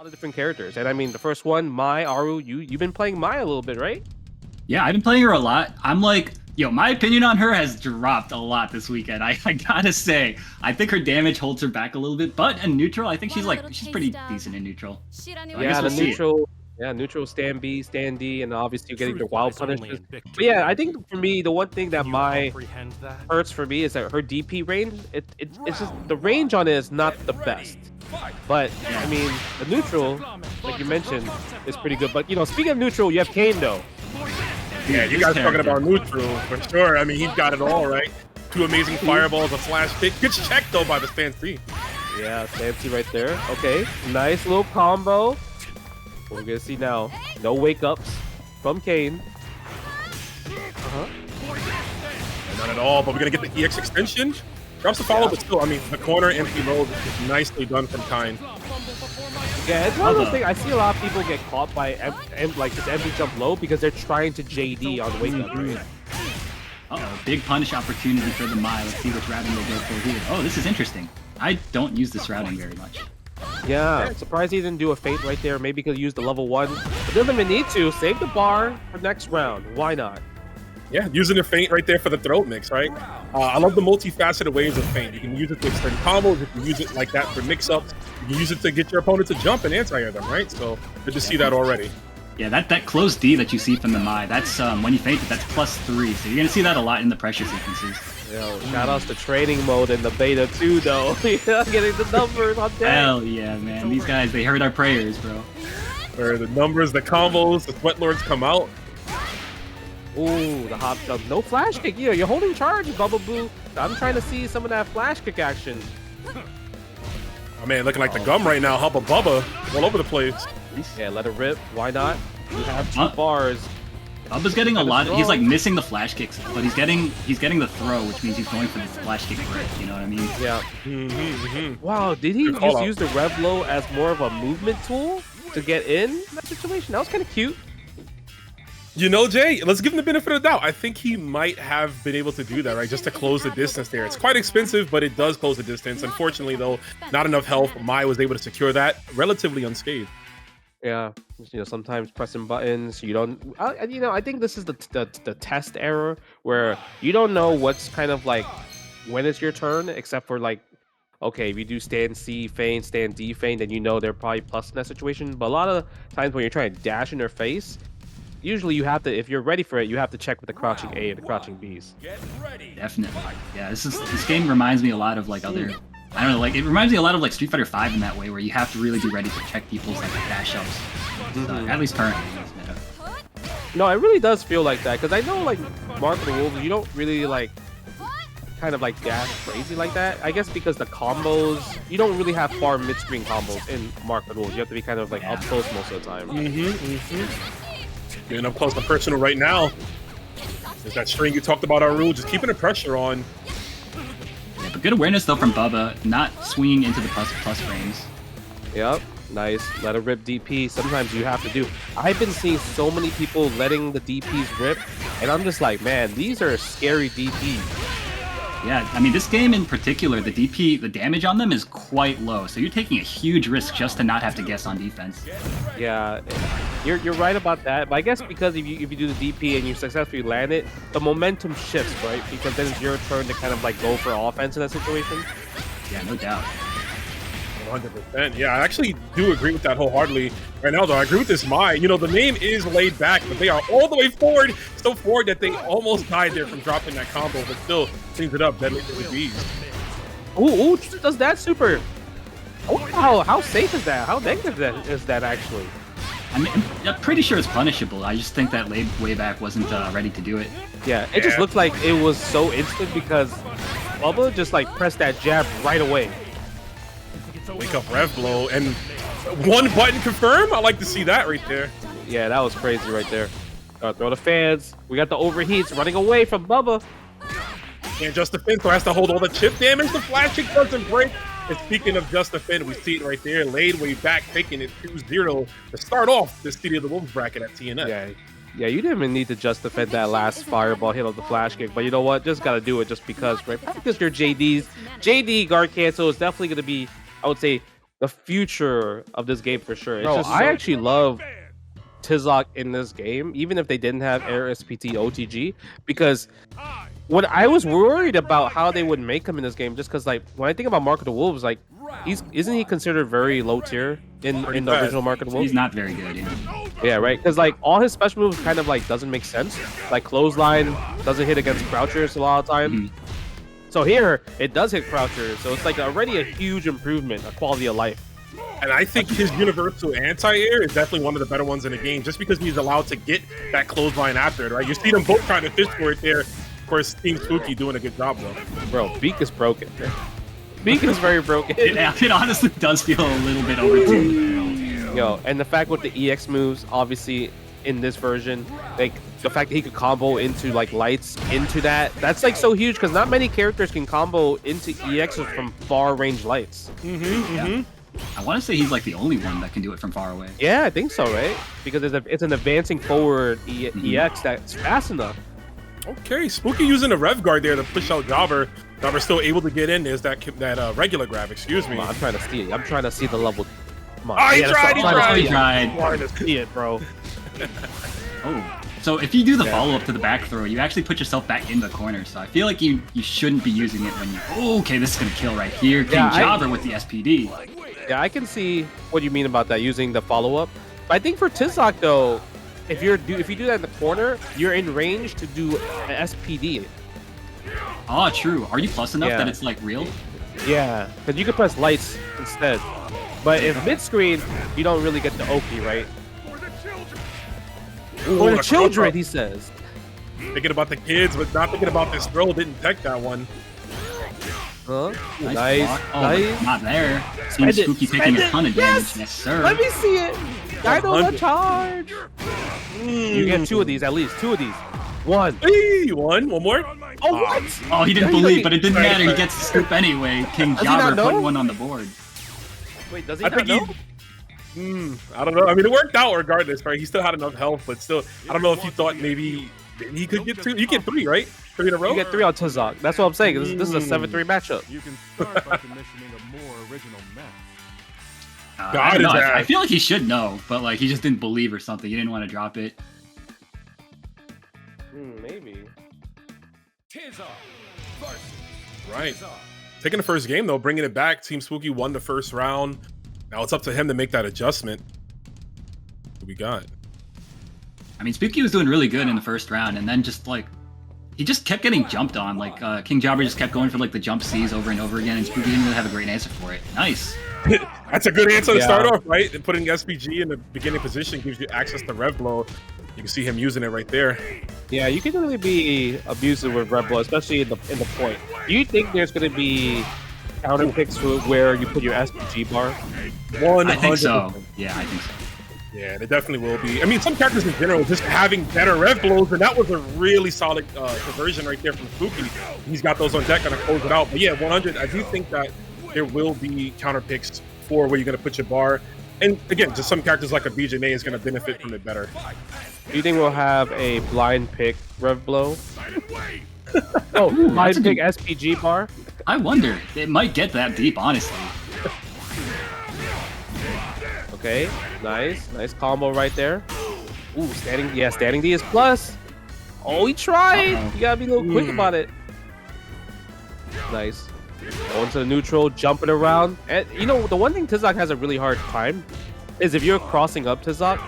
lot of different characters. And I mean, the first one, Mai, Aru, you've been playing Mai a little bit, right? Yeah, I've been playing her a lot. I'm like, yo, my opinion on her has dropped a lot this weekend. I gotta say, I think her damage holds her back a little bit, but in neutral, I think she's pretty decent in neutral. So Yeah, the neutral. Yeah, neutral, stand B, stand D, and obviously you're getting the wild punishes. But yeah, I think for me, the one thing that hurts for me is that her DP range, it's just the range on it is not the best. But I mean, the neutral, like you mentioned, is pretty good. But you know, speaking of neutral, you have Kain though. Yeah, you guys talking about neutral for sure. I mean, he's got it all, right? 2 amazing fireballs, a flash pick. Gets checked though by the stand C. Yeah, stand C right there. Okay, nice little combo. What we're gonna see now, no wake ups from Kain. Not at all, but we're gonna get the EX extension. Drops the follow, but still, I mean, the corner empty load is nicely done from Kain. Yeah, it's one of those things. I see a lot of people get caught by like this empty jump low because they're trying to JD on wake up. Right? Uh-oh, big punish opportunity for the Mai. Let's see which routing they go for here. Oh, this is interesting. I don't use this routing very much. Yeah, surprised he didn't do a feint right there. Maybe he could use the level 1. But doesn't even need to. Save the bar for next round. Why not? Yeah, using the feint right there for the throat mix, right? I love the multifaceted ways of feint. You can use it to extend combos. You can use it like that for mix-ups. You can use it to get your opponent to jump and anti-air them, right? So good to see that already. Yeah, that close D that you see from the Mai, that's when you feint it, that's +3. So you're gonna see that a lot in the pressure sequences. Yo, shout outs to training mode in the beta too, though. Getting the numbers on deck. Hell yeah, man. These guys, they heard our prayers, bro. Where the numbers, the combos, the sweat lords come out. Ooh, the hop jump. No flash kick. Yeah, you're holding charge, Bubble Boo. I'm trying to see some of that flash kick action. Oh man, looking like the gum right now. Hubba Bubba all over the place. Yeah, let it rip. Why not? You have 2 bars. Bubba's getting a lot. He's like missing the flash kicks, but he's getting the throw, which means he's going for the flash kick break. You know what I mean? Yeah. Wow, did he just use the rev low as more of a movement tool to get in that situation? That was kind of cute. You know, Jay, let's give him the benefit of the doubt. I think he might have been able to do that, right? Just to close the distance there. It's quite expensive, but it does close the distance. Unfortunately, though, not enough health. Mai was able to secure that relatively unscathed. Yeah, you know, sometimes pressing buttons, you don't. You know, I think this is the test error where you don't know what's kind of like when it's your turn, except for like, okay, if you do stand C feint, stand D feint, then you know they're probably plus in that situation. But a lot of times when you're trying to dash in their face, usually you have to, if you're ready for it, you have to check with the crouching A and the crouching Bs. Definitely. Yeah, this game reminds me a lot of like other. I don't know, like it reminds me a lot of like Street Fighter 5 in that way, where you have to really be ready to check people's like dash ups. At least currently. No, it really does feel like that because I know like Mark of the Wolves, you don't really like kind of like dash crazy like that. I guess because the combos, you don't really have far mid-screen combos in Mark of the Wolves. You have to be kind of like up close most of the time. Getting up close and personal right now. There's that string you talked about, our rule, just keeping the pressure on. Yeah, but good awareness though from Bubba, not swinging into the plus frames. Yep, nice. Let it rip DP. Sometimes you have to do. I've been seeing so many people letting the DPs rip, and I'm just like, man, these are scary DPs. Yeah, I mean, this game in particular, the DP, the damage on them is quite low, so you're taking a huge risk just to not have to guess on defense. Yeah, you're right about that, but I guess because if you do the DP and you successfully land it, the momentum shifts, right? Because then it's your turn to kind of like go for offense in that situation. Yeah, no doubt. 100%. Yeah, I actually do agree with that wholeheartedly. Right now, though, I agree with this Mai. You know, the name is laid back, but they are all the way forward, so forward that they almost died there from dropping that combo, but still cleans it up. Deadly to the B's. Ooh, does that super? Oh, how safe is that? How negative is that actually? I mean, I'm pretty sure it's punishable. I just think that Ladewaybac wasn't ready to do it. Yeah, it just looked like it was so instant because Bubba just like pressed that jab right away. Wake up rev blow and one button confirm. I like to see that right there. Yeah, that was crazy right there. Throw the fans. We got the overheats running away from Bubba. And Just Defend so has to hold all the chip damage. The flash kick doesn't break. And speaking of Just Defend, we see it right there. Ladewaybac taking it 2-0 to start off the City of the Wolves bracket at TNS. Yeah, you didn't even need to Just Defend that last fireball hit of the flash kick, but you know what? Just gotta do it just because, right? Because your JD guard cancel is definitely gonna be, I would say, the future of this game for sure. It's Bro, just I I actually love Tizoc in this game, even if they didn't have Air SPT OTG, because when I was worried about how they would make him in this game, just because like when I think about Mark of the Wolves, like isn't he considered very low tier in the bad. original Mark of the Wolves? He's not very good. Yeah. Yeah, right. Because like all his special moves kind of like doesn't make sense. Like clothesline doesn't hit against crouchers a lot of time. So here it does hit crouchers, so it's like already a huge improvement, a quality of life. And I think his universal anti-air is definitely one of the better ones in the game, just because he's allowed to get that clothesline after it, right? You see them both trying to fish for it there. Of course, Teamspooky doing a good job, though. Bro, Beak is broken. Beak is very broken. It honestly does feel a little bit overtuned. Yo, and the fact with the EX moves, obviously in this version, like the fact that he could combo into like lights into that's like so huge because not many characters can combo into EXs from far range lights. I want to say he's like the only one that can do it from far away. Yeah, I think so, right? Because it's an advancing forward EX that's fast enough. Okay, Spooky using the rev guard there to push out Jobber. Jobber still able to get in. There's that regular grab, excuse me. Come on, I'm trying to see it. I'm trying to see the level. Come on. Oh, he Yeah, tried, that's what I'm he trying to tried. see. I'm trying to see it, bro. Oh, so if you do the follow-up to the back throw, you actually put yourself back in the corner. So I feel like you shouldn't be using it when you... Oh, okay, this is going to kill right here. Kingjobber with the SPD. Yeah, I can see what you mean about that, using the follow-up. But I think for Tizoc, though, if you do that in the corner, you're in range to do an SPD. Oh, true. Are you plus enough that it's like real? Yeah, because you can press lights instead. But if mid-screen, you don't really get the Oki, right? For the children, he says. Thinking about the kids, but not thinking about this throw. Didn't tech that one. Huh? Nice. Nice. Oh, not there. Seems Spooky taking a ton of damage. Yes, sir. Let me see it. Dino the charge. You get 2 of these, at least 2 of these. 1. Hey, one more. Oh, what? Oh, he didn't believe, but it didn't matter. He gets the scoop anyway. Kingjobber put one on the board. Wait, does he I not think know? I don't know. I mean, it worked out regardless, right? He still had enough health, but still, I don't know if you thought maybe he could get 2. You get 3, right? 3 in a row. You get 3 on Tizoc. That's what I'm saying. This is a 7-3 matchup. You can start by commissioning a more original map. I don't know. I feel like he should know, but like he just didn't believe or something. He didn't want to drop it. Maybe. Right. Taking the first game though, bringing it back. Teamspooky won the first round. Now it's up to him to make that adjustment. What we got? I mean, Spooky was doing really good in the first round, and then just like he just kept getting jumped on. Like Kingjobber just kept going for like the jump C's over and over again, and Spooky didn't really have a great answer for it. Nice. That's a good answer to start off, right? And putting SPG in the beginning position gives you access to Rev Blow. You can see him using it right there. Yeah, you can really be abusive with Red Bull, especially in the point. Do you think there's going to be counter picks where you put your SPG bar? 100%. I think so. Yeah, I think so. Yeah, there definitely will be. I mean, some characters in general just having better rev blows, and that was a really solid conversion right there from Spooky. He's got those on deck, gonna close it out. But yeah, 100. I do think that there will be counter picks for where you're gonna put your bar. And again, just some characters like a B.Jenet is gonna benefit from it better. Do you think we'll have a blind pick rev blow? Blind pick SPG bar? I wonder. It might get that deep, honestly. Okay, nice combo right there. Ooh, standing D is plus. Oh, he tried. You gotta be a little quick about it. Nice. Going to the neutral, jumping around. And you know, the one thing Tizoc has a really hard time is if you're crossing up Tizoc,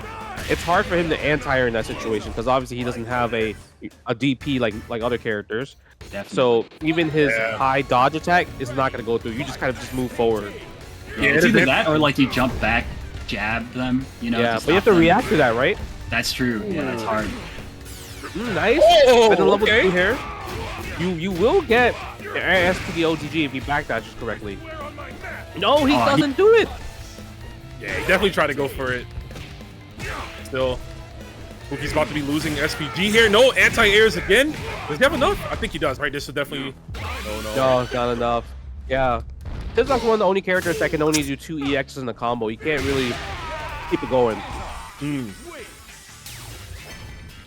it's hard for him to anti-air in that situation because obviously he doesn't have a DP like other characters. Definitely. So even his high dodge attack is not gonna go through. You just kind of just move forward. Yeah, it's either that or like you jump back, jab them, you know. Yeah, but you have to react to that, right? That's true. Yeah, that's hard. Nice. Oh, And the level 2 okay. here. You will get SPD OTG if he backdashes correctly. No, he doesn't do it. Yeah, he definitely tried to go for it. Still, Spooky's about to be losing SPG here. No anti-airs again. Does he have enough? I think he does, right? This is definitely... Oh, no. No, not enough. Yeah. Tizoc's one of the only characters that can only do 2 EXs in a combo. You can't really keep it going.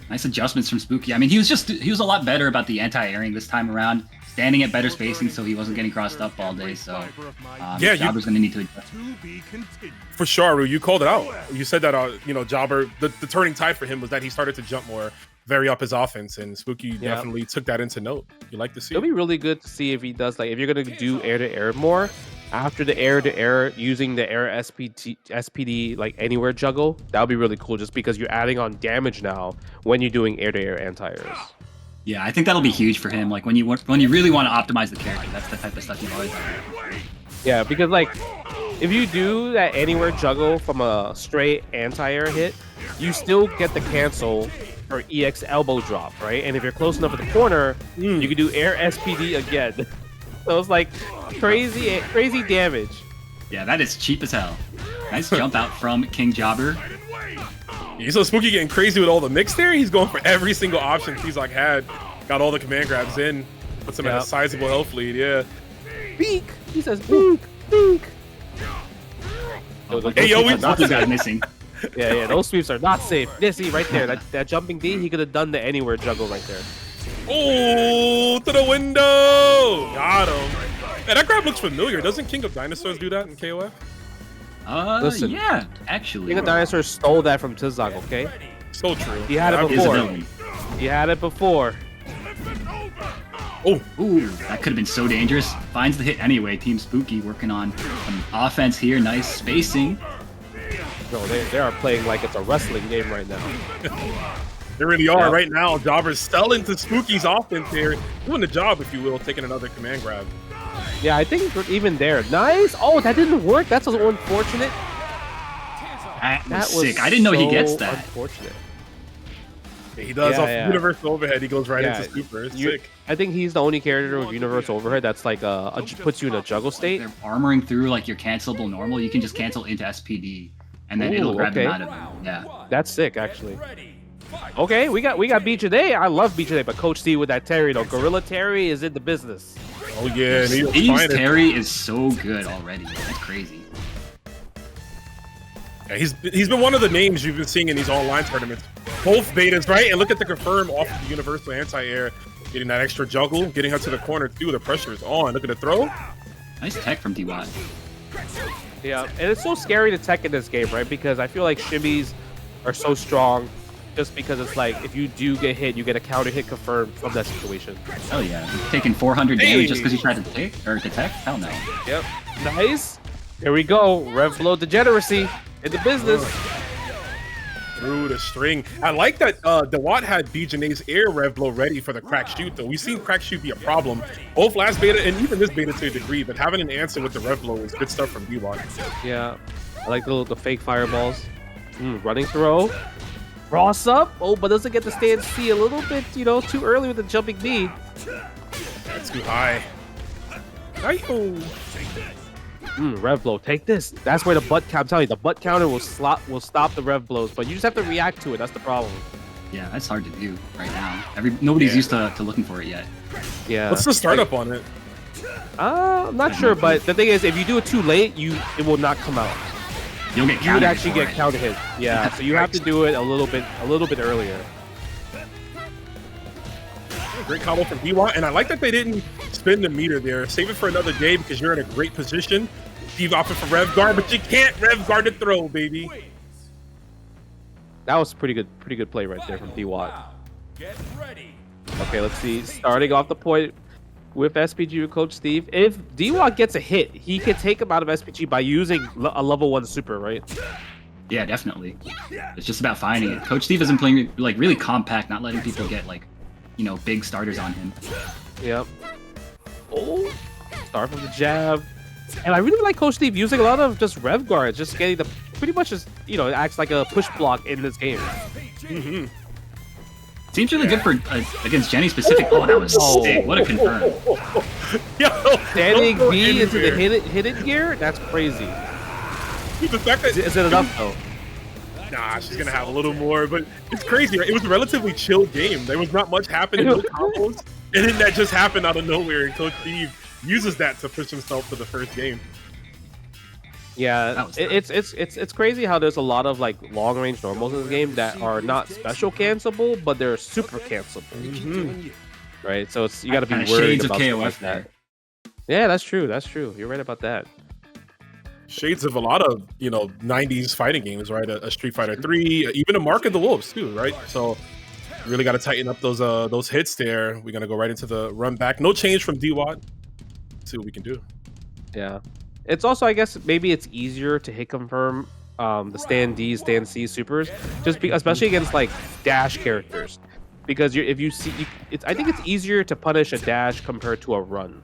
Nice adjustments from Spooky. I mean, he was a lot better about the anti-airing this time around. standing at better spacing, so he wasn't getting crossed up all day. So Yeah, Jobber's going to need to adjust. To be continued. For sure, Aru, you called it out. You said that, you know, Jobber, the turning tide for him was that he started to jump more, vary up his offense, and Spooky definitely took that into note. You like to see It'll be really good to see if he does, like, if you're going to do air-to-air more, after the air-to-air, using the air SPD, like, anywhere juggle, that would be really cool, just because you're adding on damage now when you're doing air-to-air anti-airs. Yeah, I think that'll be huge for him. Like when you really want to optimize the character, that's the type of stuff you always do. Yeah, because, like, if you do that anywhere juggle from a straight anti-air hit, you still get the cancel for EX elbow drop, right? And if you're close enough at the corner, you can do air SPD again. So it's like crazy damage. Yeah, that is cheap as hell. Nice jump out from Kingjobber. You saw Spooky getting crazy with all the mix there. He's going for every single option Tizoc had. Got all the command grabs in. Puts him at a sizable health lead, yeah. Beak! He says beak! Beak! Hey, yo, we both guys missing. Yeah, those sweeps are not safe. Yeah, see, right there, that jumping D, he could have done the anywhere juggle right there. Oh, to the window! Got him. Hey, that grab looks familiar. Doesn't King of Dinosaurs do that in KOF? Listen, Yeah, actually. King of Dinosaurs stole that from Tizoc, okay? So true. He had it His before. ability. He had it before. Oh, Ooh, that could have been so dangerous. Finds the hit anyway. Team Spooky working on some offense here. Nice spacing. No, they are playing like it's a wrestling game right now. they really are Yeah. right now. Jobber's selling to Spooky's offense here. Doing the job, if you will, taking another command grab. Yeah, I think even there. Nice! Oh, that didn't work. That's so unfortunate. That That was was sick. I didn't know he so gets that. Unfortunate. Yeah, he does Yeah, off yeah. universal overhead. He goes right Yeah, into super. It's you- sick. I think he's the only character with universal overhead that's like puts you in a juggle state. They're armoring through like your cancelable normal. You can just cancel into SPD, and then it'll Ooh, grab okay. them out of it. Yeah. That's sick, actually. Okay, we got B.Jenet. I love B.Jenet, but Coach C with that Terry though. Gorilla Terry is in the business. Oh yeah, and he's Steve's fine. Terry is so good already. That's crazy. Yeah, he's been one of the names you've been seeing in these online tournaments. Both betas, right? And look at the confirm off of the universal anti-air, getting that extra juggle, getting her to the corner too. The pressure is on. Look at the throw. Nice tech from Dewott. Yeah, and it's so scary to tech in this game, right? Because I feel like shimmies are so strong, just because it's like if you do get hit, you get a counter hit confirmed from that situation. Hell yeah. Taking 400 damage just because you tried to take or detect? Hell no. Yep. Nice. Here we go. Rev blow degeneracy in the business. Through the string. I like that Dewott had B.Jenet's air rev blow ready for the crack shoot, though. We've seen crack shoot be a problem, both last beta and even this beta to a degree, but having an answer with the rev blow is good stuff from Dewott. Yeah. I like the fake fireballs. Running throw. Ross up. Oh, but doesn't get the stand C a little bit, too early with the jumping D. That's too high. Ayo. Rev blow. Take this. That's where the butt count. I'm telling you, the butt counter will stop the rev blows, but you just have to react to it. That's the problem. Yeah, that's hard to do right now. Nobody's used to looking for it yet. Yeah. What's the startup on it? I'm not sure, but the thing is, if you do it too late, it will not come out. You'll get You would countered actually for get it. counter hit. Yeah, so you have to do it a little bit earlier. Great combo from Dewott, and I like that they didn't spin the meter there. Save it for another day because you're in a great position. Steve opted for rev guard, but you can't rev guard the throw, baby. That was pretty good play right there from Dewott. Okay, let's see. Starting off the point with SPG with Coach Steve. If Dewott gets a hit, he can take him out of SPG by using a level 1 super, right? Yeah, definitely. It's just about finding it. Coach Steve has been playing like really compact, not letting people get like, big starters on him. Yep. Oh, start from the jab. And I really like Coach Steve using a lot of just rev guards, just getting the pretty much just it acts like a push block in this game. Seems really good for against Jenny specific. Oh, that was sick. What a confirm. Yo, Standing don't go B into the anywhere. hidden gear? That's crazy. The fact that Is it enough though? Nah, she's gonna have a little more, but it's crazy. Right? It was a relatively chill game. There was not much happening, no combos, and then that just happened out of nowhere. And Coach Steve uses that to push himself to the first game. Yeah, it's crazy how there's a lot of like long range normals in this game that are not special cancelable, but they're super cancelable. right? So it's you got to be Kinda worried shades of about stuff KOF like there. that. Yeah, that's true. That's true. You're right about that. Shades of a lot of 90s fighting games, right? A Street Fighter 3, even a Mark of the Wolves too, right? So you really got to tighten up those hits there. We're gonna go right into the run back. No change from Dewott. See what we can do. Yeah, it's also, I guess, maybe it's easier to hit confirm the stand D, stand C supers, especially against like dash characters, because if you see, I think it's easier to punish a dash compared to a run.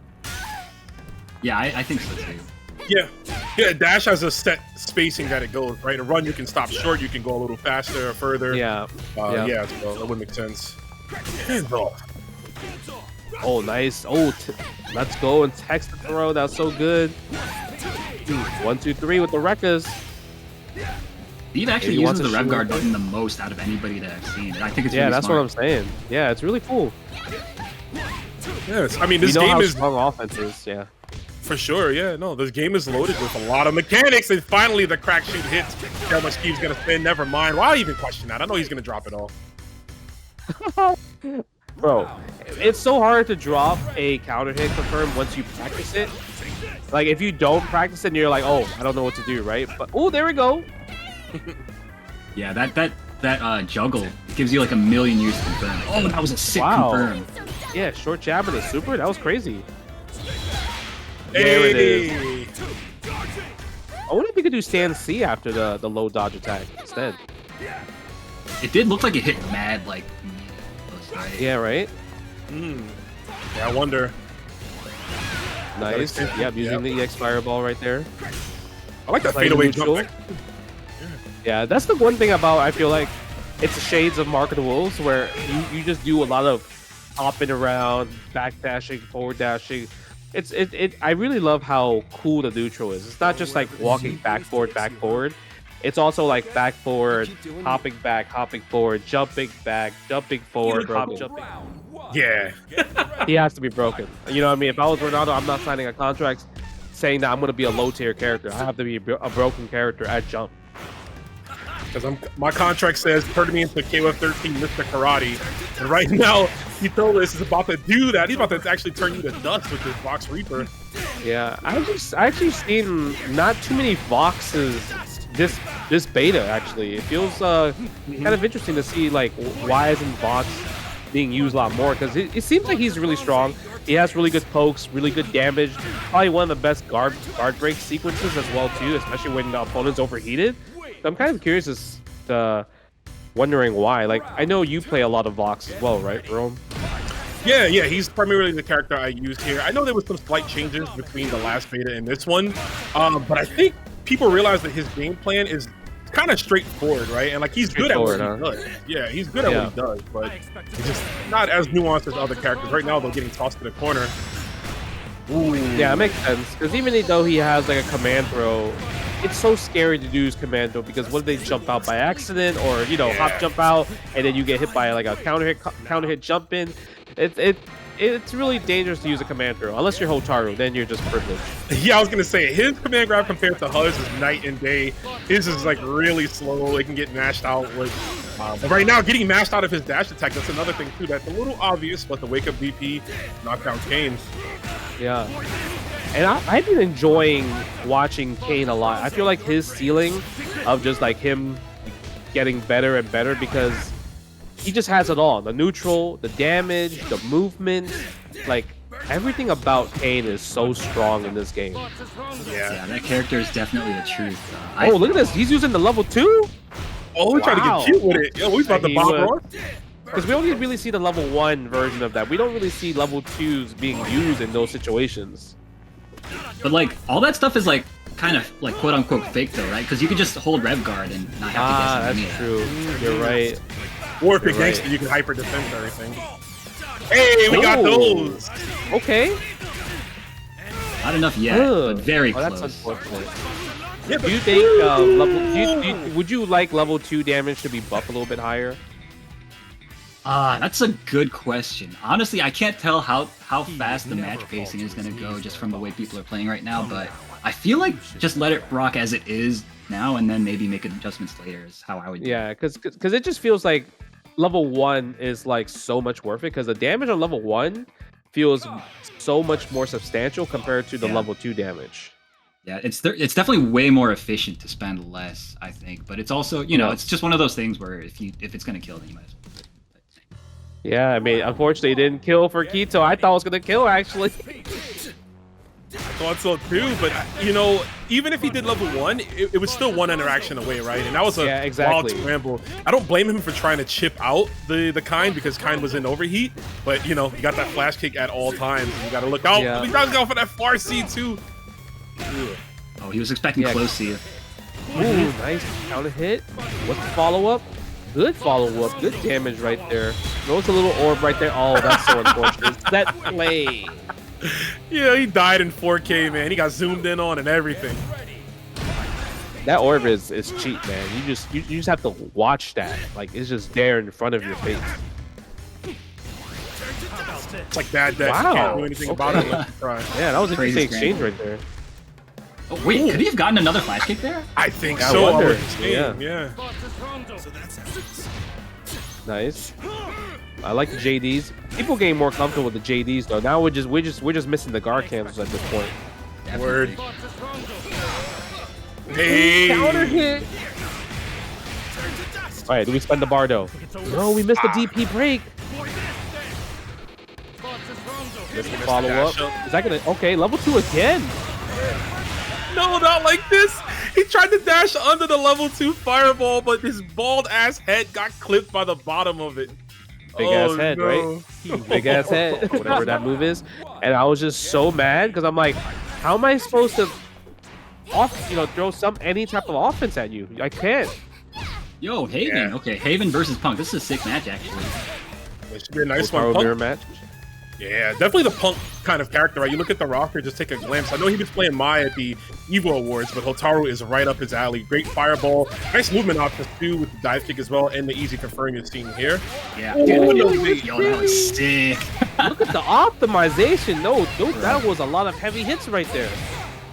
Yeah, I think so too. Yeah, dash has a set spacing that it goes, right? A run you can stop short, you can go a little faster or further. Yeah. Yeah, so that would make sense. Hands off. Oh, nice. Oh, let's go and text the throw. That's so good. 1, 2, 3 with the Rekkas. Steve actually uses the rev guard button the most out of anybody that I've seen. I think it's really that's smart. what I'm saying. Yeah, it's really cool. Yes, I mean this you know game how is strong offense is. Yeah. for sure. Yeah, no, this game is loaded with a lot of mechanics, and finally the crack shoot hits. How much Steve's gonna spin? Never mind. Why even question that? I know he's gonna drop it all. Bro, it's so hard to drop a counter hit confirm once you practice it. Like if you don't practice it, and you're like, oh, I don't know what to do, right? But oh, there we go. Yeah, that juggle gives you like a million years to confirm. Oh, that was a sick confirm. Yeah, short jab with a super. That was crazy. There it is. I wonder if we could do stand C after the low dodge attack instead. It did look like it hit mad like. Yeah, right? Yeah, I wonder. Nice. Yeah, using the EX Fireball right there. I like that Like fadeaway neutral. jump. Yeah, that's the one thing about, I feel like, it's shades of Mark of the Wolves, where you just do a lot of hopping around, back dashing, forward dashing. I really love how cool the neutral is. It's not just like walking back forward. It's also like back forward, hopping back, hopping forward, jumping back, jumping forward, hop, jumping. Yeah. He has to be broken. You know what I mean? If I was Ronaldo, I'm not signing a contract saying that I'm going to be a low tier character. I have to be a broken character at jump. Because my contract says turn me into KOF 13 Mr. Karate. And right now, Keitoless is about to do that. He's about to actually turn you to dust with his Vox Reaper. Yeah, I actually seen not too many Voxes this beta, actually. It feels kind of interesting to see, like, why isn't Vox being used a lot more? Because it seems like he's really strong. He has really good pokes, really good damage. Probably one of the best guard break sequences as well, too, especially when the opponent's overheated. So I'm kind of curious as to wondering why. Like, I know you play a lot of Vox as well, right, Rome? Yeah, he's primarily the character I used here. I know there was some slight changes between the last beta and this one, but I think people realize that his game plan is kind of straightforward, right? And like he's good at what he does. Yeah, he's good at what he does, but he's just not as nuanced as other characters. Right now, they're getting tossed to the corner. Ooh. Yeah, it makes sense. Because even though he has like a command throw, it's so scary to do his command throw, because what if they jump out by accident, or hop jump out and then you get hit by like a counter hit jump in. It's really dangerous to use a command throw unless you're Hotaru. Then you're just privileged. Yeah, I was gonna say his command grab compared to Huz is night and day. His is like really slow. It can get mashed out with. But right now, getting mashed out of his dash attack, that's another thing too. That's a little obvious, but the wake up BP knocked down Kain. Yeah. And I've been enjoying watching Kain a lot. I feel like his ceiling of just like him getting better and better, because he just has it all. The neutral, the damage, the movement, like everything about Kain is so strong in this game. Yeah, that character is definitely the truth. Oh, look at this. He's using the level 2? Oh, we're trying to get cute with it. Yo, we're about to bob on. Because we only really see the level 1 version of that. We don't really see level 2s being used in those situations. But like, all that stuff is like kind of like quote unquote fake though, right? Because you could just hold rev guard and not have to guess. That's true. You're right. Or if you're gangster, you can hyper defend everything. Hey, we got those. Okay. Not enough yet, but very close. That's unfortunate. Yeah, do you think would you like level 2 damage to be buffed a little bit higher? That's a good question. Honestly, I can't tell how fast the match pacing is going to go just from the way people are playing right now, but I feel like just let it rock as it is now and then maybe make adjustments later is how I would do it. Yeah, because it just feels like level 1 is like so much worth it because the damage on level 1 feels so much more substantial compared to the level 2 damage. Yeah, it's definitely way more efficient to spend less, I think. But it's also, you know, it's just one of those things where if it's gonna kill, then you might as well. Yeah, I mean, unfortunately, it didn't kill for Keto. I thought it was gonna kill actually. I thought so too, but you know, even if he did level 1, it was still one interaction away, right? And that was a wild scramble. I don't blame him for trying to chip out the Kain because Kain was in overheat, but you know, you got that flash kick at all times. You got to look out. He does go for that far C too. Oh, he was expecting close C. Ooh, nice counter hit. What's the follow up? Good follow up. Good damage right there. Throws a little orb right there. Oh, that's so unfortunate. That play. Yeah, he died in 4K, man. He got zoomed in on and everything. That orb is cheap, man. You just have to watch that. Like it's just there in front of your face. It's like bad deck. You can't do anything about it unless you try. Yeah, that was an interesting exchange right there. Oh, wait, could he have gotten another flash kick there? I think I so. wonder. Yeah. Nice. I like the JDs. People getting more comfortable with the JDs though. Now we're just missing the guard cancels at this point. Word. Hey. Counter hit. All right, do we spend the Bardo? No, we missed the DP break. Missed the follow up. Is that gonna? Okay, level 2 again. No, not like this. He tried to dash under the level 2 fireball, but his bald ass head got clipped by the bottom of it. Big ass head, right? Big ass head, whatever that move is. And I was just so mad because I'm like, how am I supposed to throw any type of offense at you? I can't. Yo, Havyn. Yeah. Okay, Havyn versus Punk. This is a sick match, actually. It should be a nice Hotaru one. mirror match. Yeah, definitely the Punk kind of character, right? You look at the roster, just take a glimpse. I know he was playing Mai at the Evo Awards, but Hotaru is right up his alley. Great fireball, nice movement options too with the dive kick as well, and the easy confirming you're seeing here. Yeah, Ooh, yo, that was sick. Look at the optimization. No, that was a lot of heavy hits right there.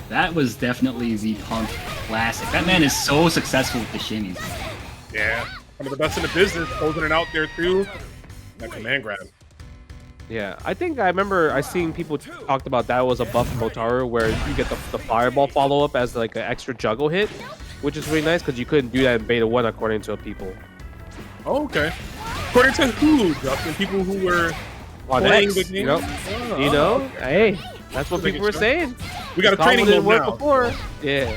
That was definitely the Punk classic. That man is so successful with the shimmies. Yeah, one of the best in the business, closing it out there too. That command grab. Yeah, I think I remember I seen people talked about that was a buff from Hotaru where you get the fireball follow up as like an extra juggle hit, which is really nice because you couldn't do that in beta 1 according to people. Oh, okay. According to who, Justin? People who were On playing X, the game? Hey, that's what people were saying. We got a training didn't mode work now. before. Yeah.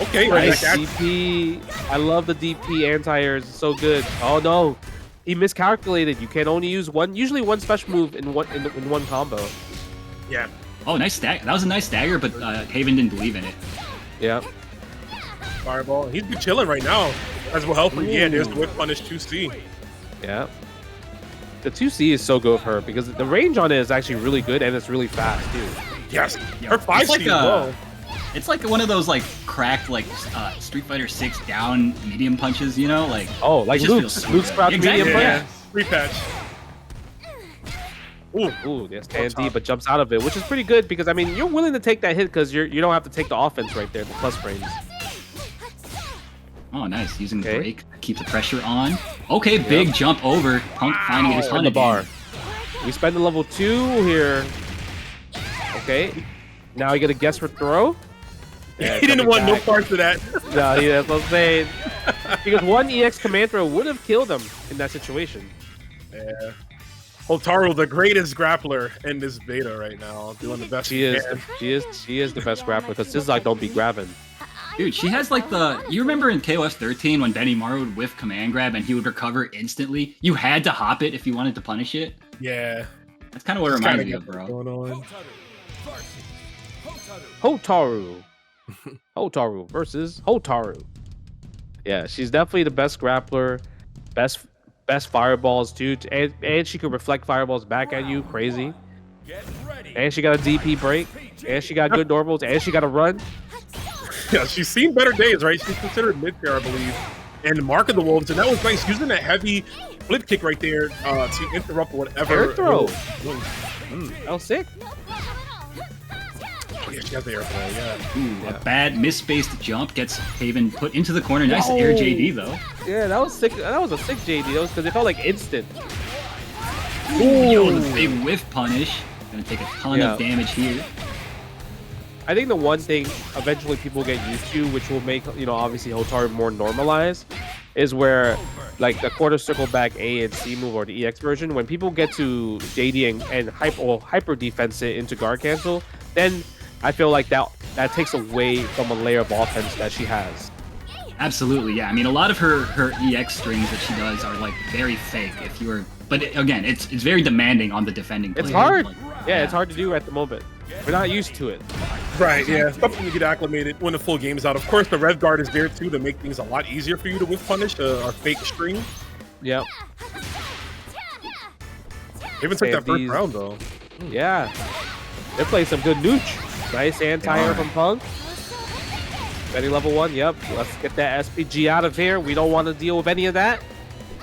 Okay, Nice like, DP. I love the DP anti-air. It's so good. Oh no. He miscalculated. You can only use usually one special move in one combo. yeah. Oh, nice stagger. That was a nice stagger, but Havyn didn't believe in it. Yeah. Fireball. He's been chilling right now. As will help him. Yeah, there's the whip punish 2C. Yeah. The 2C is so good with her because the range on it is actually really good and it's really fast too. Yes. Yeah, Her 5C it's like as well. It's like one of those like cracked like Street Fighter 6 down medium punches, you know, like like it just feels so Luke's good. crouch medium punch. Yeah. Free patch. Ooh, yeah, stand D, but jumps out of it, which is pretty good because I mean you're willing to take that hit because you don't have to take the offense right there, the plus frames. Oh, nice. Using the break to keep the pressure on. Okay, big jump over. Punk finding his On fun the again. bar. We spend the level 2 here. Okay. Now you get a guess for throw. Yeah, He didn't want no parts of that. No, yeah, that's what I'm saying. Because one EX command throw would have killed him in that situation. Yeah. Hotaru, the greatest grappler in this beta right now, doing the best She is the best grappler because Tizoc don't be grabbing. Dude, she has like you remember in KOF 13 when Benny Maru would whiff command grab and he would recover instantly? You had to hop it if you wanted to punish it. Yeah. That's kind of what it reminds me of, bro. Going on. Hotaru. Hotaru versus Hotaru. Yeah, she's definitely the best grappler, best fireballs too, and she could reflect fireballs back at you, crazy. And she got a DP break, and she got good normals, and she got a run. Yeah, she's seen better days, right? She's considered mid-tier, I believe. And Mark of the Wolves, and that was nice, using that heavy flip kick right there to interrupt whatever. Air throw. That was sick. yeah, she has the airplay, yeah. Ooh, a bad misspaced jump gets Haven put into the corner. Nice air JD though. Yeah, that was sick. That was a sick JD. That was because it felt like instant. Ooh, yo, the big whiff punish. Gonna take a ton of damage here. I think the one thing eventually people get used to, which will make, you know, obviously Hotaru more normalized, is where like the quarter circle back A and C move or the EX version, when people get to JD and hyper defense it into guard cancel, then I feel like that takes away from a layer of offense that she has. Absolutely, yeah. I mean, a lot of her EX strings that she does are like very fake. If you were, but again, it's very demanding on the defending player. It's hard. Like, yeah, it's hard to do at the moment. We're not used to it. Right, yeah. Something you get acclimated when the full game is out. Of course, the Rev Guard is there too to make things a lot easier for you to whiff punish our fake string. Yep. Even took that first round though. Yeah. They're playing some good nooch. Nice anti-air from Punk. Ready level 1, yep. Let's get that SPG out of here. We don't want to deal with any of that.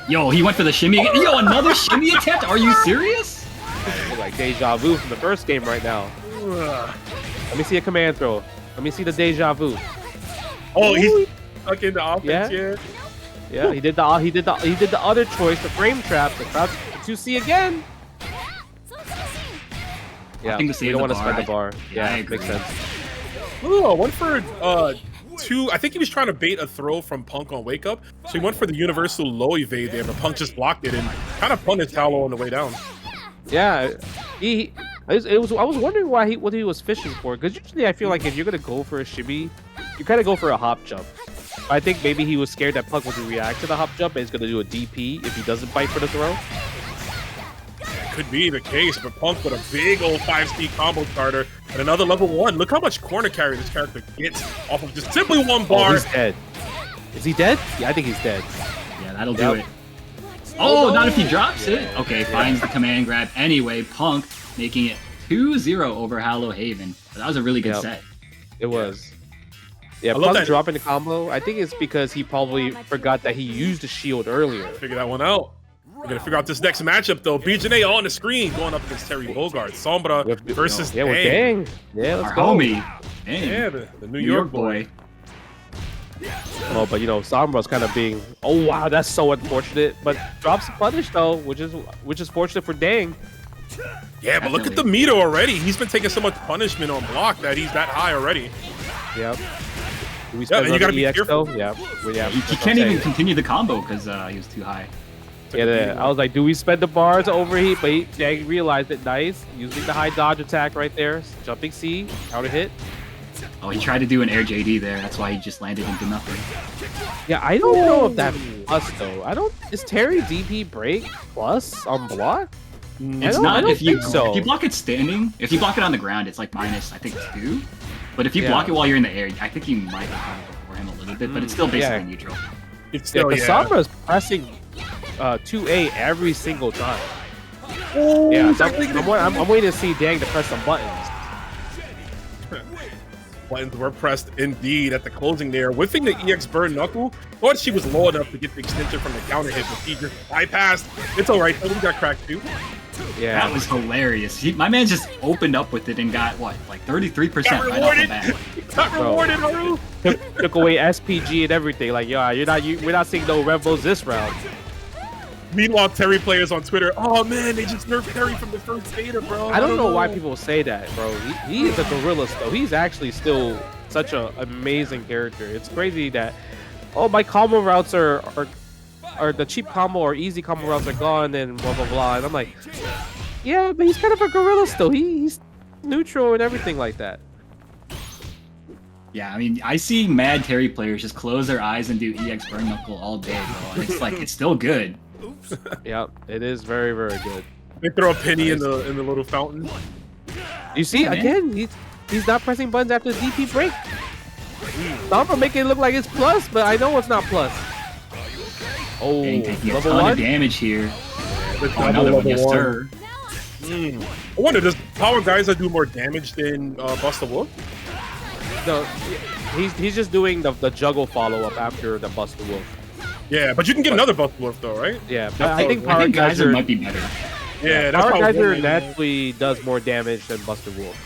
Yo, he went for the shimmy. Yo, another shimmy attempt? Are you serious? Like deja vu from the first game right now. Let me see a command throw. Let me see the deja vu. Oh, he's stuck in the offense here. Yeah, he did the other choice, the frame trap, the crouch 2C again. Yeah, we don't want to spend the bar. Yeah, makes sense. Ooh, went for two. I think he was trying to bait a throw from Punk on Wake Up, so he went for the universal low evade there, but Punk just blocked it and kind of punished Hallow on the way down. Yeah, I was wondering what he was fishing for, because usually I feel like if you're gonna go for a shimmy, you kind of go for a hop jump. I think maybe he was scared that Punk would react to the hop jump and he's gonna do a DP if he doesn't fight for the throw. Could be the case, but Punk with a big old 5-speed combo starter and another level 1. Look how much corner carry this character gets off of just simply one bar. Oh, he's dead. Is he dead? Yeah, I think he's dead. Yeah, that'll do it. Oh, not if he drops it. Okay, finds the command grab anyway. Punk making it 2-0 over HallowHavyn. That was a really good set. It was. Yeah, Punk dropping the combo. I think it's because he probably forgot that he used the shield earlier. Figure that one out. We're gonna figure out this next matchup though. B.Jenet on the screen going up against Terry Bogard. Sombra versus Dang. Dang. Yeah, let's go. Homie. Dang. Yeah, the New York boy. Oh, but you know, Sombra's kind of being. Oh wow, that's so unfortunate. But drops the punish though, which is fortunate for Dang. Yeah, but look at the meter already. He's been taking so much punishment on block that he's that high already. Yep. You gotta be careful. Though? Yeah. He can't even continue the combo because he was too high. Yeah, I was like, do we spend the bar to overheat? But Dang realized it. Nice. Using the high dodge attack right there. Jumping C. Counter hit. Oh, he tried to do an air JD there. That's why he just landed into nothing. Yeah, I don't know if that's plus though. Is Terry DP break plus on block? It's not if you block it standing. If you block it on the ground, it's like minus, I think, 2. But if you block it while you're in the air, I think you might have gone before him a little bit, but it's still basically neutral. It's still, Sombra is pressing 2A every single time. Oh, yeah, I'm waiting to see Dang to press some buttons. Buttons were pressed indeed at the closing there. Whiffing the EX burn knuckle. Thought she was low enough to get the extension from the counter hit, but he just bypassed. It's alright, we got cracked too. Yeah, that was hilarious. My man just opened up with it and got what, like 33% right off the bat. Got rewarded, Haru. Took away SPG and everything. Like, yo, we're not seeing no Revos this round. Meanwhile, Terry players on Twitter, oh man, they just nerfed Terry from the first beta, bro. I don't know why people say that, bro. He is a gorilla still. He's actually still such an amazing character. It's crazy that, oh, my combo routes are the cheap combo or easy combo routes are gone and blah blah blah. And I'm like, yeah, but he's kind of a gorilla still. He's neutral and everything like that. Yeah, I mean, I see mad Terry players just close their eyes and do EX burn knuckle all day, bro. And it's like, it's still good. Yeah, it is very, very good. They throw a penny in the little fountain. You see, again, he's not pressing buttons after the DP break. Sombra making it look like it's plus, but I know it's not plus. Oh, taking a ton of damage here. Oh, another one, yes sir. I wonder, does Power Geyser do more damage than Busta Wolf? No, he's just doing the juggle follow-up after the Busta Wolf. Yeah, but you can get another Busta Wolf though, right? Yeah, but I think Power Geyser might be better. Yeah, Power Geyser naturally does more damage than Busta Wolf.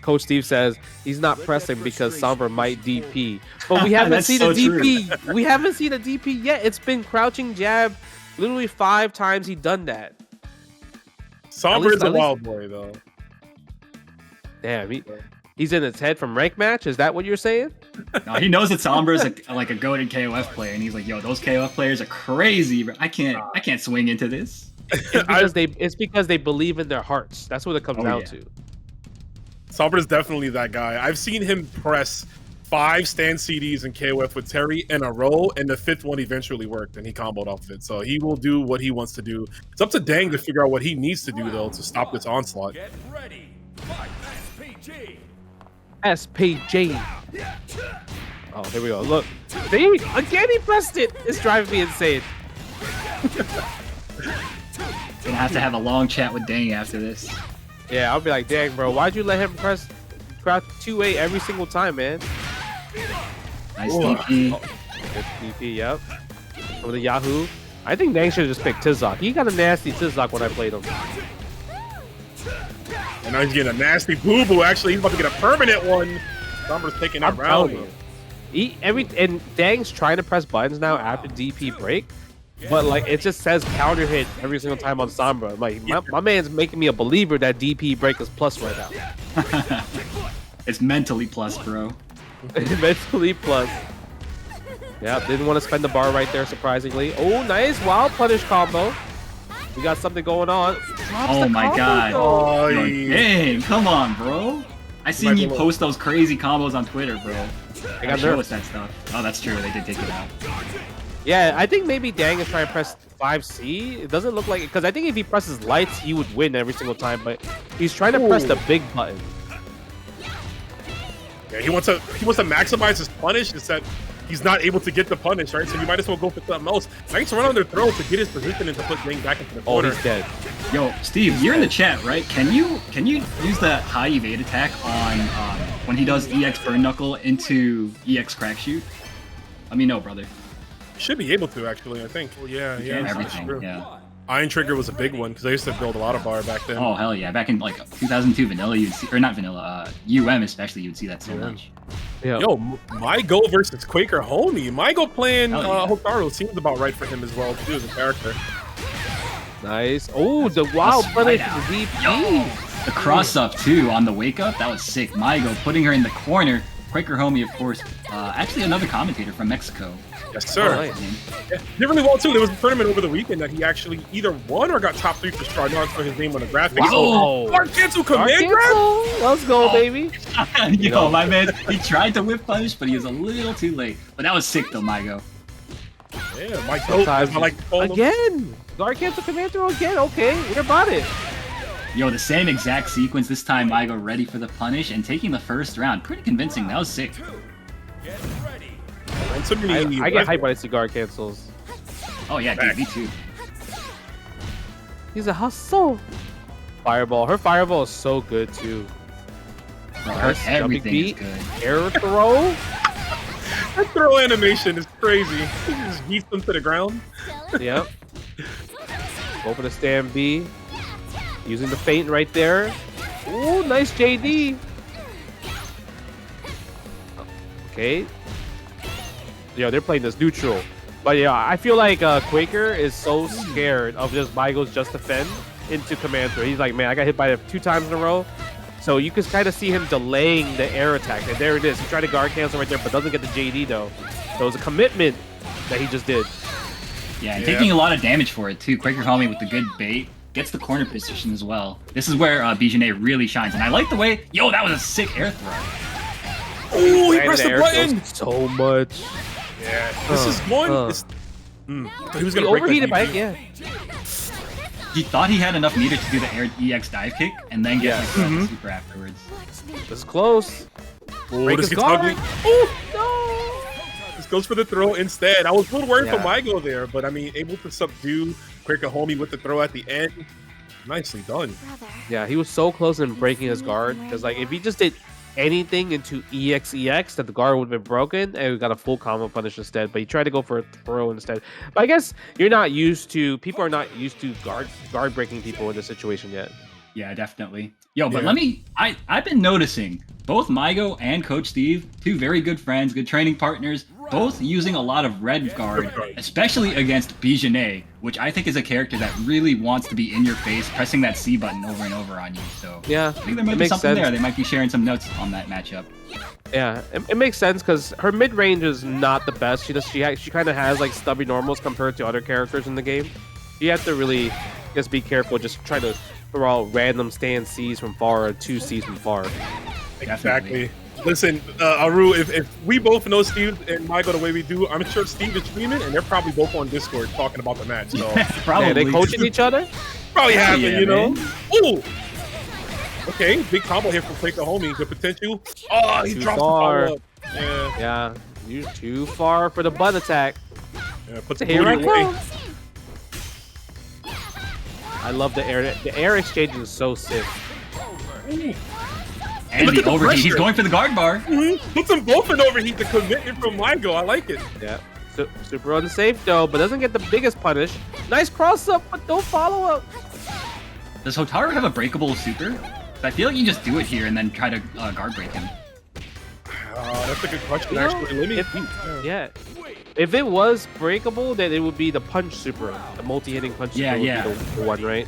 Coach Steve says he's not pressing because Sombra might DP, but we haven't That's seen so a DP. We haven't seen a DP yet. It's been crouching jab, literally 5 times he done that. Sombra is a wild boy though. Damn, he's in his head from rank match. Is that what you're saying? No, he knows that Sombra is like a goated KOF player, and he's like, "Yo, those KOF players are crazy, bro. I can't swing into this." It's because they believe in their hearts. That's what it comes down to. Sombra is definitely that guy. I've seen him press 5 stand CDs in KOF with Terry in a row, and the 5th one eventually worked, and he comboed off of it. So he will do what he wants to do. It's up to Dang to figure out what he needs to do though to stop this onslaught. Get ready. Fight SPG. SPG. Oh, here we go. Look, see, again he pressed it. It's driving me insane. Gonna have to have a long chat with Dang after this. Yeah, I'll be like, dang, bro, why'd you let him press 2-8 every single time, man? Nice DP. Good DP, yep. Over the Yahoo. I think Dang should have just picked Tizoc. He got a nasty Tizoc when I played him. And now he's getting a nasty boo-boo. Actually, he's about to get a permanent one. Sombra's taking that round. And Dang's trying to press buttons now after DP break. But like it just says counter hit every single time on Sombra. Like my man's making me a believer that DP break is plus right now. It's mentally plus, bro. Mentally plus. Yeah, didn't want to spend the bar right there, surprisingly. Oh, nice wild punish combo. We got something going on. Oh my god. Oh, Dang, come on, bro. I seen you post those crazy combos on Twitter, bro. I got show us that stuff. Oh, that's true. They did take it out. Yeah, I think maybe Dang is trying to press 5C. It doesn't look like it, because I think if he presses lights, he would win every single time, but he's trying to press the big button. Yeah, he wants to maximize his punish instead. He's not able to get the punish, right? So you might as well go for something else. Thanks to run on their throat to get his position and to put Dang back into the corner. Oh, he's dead. Yo, Steve, you're in the chat, right? Can you use that high evade attack on when he does EX burn knuckle into EX crack shoot? Let me know, brother. Should be able to, actually, I think. Well, yeah, Everything, yeah. Iron Trigger was a big one because I used to build a lot of bar back then. Oh, hell yeah. Back in like 2002 vanilla, you'd see, or not vanilla, UM especially, you'd see that so much. Yeah. Yo, Maigo versus Quaker homie. Maigo playing Hotaru seems about right for him as well, too, as a character. Nice. Oh, the wild punish DP. The cross up, too, on the wake up, that was sick. Maigo putting her in the corner. Quaker homie, of course, actually another commentator from Mexico. Yes, sir. Oh, nice. Yeah, did really well, too. There was a tournament over the weekend that he actually either won or got top 3 for Star. I saw his name on the graphic. Wow. Oh, Dark Cancel Command Grab? Let's go, baby. Yo, my man, he tried to whip punish, but he was a little too late. But that was sick, though, Maigo. Yeah, Maigo. I like to call him. Again. Dark Cancel Command throw again. Okay, we're about it. Yo, the same exact sequence. This time, Maigo ready for the punish and taking the first round. Pretty convincing. That was sick. I get hyped when I see guard cancels. Oh yeah, dude, me too. He's a hustle. Fireball. Her fireball is so good too. Bro, everything is good. Air throw. That throw animation is crazy. He just yeets them to the ground. Yep. Go for the stand B. Using the feint right there. Ooh, nice JD. Okay. Yo, they're playing this neutral. But yeah, I feel like Quaker is so scared of just Maigo's just defend into command throw. He's like, man, I got hit by it 2 times in a row. So you can kind of see him delaying the air attack. And there it is. He tried to guard cancel right there, but doesn't get the JD though. So it was a commitment that he just did. Yeah, and taking a lot of damage for it too. Quaker homie with the good bait. Gets the corner position as well. This is where B.Jenet really shines. And I like the way, yo, that was a sick air throw. Oh, he pressed the button. So much. Yeah, this is one. He was gonna break overheated by it, yeah. He thought he had enough meter to do the air EX dive kick and then get the super afterwards. This is close. Oh, this gets ugly. Oh, no! This goes for the throw instead. I was a little worried for Maigo there, but I mean, able to subdue Quaker homie with the throw at the end. Nicely done. Yeah, he was so close in breaking his guard. Because like, if he just did anything into EX, that the guard would have been broken and we got a full combo punish instead. But he tried to go for a throw instead. But I guess people are not used to guard breaking people in this situation yet. Yeah, definitely. Yo, but Yeah. I've been noticing both Maigo and Coach Steve, two very good friends, good training partners, both using a lot of red guard, especially against B.Jenet, which I think is a character that really wants to be in your face, pressing that C button over and over on you. So Yeah, I think there might it be makes something sense. there. They might be sharing some notes on that matchup. Yeah, it makes sense because her mid range is not the best. She kind of has like stubby normals compared to other characters in the game. You have to really just be careful, just try to throw out random stand Cs from far or 2 Cs from far. Exactly. Listen, Aru, if we both know Steve and Maigo the way we do, I'm sure Steve is streaming, and they're probably both on Discord talking about the match. So Probably. Yeah, they coaching each other? probably happening, yeah, you know? man. Ooh! Okay, big combo here from Quaker Homie. Good potential. Oh, he Too drops the far. follow-up. Yeah. Yeah, you're too far for the butt attack. Yeah, puts the Here I booty away. come. I love the air. The air exchange is so sick. And Look the at the overheat. He's pressure. going for the guard bar. Puts them both in overheat. The commitment from Maigo. I like it. Yeah. Super unsafe though, but doesn't get the biggest punish. Nice cross up, but no follow up. Does Hotaru have a breakable super? I feel like you just do it here and then try to guard break him. That's a good question, You know, actually. Let me if- think. Yeah. If it was breakable, then it would be the punch super. The multi-hitting punch Yeah, super would yeah. be the one, right?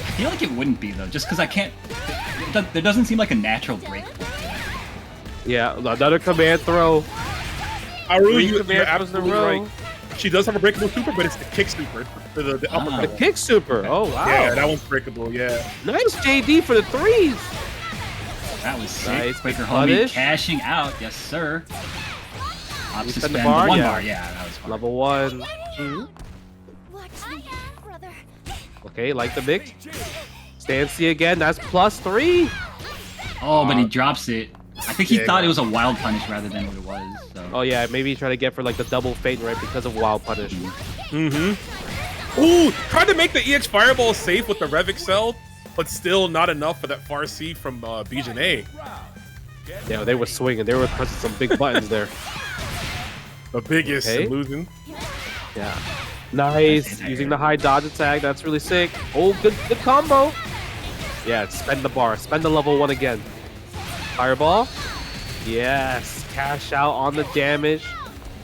I feel like it wouldn't be though, just because I can't. There doesn't seem like a natural break. Yeah, another command throw. Aru, 3 you're command throws in a absolutely row. right. She does have a breakable super, but it's the kick super. The uppercut. The kick super. Oh wow. Yeah, that one's breakable, yeah. Nice JD for the 3s. That was sick. Nice, Quaker punish. Homie cashing out. Yes, sir. Up You suspend spend the the bar? one Yeah. bar. Yeah, that was fun. Level 1. Watch me, brother. Okay, like the mix. Stand C again. That's +3. Oh, but he drops it. I think he Yeah, thought yeah. it was a wild punish rather than what it was. So. Oh yeah, maybe he tried to get for like the double fate right because of wild punish. Mm-hmm. Ooh, tried to make the EX Fireball safe with the Rev Excel, but still not enough for that far C from B.Jenet. Yeah, they were swinging. They were pressing some big buttons there. The biggest Okay. and losing. Yeah. Nice. Using the high dodge attack. That's really sick. Oh, good combo. Yeah, spend the bar. Spend the level 1 again. Fireball. Yes. Cash out on the damage.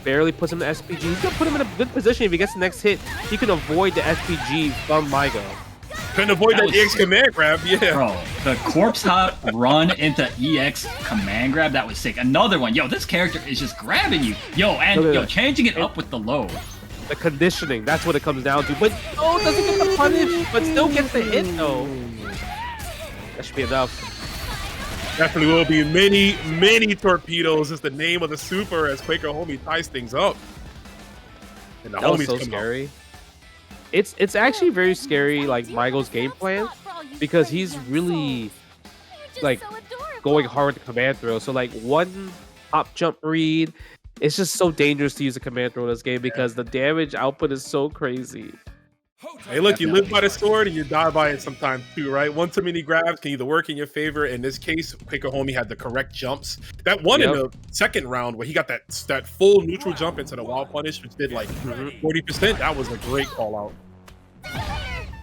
Barely puts him in the SPG. He's going to put him in a good position. If he gets the next hit, he can avoid the SPG from Maigo. Couldn't avoid That that was EX sick. command grab, yeah. Bro, the corpse hop run into EX command grab, that was sick. Another one. Yo, this character is just grabbing you. Yo, and Look at yo, that. changing it up with the low. The conditioning. That's what it comes down to. But oh, doesn't get the punish, but still gets the hit though. That should be enough. Definitely will be many torpedoes is the name of the super as Quaker Homie ties things up. And the That was homies so come scary. It's actually very scary, like Maigo's game plan, because he's really like going hard with the command throw. So like one hop jump read, it's just so dangerous to use a command throw in this game because the damage output is so crazy. Hey, look, you live by the sword and you die by it sometimes too, right? One too many grabs can either work in your favor. In this case, Quaker Homie had the correct jumps. That one in Yep. the second round where he got that full neutral jump into the wild punish, which did like 40%. That was a great call out.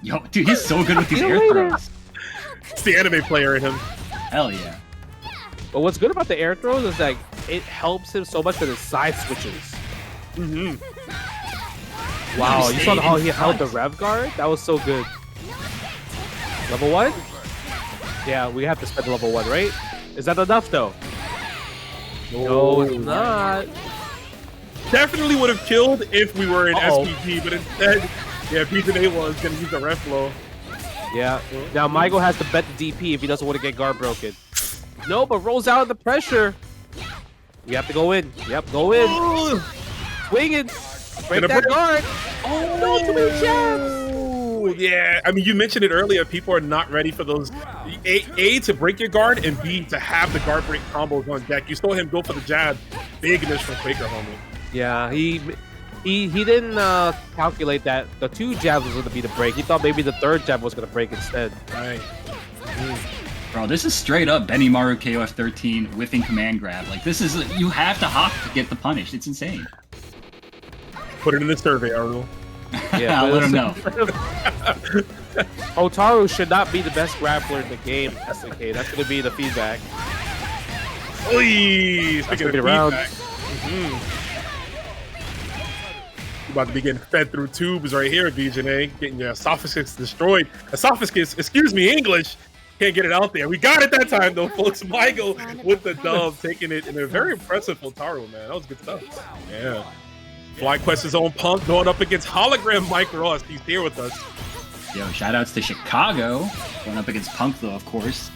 Yo, dude, he's so good with these See you air later. throws. It's the anime player in him. Hell yeah. But what's good about the air throws is that it helps him so much with his side switches. Wow, you saw how he held the rev guard? That was so good. Level 1? Yeah, we have to spend level 1, right? Is that enough though? No, it's not. Definitely would have killed if we were in Uh-oh. SPG, but instead, yeah, B.Jenet was going to use the ref flow. Yeah. Now Maigo has to bet the DP if he doesn't want to get guard broken. No, but rolls out of the pressure. We have to go in. Yep, go in. Ooh. Swinging. Break Gonna that break. guard. Oh, no, too many jabs. Ooh, yeah, I mean, you mentioned it earlier. People are not ready for those. A to break your guard, and B to have the guard break combos on deck. You saw him go for the jab. Big miss from Quaker Homie. Yeah, he didn't calculate that the 2 jabs was going to be the break. He thought maybe the 3rd jab was going to break instead. Right. Bro, this is straight up Benimaru KOF 13 whiffing command grab. Like, this is, you have to hop to get the punish. It's insane. Put it in the survey, Arnold. Yeah, I'll but let him know. Hotaru should not be the best grappler in the game, SNK. That's going to be the feedback. Oy, That's speaking of gonna be the round. feedback. About to be getting fed through tubes right here, B.Jenet, getting your esophagus destroyed. Esophagus, excuse me, English. Can't get it out there. We got it that time, though, folks. Maigo with the dub, taking it in a very impressive Hotaru, man. That was good stuff. Yeah. FlyQuest's own Punk going up against HologramMikeRoss. He's here with us. Yo, shoutouts to Chicago. Going up against Punk, though, of course.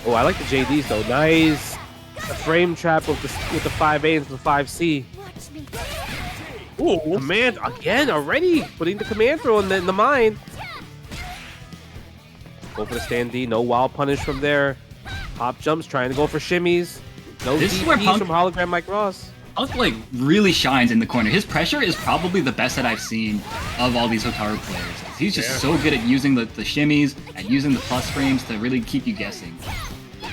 Oh, I like the JDs, though. Nice. The frame trap with the 5A and the 5C. Ooh. Command again already. Putting the command throw in the mine. Go for the stand D. No wild punish from there. Hop jumps, trying to go for shimmies. No This is where DPs Punk- from HologramMikeRoss. Punk, like, really shines in the corner. His pressure is probably the best that I've seen of all these Hotaru players. He's just so good at using the shimmies and using the plus frames to really keep you guessing.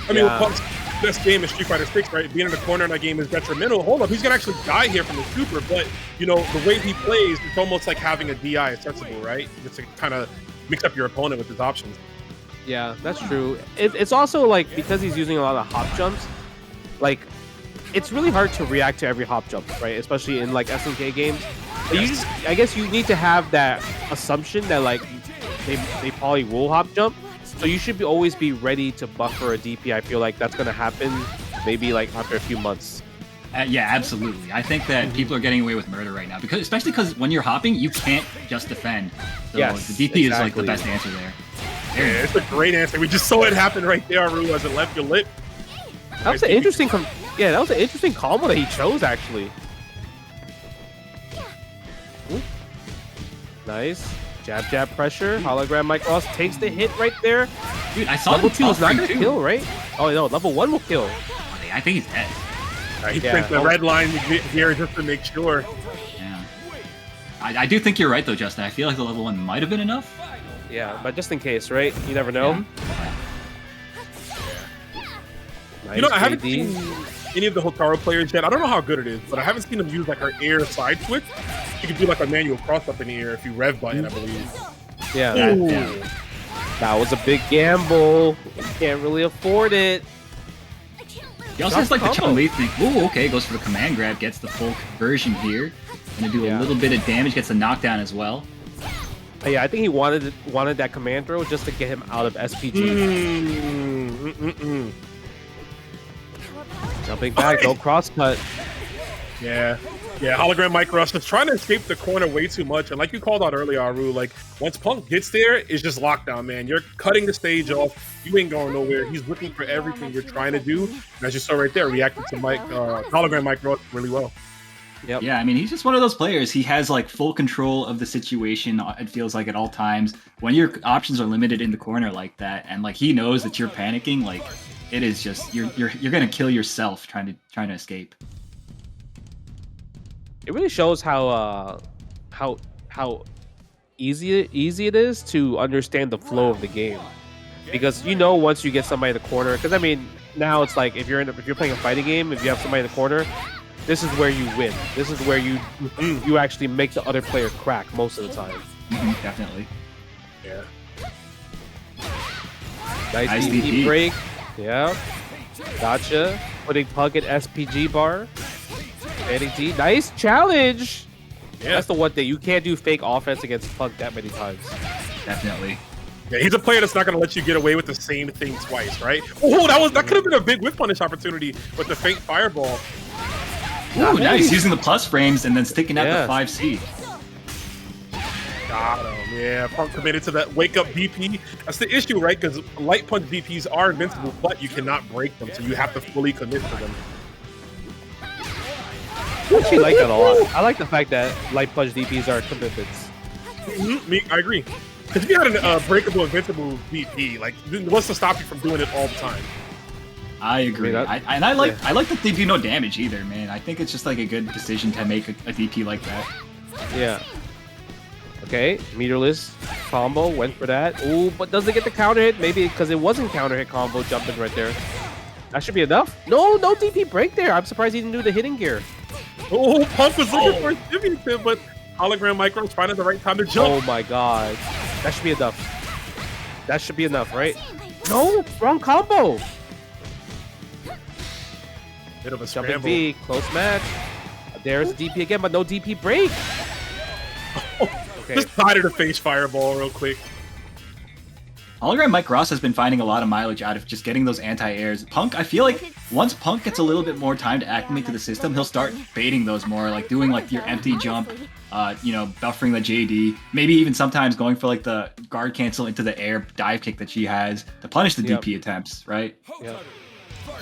I mean, with Punk's best game is Street Fighter 6, right? Being in the corner in that game is detrimental. Hold up, he's gonna actually die here from the super, but you know, the way he plays, it's almost like having a DI accessible, right? Just to kind of mix up your opponent with his options. Yeah, that's true. It's also like, because he's using a lot of hop jumps, like, it's really hard to react to every hop jump, right? Especially in like SNK games. But you just, I guess you need to have that assumption that like they probably will hop jump. So you should always be ready to buffer a DP. I feel like that's going to happen maybe like after a few months. Yeah, absolutely. I think that people are getting away with murder right now, especially because when you're hopping, you can't just defend. So Yes, the DP is like the exactly. best answer there. Yeah, it's a great answer. We just saw it happen right there, Aru, as it left your lip. That was an interesting that was an interesting combo that he chose, actually. Ooh. Nice. Jab pressure. HologramMikeRoss takes the hit right there. Dude, I saw Level him 2 is not buffering going to too. kill, right? Oh, no. Level 1 will kill. I think he's dead. He Yeah. print the red line here just to make sure. Yeah. I do think you're right, though, Justin. I feel like the level 1 might have been enough. Yeah, but just in case, right? You never know. Nice, You know, I haven't JD. seen any of the Hotaru players yet. I don't know how good it is, but I haven't seen them use like her air side switch. You can do like a manual cross up in the air if you rev button, I believe. Yeah, Ooh. that was a big gamble. You can't really afford it. He also has like the Chun-Li thing. Ooh, okay, goes for the command grab, gets the full conversion here. Gonna do a little bit of damage, gets the knockdown as well. Yeah, I think he wanted that command throw just to get him out of SPG. Jumping back, no cross cut. Yeah. Yeah, HologramMikeRoss is trying to escape the corner way too much. And like you called out earlier, Aru, like once Punk gets there, it's just lockdown, man. You're cutting the stage off. You ain't going nowhere. He's looking for everything you're trying to do. And as you saw right there, reacted to HologramMikeRoss really well. Yep. Yeah, I mean, he's just one of those players. He has like full control of the situation. It feels like at all times when your options are limited in the corner like that, and like he knows that you're panicking. Like it is just you're gonna kill yourself trying to escape. It really shows how easy it is to understand the flow of the game, because you know once you get somebody in the corner. Because I mean, now it's like if you're playing a fighting game, if you have somebody in the corner, this is where you win. This is where you actually make the other player crack most of the time. Definitely. Yeah. Nice DP DP. break. Yeah. Gotcha. Putting Pug at SPG bar. Fanning D. Nice challenge. Yeah. That's the one thing. You can't do fake offense against Pug that many times. Definitely. Yeah, he's a player that's not going to let you get away with the same thing twice, right? Oh, that could have been a big whip punish opportunity with the fake fireball. Ooh, nice. Using the plus frames and then sticking out the 5C. Got him. Yeah, Punk committed to that wake up DP. That's the issue, right? Because light punch DPs are invincible, but you cannot break them, so you have to fully commit to them. I actually like that a lot. I like the fact that light punch DPs are commitments. I agree. Because if you had a breakable, invincible DP, like, what's to stop you from doing it all the time? I agree. I mean, I like that they do no damage either, man. I think it's just like a good decision to make a DP like that. Yeah. Okay, meterless combo, went for that. Ooh, but does it get the counter hit? Maybe because it wasn't counter hit combo jumping right there. That should be enough. No DP break there. I'm surprised he didn't do the hitting gear. Oh, Punk was looking for a shimmy tip, but HologramMikeRoss finding the right time to jump. Oh my god. That should be enough. That should be enough, right? No, wrong combo. Bit of a Jumping scramble. B, close match. There's DP again, but no DP break. Okay. Just side of the face fireball real quick. HologramMikeRoss has been finding a lot of mileage out of just getting those anti-airs. Punk, I feel like once Punk gets a little bit more time to acclimate to the system, he'll start baiting those more, like doing like your empty jump, you know, buffering the JD, maybe even sometimes going for like the guard cancel into the air dive kick that she has to punish the DP attempts, right? Yeah.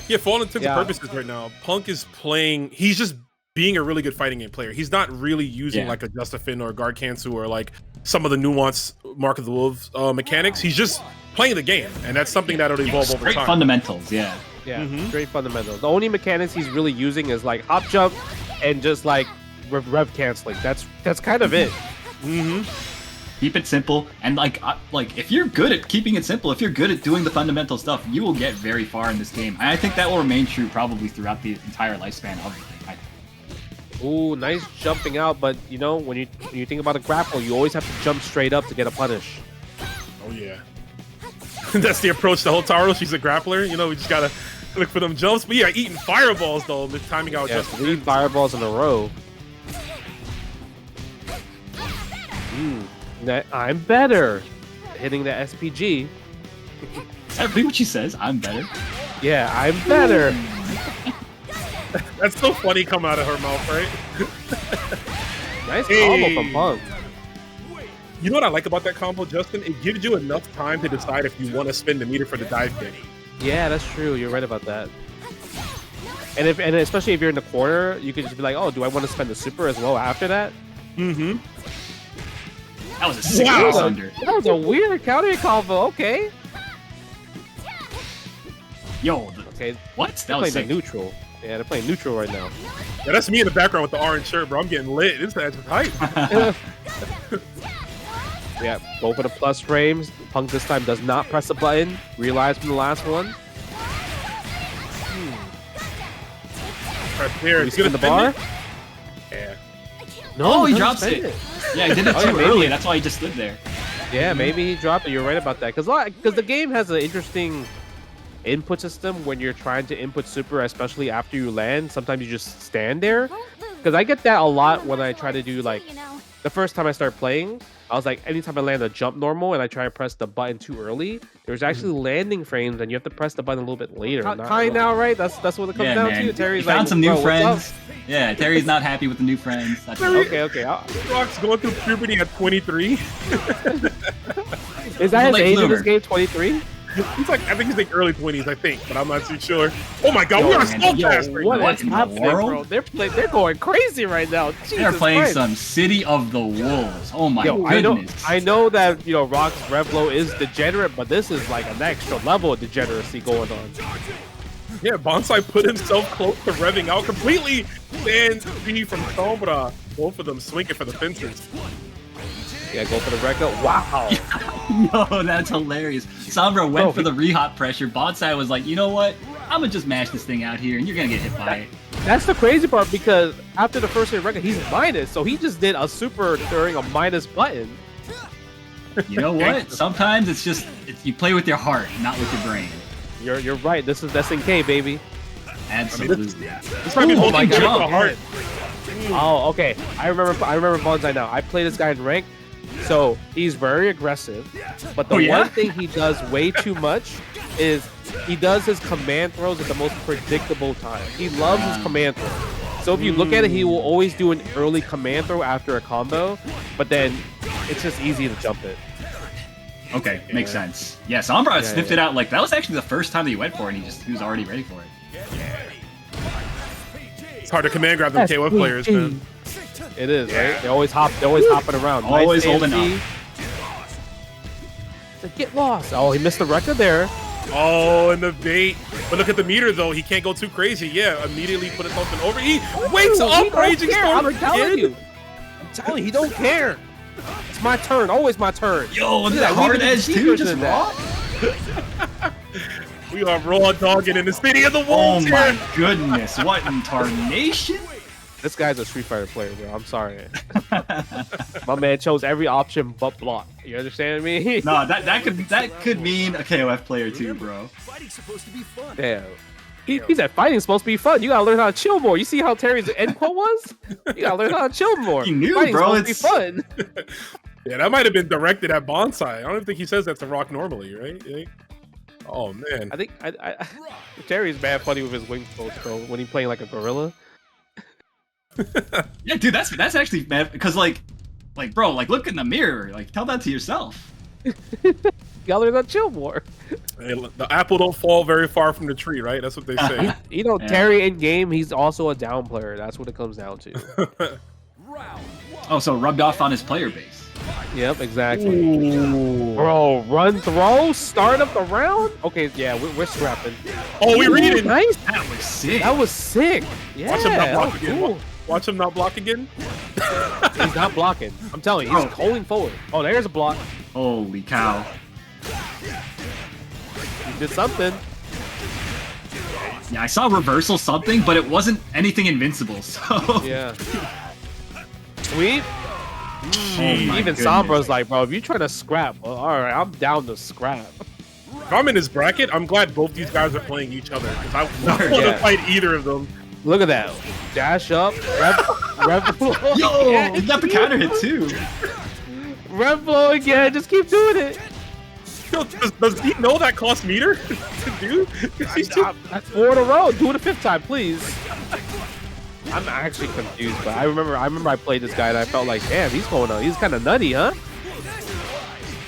Yeah, for all intents and purposes right now, Punk is playing, he's just being a really good fighting game player. He's not really using like a Justifin or a guard cancel or like some of the nuanced Mark of the Wolves mechanics. He's just playing the game, and that's something that'll evolve over Great time. fundamentals, yeah. Yeah, great fundamentals. The only mechanics he's really using is like hop jump and just like rev canceling. That's kind of it. Keep it simple, and like if you're good at keeping it simple, if you're good at doing the fundamental stuff, you will get very far in this game. And I think that will remain true probably throughout the entire lifespan of the thing. Ooh, nice jumping out, but you know, when you think about a grapple, you always have to jump straight up to get a punish. Oh yeah. That's the approach to Hotaru. She's a grappler. You know, we just gotta look for them jumps. But yeah, eating fireballs though, the timing out just 3 fireballs in a row. I'm better. Hitting the SPG. I believe what she says. I'm better. Yeah, I'm better. That's so funny coming out of her mouth, right? Nice combo from Punk. You know what I like about that combo, Justin? It gives you enough time to decide if you want to spin the meter for the dive kick. Yeah, that's true. You're right about that. And especially if you're in the corner, you can just be like, oh, do I want to spend the super as well after that? That was a sick under. That was a weird counter combo. Okay. Yo, okay. What? They're That was playing sick. neutral. Yeah, they're playing neutral right now. Yeah, that's me in the background with the orange shirt, bro. I'm getting lit. This match is hype. Yeah, go for the plus frames. Punk this time does not press a button. Realized from the last one. Right there. He's in the bar. Yeah. No, he drops it. Yeah, he did it Oh, yeah, too maybe. early. That's why he just stood there. Yeah, maybe he dropped it. You're right about that. Because the game has an interesting input system when you're trying to input super, especially after you land. Sometimes you just stand there. Because I get that a lot when I try to do like the first time I start playing. I was like, anytime I land a jump normal and I try to press the button too early, there's actually landing frames and you have to press the button a little bit later. Kain now, right? That's what it comes down to. Terry's he found like, some new "Bro, what's friends. Yeah, Terry's not happy with the new friends. That's Okay. Rock's going through puberty at 23. Is that his late age in bloomer. this game? 23? He's like, I think he's like early 20s, I think, but I'm not too sure. Oh my god, we are so fast right What now. is happening, bro? They're going crazy right now. They're Jesus playing Christ. some City of the Wolves. Oh my Yo, goodness. I know that Rock's Revlo is degenerate, but this is like an extra level of degeneracy going on. Yeah, Bonsai put himself close to revving out completely. Stands free from Sombra. Both of them swinging for the fences. Yeah, go for the record. Wow. No, that's hilarious. Sombra went for the re-hop pressure. Bonsai was like, you know what? I'm gonna just mash this thing out here, and you're gonna get hit by it. That's the crazy part, because after the first hit record, he's minus, so he just did a super during a minus button. You know what? Sometimes it's just you play with your heart, not with your brain. You're right. This is SNK, baby. Absolutely. This might be Oh holding my him to the God. heart. Oh, okay. I remember Bonsai now. I play this guy in rank, so he's very aggressive. But the one thing he does way too much is he does his command throws at the most predictable time. He loves his command throw. So if you look at it, he will always do an early command throw after a combo, but then it's just easy to jump it. Okay, makes sense. Yeah, Sombra sniffed it out. Like that was actually the first time that he went for it, and he was already ready for it. It's hard to command grab them KOF players, man. It is, right? They're always hopping around. Always Nice holding AMC. up. Get lost. Oh, he missed the record there. Oh, and the bait. But look at the meter, though. He can't go too crazy. Yeah, immediately put something over. He waits up Raging Storm I'm telling again. you. I'm telling you, he don't care. It's my turn. Always my turn. Yo, Look at that that, hard leaving edge the too, secrets just in raw. We are raw dogging in the city of the Oh wolves my here. goodness, what in tarnation? This guy's a Street Fighter player, bro. I'm sorry. My man chose every option but block. You understand me? No, that could mean a KOF player too, bro. Fighting's supposed to be fun. Damn. He said fighting's supposed to be fun. You gotta learn how to chill more. You see how Terry's end quote was? You gotta learn how to chill more. He knew, fighting's bro. Supposed to be fun. Yeah, that might have been directed at Bonsai. I don't even think he says that to Rock normally, right? Yeah. Oh man. I think Terry's mad funny with his wing pose, bro. When he playing like a gorilla. Yeah, dude, that's actually mad because like bro, like look in the mirror, like tell that to yourself. You gotta learn how to chill more. Hey, the apple don't fall very far from the tree, right? That's what they say. You know, Yeah. Terry in game, he's also a down player. That's what it comes down to. Round one. Oh, so rubbed off on his player base. Yep, exactly. Bro, run throw, start of the round. Okay, yeah, we're scrapping. Oh, we read it. Nice. That was sick. That was sick. Yeah, Watch him not that block was again. cool. Watch him not block again. He's not blocking. I'm telling you, he's going forward. Oh, there's a block. Holy cow. He did something. Yeah, I saw reversal something, but it wasn't anything invincible. So Yeah. Sweep. Oh my Even goodness. Sombra's like, bro, if you're trying to scrap, well, all right, I'm down to scrap. If I'm in this bracket, I'm glad both these guys are playing each other because I don't want to Yeah. fight either of them. Look at that. Dash up. Rev flow. Yo, again. he got the counter hit too. Rev flow again. Just keep doing it. Yo, does he know that cost meter to do? That's 4 in a row. Do it a 5th time, please. I'm actually confused, but I remember I played this guy and I felt like, damn, he's going on. He's kind of nutty, huh?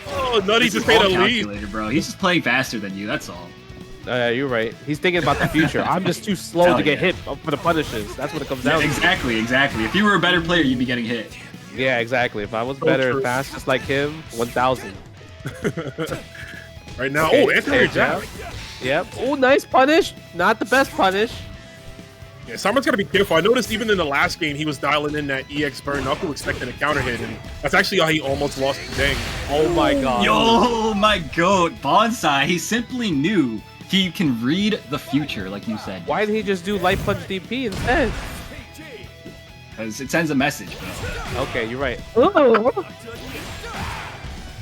Oh, Nutty This just is all made a lead. calculated, bro. He's just playing faster than you. That's all. Yeah, you're right. He's thinking about the future. I'm just too slow Hell to get yeah. hit for the punishes. That's what it comes Yeah, down to. exactly. If you were a better player, you'd be getting hit. Yeah, exactly. If I was So better true. and fast just like him, 1,000. Right now. Okay, Oh, answer your jab. Yep. Oh, nice punish. Not the best punish. Yeah, Sombra's got to be careful. I noticed even in the last game, he was dialing in that EX burn knuckle, expecting a counter hit, and that's actually how he almost lost the dang. Oh my god. Yo, my goat, Bonsai. He simply knew he can read the future, like you said. Why didn't he just do light punch DP instead? Because it sends a message, bro. Okay, you're right.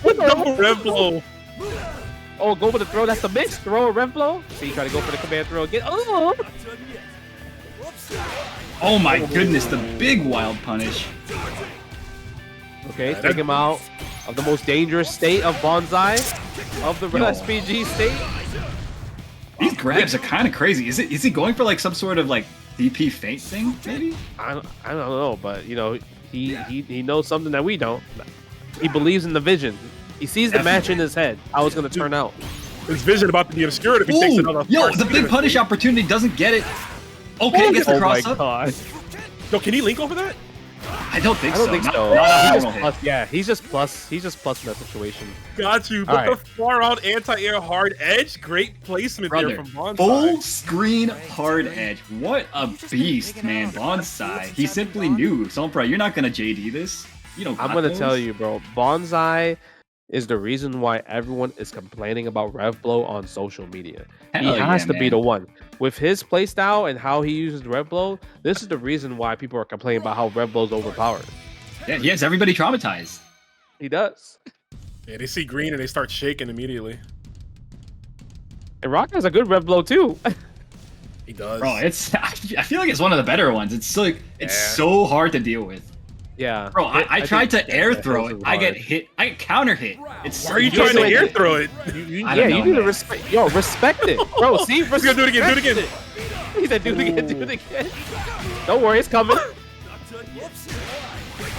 Double rev blow. Oh, go for the throw. That's the mix. Throw a rev blow. See, you try to go for the command throw again. Oh! Oh my goodness, the big wild punish. Okay, take him out of the most dangerous state of Bonsai, of the Yo. SPG state. These grabs are kind of crazy. Is he going for like some sort of like DP feint thing, maybe? I don't know, but you know, he knows something that we don't. He believes in the vision. He sees the match in his head. How it's gonna turn out. His vision about to be obscured if he takes another. Yo, far the big speed. punish opportunity doesn't get it. Okay, gets the Oh my cross up. god. Yo, can he link over that? I don't think I don't so. think Not- so. not a He's normal just hit. plus, yeah, he's just plus. He's just plus in that situation. Got you. But Alright. the far out anti-air hard edge, great placement Brother, there from Bonsai. full screen hard edge. What a beast, man. Bonsai. He simply knew. Sombra, you're not gonna JD this. You don't. I'm gonna tell you, bro. Bonsai is the reason why everyone is complaining about Rev Blow on social media. He Hell has yeah, to be man. the one. With his playstyle and how he uses Rev Blow, this is the reason why people are complaining about how Rev Blow's overpowered. Yeah, he has everybody traumatized. He does. Yeah, they see green and they start shaking immediately. And Rock has a good Rev Blow too. He does. Bro, it's. I feel like it's one of the better ones. It's like it's Yeah. so hard to deal with. Yeah. Bro, I tried think to air that throw feels it. I get hard. hit. I get counter hit. It's. Why are you You trying to do it. air throw it? I Yeah, don't know, you need to man. respect. Yo, respect it, bro. See, He's gonna do it again. Do it again. respect it. He said, "Do it again. Do it again." Don't worry, it's coming.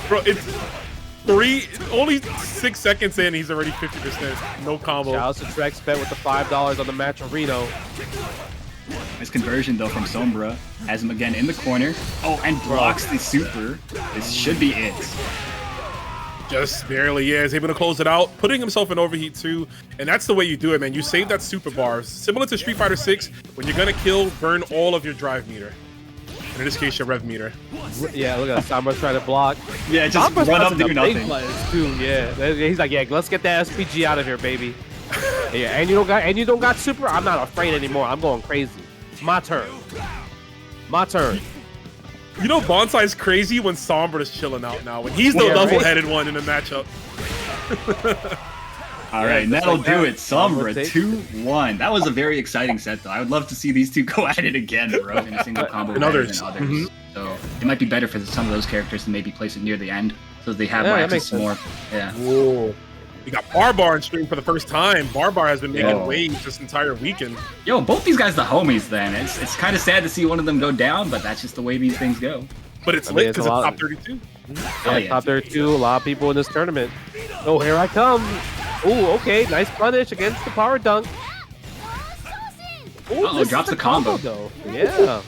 Bro, it's only 6 seconds in, he's already 50%. No combo. Shout out to Trex bet with the $5 on the match of Reno. Nice conversion though from Sombra. Has him again in the corner. Oh, and blocks the super. This should be it. Just barely, yeah. Is able to close it out, putting himself in overheat too. And that's the way you do it, man. You save that super bar. Similar to Street Fighter 6, when you're gonna kill, burn all of your drive meter. And in this case, your rev meter. Yeah, look at that. Sombra's trying to block. Yeah, just Sombra's run up, pressing do the big nothing. buttons, too. Yeah, he's like, yeah, let's get that SPG out of here, baby. Yeah, and you don't got super. I'm not afraid anymore. I'm going crazy. It's my turn. My turn. You know, Bonsai's crazy when Sombra is chilling out now. When he's the Yeah, right? level-headed one in the matchup. All right, and that'll like do that. it. Sombra, Take. 2-1. That was a very exciting set, though. I would love to see these two go at it again, bro, in a single combo And better others. than others. So it might be better for some of those characters to maybe place it near the end, so they have more that access makes to more. Yeah. Whoa. We got Barbar on stream for the first time. Barbar has been making Yo. waves this entire weekend. Yo, both these guys the homies. Then it's kind of sad to see one of them go down, but that's just the way these things go. But it's I mean, lit it's a because it's lot. top 32. Oh, Yeah, top 32. A lot of people in this tournament. Oh, here I come. Oh, okay. Nice punish against the power dunk. Ooh, Uh-oh, this is drops the combo. though. Yeah.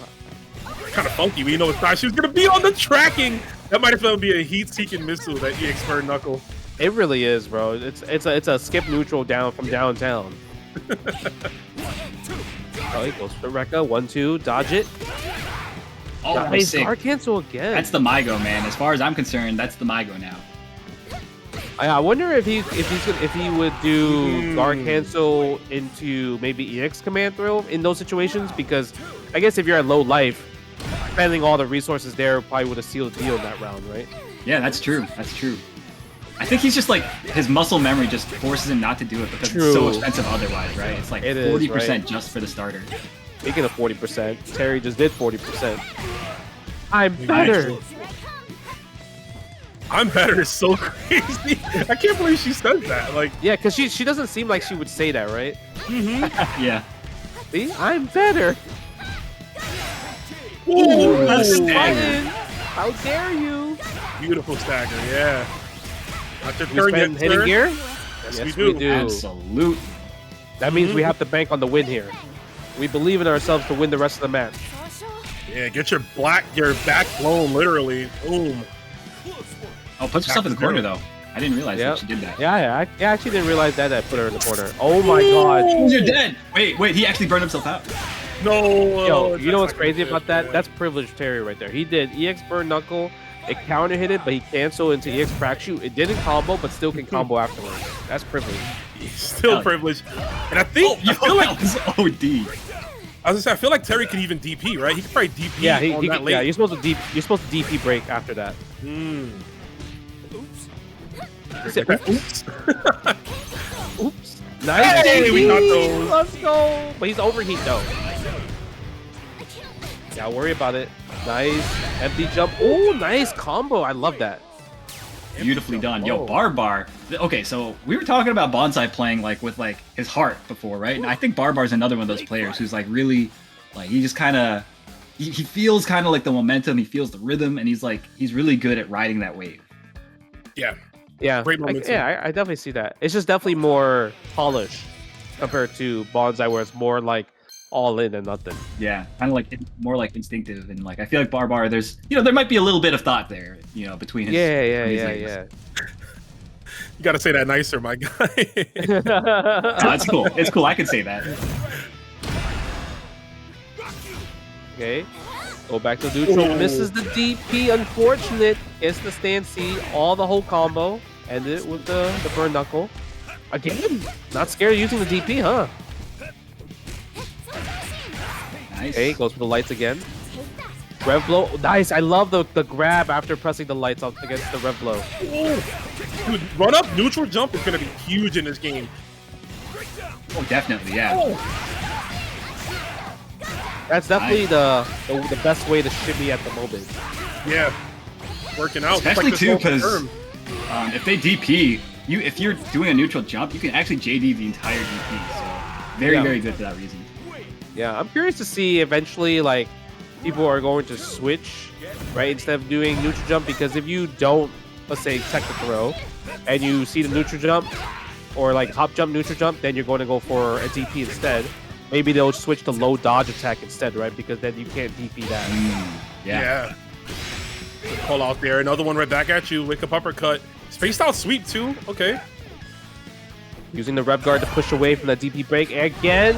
Kind of funky. We know it's not. She was going to be on the tracking. That might as well be a heat-seeking missile that EX Bird Knuckle. It really is, bro. It's a skip neutral down from downtown. Oh, he goes for Rekka. 1-2. Dodge it. Oh, Nice sick. guard cancel again. That's the Maigo, man. As far as I'm concerned, that's the Maigo now. I wonder if he would do guard cancel into maybe EX command throw in those situations, because I guess if you're at low life, spending all the resources there probably would have sealed the deal in that round, right? Yeah, that's true. That's true. I think he's just like, his muscle memory just forces him not to do it because it's so True. expensive otherwise, right? It's like It is, 40% right? just for the starter. Speaking of 40%, Terry just did 40%. I'm better. I'm better is so crazy. I can't believe she said that. Like, Yeah, because she doesn't seem like she would say that, right? Yeah. See, I'm better. ooh, that's Ooh, stagger. Ryan, how dare you? beautiful stagger. Yeah. Not your We turn spend yet, hitting sir. gear? Yes, Yes, we we do. do. Absolute. That means we have to bank on the win here. We believe in ourselves to win the rest of the match. Yeah, get your back blown, literally. Boom. Oh, put yourself in the corner, though. I didn't realize that she did that. Yeah, I actually didn't realize that I put her in the corner. Oh my god. You're dead. Wait, he actually burned himself out. No. Yo, you know that's what's not crazy good, about that? boy. That's privileged Terry right there. He did EX burn knuckle, it counter hit it, but he canceled into EX crack shoot. It didn't combo, but still can combo afterwards. That's privilege. Still Hell. privileged. And I think, I feel like, that was OD. I was gonna say, I feel like Terry could even DP, right? He could probably DP Yeah, on that late. yeah. You're supposed to DP break after that. He said, Oops. oops. Nice. Hey, we got DP. those. Let's go. But he's overheat though. Yeah, worry about it. Nice empty jump. Oh, nice combo. I love that. Beautifully done. Yo, Whoa. Barbar. Okay, so we were talking about Bonsai playing like with like his heart before, right? And I think Barbar's another one of those players who's like really, like he just kind of, he feels kind of like the momentum, he feels the rhythm, and he's really good at riding that wave. Yeah. Yeah, Great momentum. I definitely see that. It's just definitely more polished compared to Bonsai, where it's more like all in and nothing. Yeah, kind of like more like instinctive, and like I feel like Barbar, there's there might be a little bit of thought there, between his. Yeah. You gotta say that nicer, my guy. Oh, it's cool. It's cool. I can say that. Okay, go back to neutral. Ooh. Misses the DP. Unfortunate. Gets the stand C. All the whole combo. Ended it with the burn knuckle. Again, not scared of using the DP, huh? Nice. Okay, goes for the lights again. Rev blow. Nice. I love the grab after pressing the lights up against the rev blow. Dude, run up neutral jump is gonna be huge in this game. Oh, definitely. Yeah. That's definitely the best way to shimmy at the moment. Yeah. Working out. Just Especially this too, whole because term. if they DP, if you're doing a neutral jump, you can actually JD the entire DP. So very, Yeah. very good for that reason. Yeah, I'm curious to see eventually, like, people are going to switch, right, instead of doing neutral jump, because if you don't, let's say, tech the throw, and you see the neutral jump, or like hop jump, neutral jump, then you're going to go for a DP instead. Maybe they'll switch to low dodge attack instead, right, because then you can't DP that. Yeah. Good call out there. Another one right back at you. Wake up uppercut. Spaced out sweep too. Okay. Using the rev guard to push away from the DP break again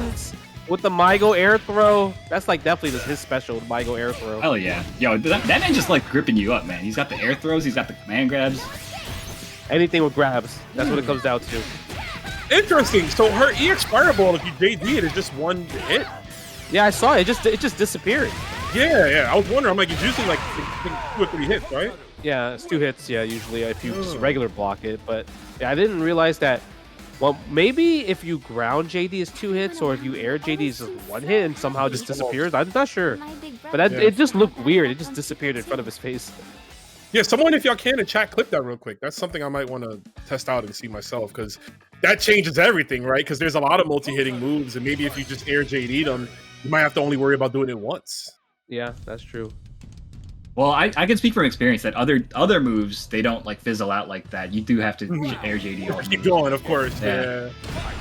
with the Maigo air throw. That's like definitely his special, Maigo air throw. Hell yeah. Yo, that man just like gripping you up, man. He's got the air throws, he's got the command grabs. Anything with grabs. That's what it comes down to. Interesting. So her EX Fireball, if you JD it, is just one hit. Yeah, I saw it. It just disappeared. Yeah. I was wondering. I'm like, it's usually like 2 or 3 hits, right? Yeah, it's 2 hits. Yeah, usually if you just regular block it. But yeah, I didn't realize that. Well, maybe if you ground JD is 2 hits, or if you air JD is just 1 hit and somehow just disappears. I'm not sure. But it just looked weird. It just disappeared in front of his face. Yeah, someone, if y'all can, in chat, clip that real quick. That's something I might want to test out and see myself, because that changes everything, right? Because there's a lot of multi-hitting moves, and maybe if you just air JD them, you might have to only worry about doing it once. Yeah, that's true. Well, I can speak from experience that other moves, they don't like fizzle out like that. You do have to air JD all Keep going, of course. Yeah.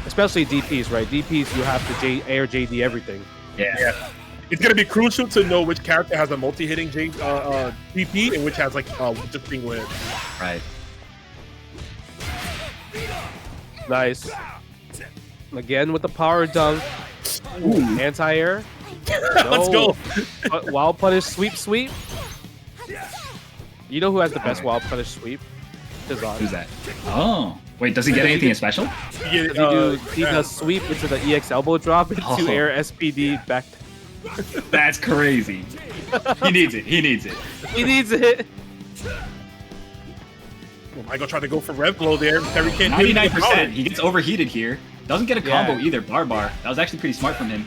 Especially DPs, right? DPs, you have to air JD everything. Yeah. It's gonna be crucial to know which character has a multi-hitting DP and which has like just being lit. Right. Nice. Again with the power dunk. Ooh, anti-air. Let's go. Wild punish sweep. You know who has the best wild punish sweep? Tizoc. Who's that? Oh. Wait, does he get anything special? He does sweep into the EX elbow drop into air SPD back. That's crazy. He needs it. He needs it. Well, Maigo tried to go for rev blow there. 99%. He gets overheated here. Doesn't get a combo either. Bar. That was actually pretty smart from him.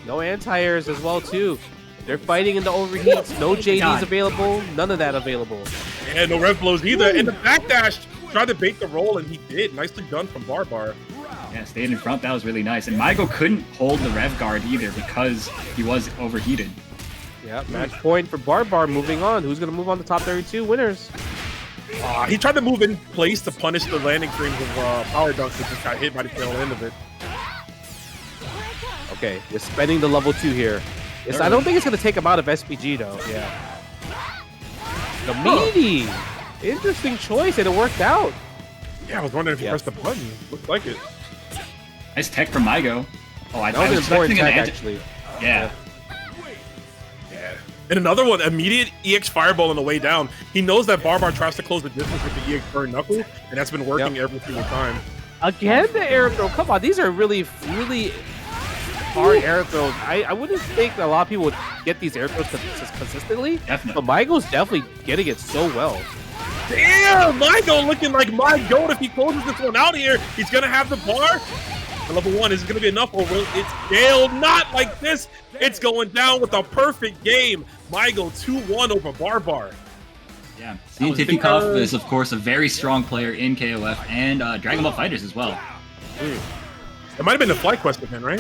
No anti-airs as well too. They're fighting in the overheats. No JDs available. None of that available. Yeah, no rev blows either. And the backdash tried to bait the roll, and he did. Nicely done from Bar. Yeah, stayed in front. That was really nice. And Maigo couldn't hold the rev guard either because he was overheated. Yeah, match point for Bar. Moving on. Who's going to move on to top 32 winners? He tried to move in place to punish the landing frames of power dunks that just got hit by the tail end of it. Okay, you're spending the level 2 here. I don't think it's going to take him out of SPG though. Yeah. The meaty. Interesting choice, and it worked out. Yeah, I was wondering if he pressed the button. Looked like it. Nice tech from Maigo. Oh, I was expecting tech, an actually. Yeah. And another one, immediate EX fireball on the way down. He knows that Bar tries to close the distance with the EX burn knuckle, and that's been working every single time. Again, the air throw. Come on, these are really hard air throws. I wouldn't think a lot of people would get these air throws consistently. Definitely. But Maigo's definitely getting it so well. Damn, Maigo looking like my goat. If he closes this one out here, he's gonna have the bar. For level 1, is it gonna be enough, or will it scale? Not like this. It's going down with a perfect game. Maigo 2-1 over Bar. Yeah, Cientifikof is of course a very strong player in KOF and Dragon Ball Fighters as well. It might have been the flight quest event, right?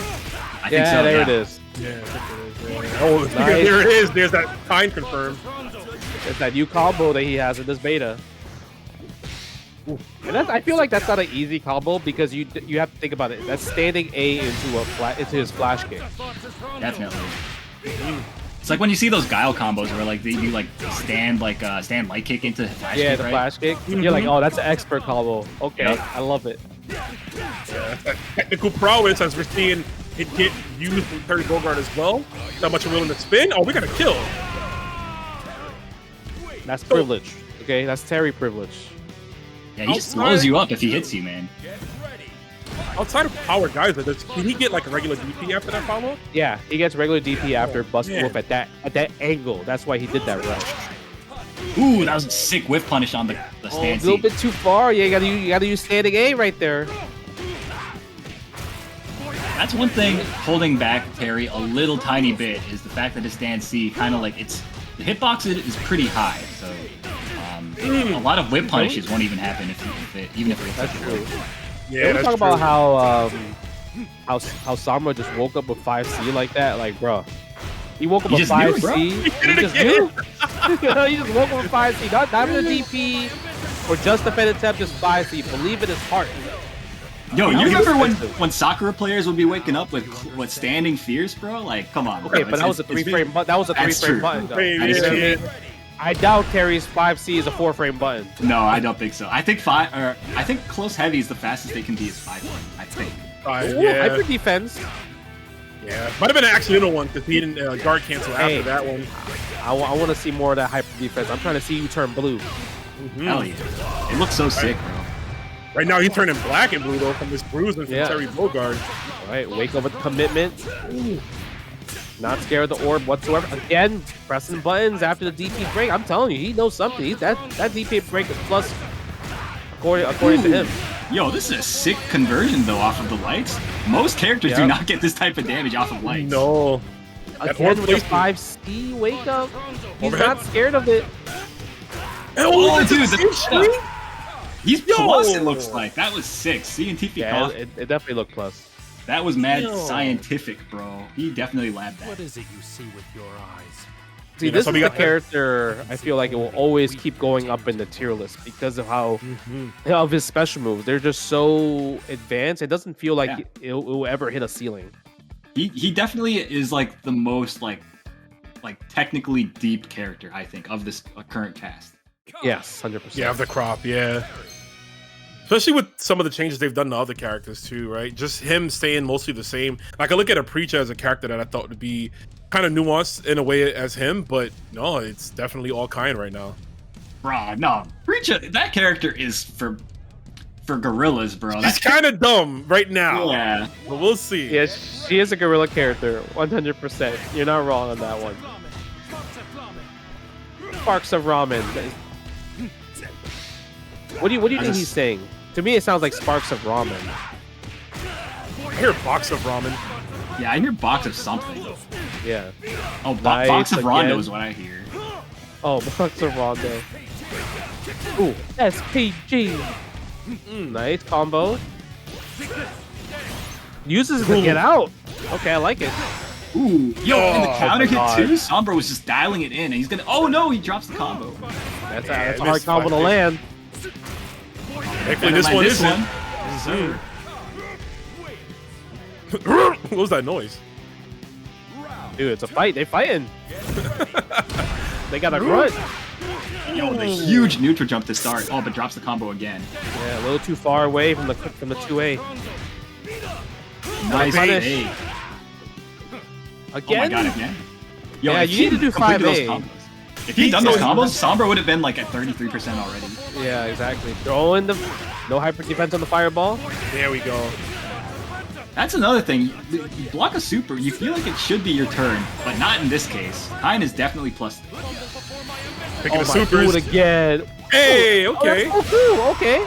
I think so. There it is. Yeah, I think it is. Oh, nice. There it is. There's that Kain confirmed. It's that new combo that he has in this beta. And I feel like that's not an easy combo because you have to think about it. That's standing A into his flash kick. Definitely. It's like when you see those Guile combos where like they do like stand light kick into flash kick. Yeah, the flash kick. You're like, oh, that's an expert combo. Okay, I love it. Yeah, that's that technical prowess as we're seeing it get used from Terry Bogard as well. Not much willing to spin. Oh, we got a kill. That's privilege. Okay, that's Terry privilege. Yeah, he just slows you up if he hits you, man. Outside of power guys, can he get like a regular DP after that follow-up? Yeah, he gets regular DP after bust whoop at that angle. That's why he did that right. Ooh, that was a sick whiff punish on the stand. A little bit too far. Yeah, you gotta use standing A right there. That's one thing holding back Terry a little tiny bit is the fact that his stand C kind of like the hitbox is pretty high, so a lot of whip punishes won't even happen even if it's that's true. Yeah, we talk about how Sombra just woke up with 5C like that, like bro. He woke up with 5C. He just knew. He just woke up with 5C. Not even a DP or just a fed attempt, just 5C. Believe in his heart. Yo, you remember when Sakura players would be waking up with standing fears, bro? Like, come on. Okay, bro. but that was a 3-frame button. That was a 3-frame button. Yeah. I doubt Terry's 5C is a 4-frame button. No, I don't think so. I think close heavy is the fastest they can be is 5-frame. I think. Hyper defense. Yeah, might have been an accidental one because he didn't guard cancel after that one. I want to see more of that hyper defense. I'm trying to see you turn blue. Hell yeah! It looks so sick, bro. Right now, he's turning black and blue though from this bruise and from Yeah. Terry Bogard. All right, wake up with commitment. Not scared of the orb whatsoever. Again, pressing buttons after the DP break. I'm telling you, he knows something. That DP break is plus, according to him. Yo, this is a sick conversion though off of the lights. Most characters do not get this type of damage off of lights. No. Again with the placement. 5C wake up. He's Overhead. not scared of it. Oh, it's dude, the the same shit? He's Yo. plus, it looks like. That was sick. Cientifikof. Yeah, it definitely looked plus. That was mad Yo. scientific, bro. He definitely labbed that. What is it you see with your eyes? See, Yeah, this so is we the got there. character I feel like it will always keep going up in the tier list because of how of his special moves. They're just so advanced. It doesn't feel like Yeah. it will ever hit a ceiling. He definitely is like the most like technically deep character, I think, of this current cast. Yes, 100%. Yeah, of the crop, yeah. Especially with some of the changes they've done to other characters too, right? Just him staying mostly the same. Like I look at a Preacher as a character that I thought would be kind of nuanced in a way as him, but no, it's definitely all Kain right now. Bro, no. Preacher, that character is for gorillas, bro. He's That's kind of dumb right now, yeah. but we'll see. Yes, she is a gorilla character, 100%. You're not wrong on that one. Sparks of ramen. What do you think he's saying? To me, it sounds like sparks of ramen. I hear a box of ramen. Yeah, I hear box of something. Yeah. Oh, Nice, box of Rondo again. is what I hear. Oh, box of Rondo. Ooh, SPG. Nice combo. Uses it to get out. Okay, I like it. Ooh, yo, and the Oh, counter my hit God. too. Sombra was just dialing it in, and he's gonna. Oh no, he drops the combo. That's Yeah, a hard this combo to fucking- land. Thankfully, this Never mind one this isn't. Yes, sir. What was that noise? Dude, it's a fight. They fighting. They got a grunt. Yo, the huge neutral jump to start. Oh, but drops the combo again. Yeah, a little too far away from the 2A. Nice punish. A. Oh Again? my god, again. Yo, Yeah, if you he need to do completed those 5A. combos. If he'd done those combos, Sombra would have been like at 33% already. Yeah, exactly. Throwing the no hyper defense on the fireball. There we go. That's another thing. You block a super, you feel like it should be your turn, but not in this case. Kain is definitely plus. Picking Oh the my, supers. do it again. Hey, Oh, okay. that's so cool. Okay.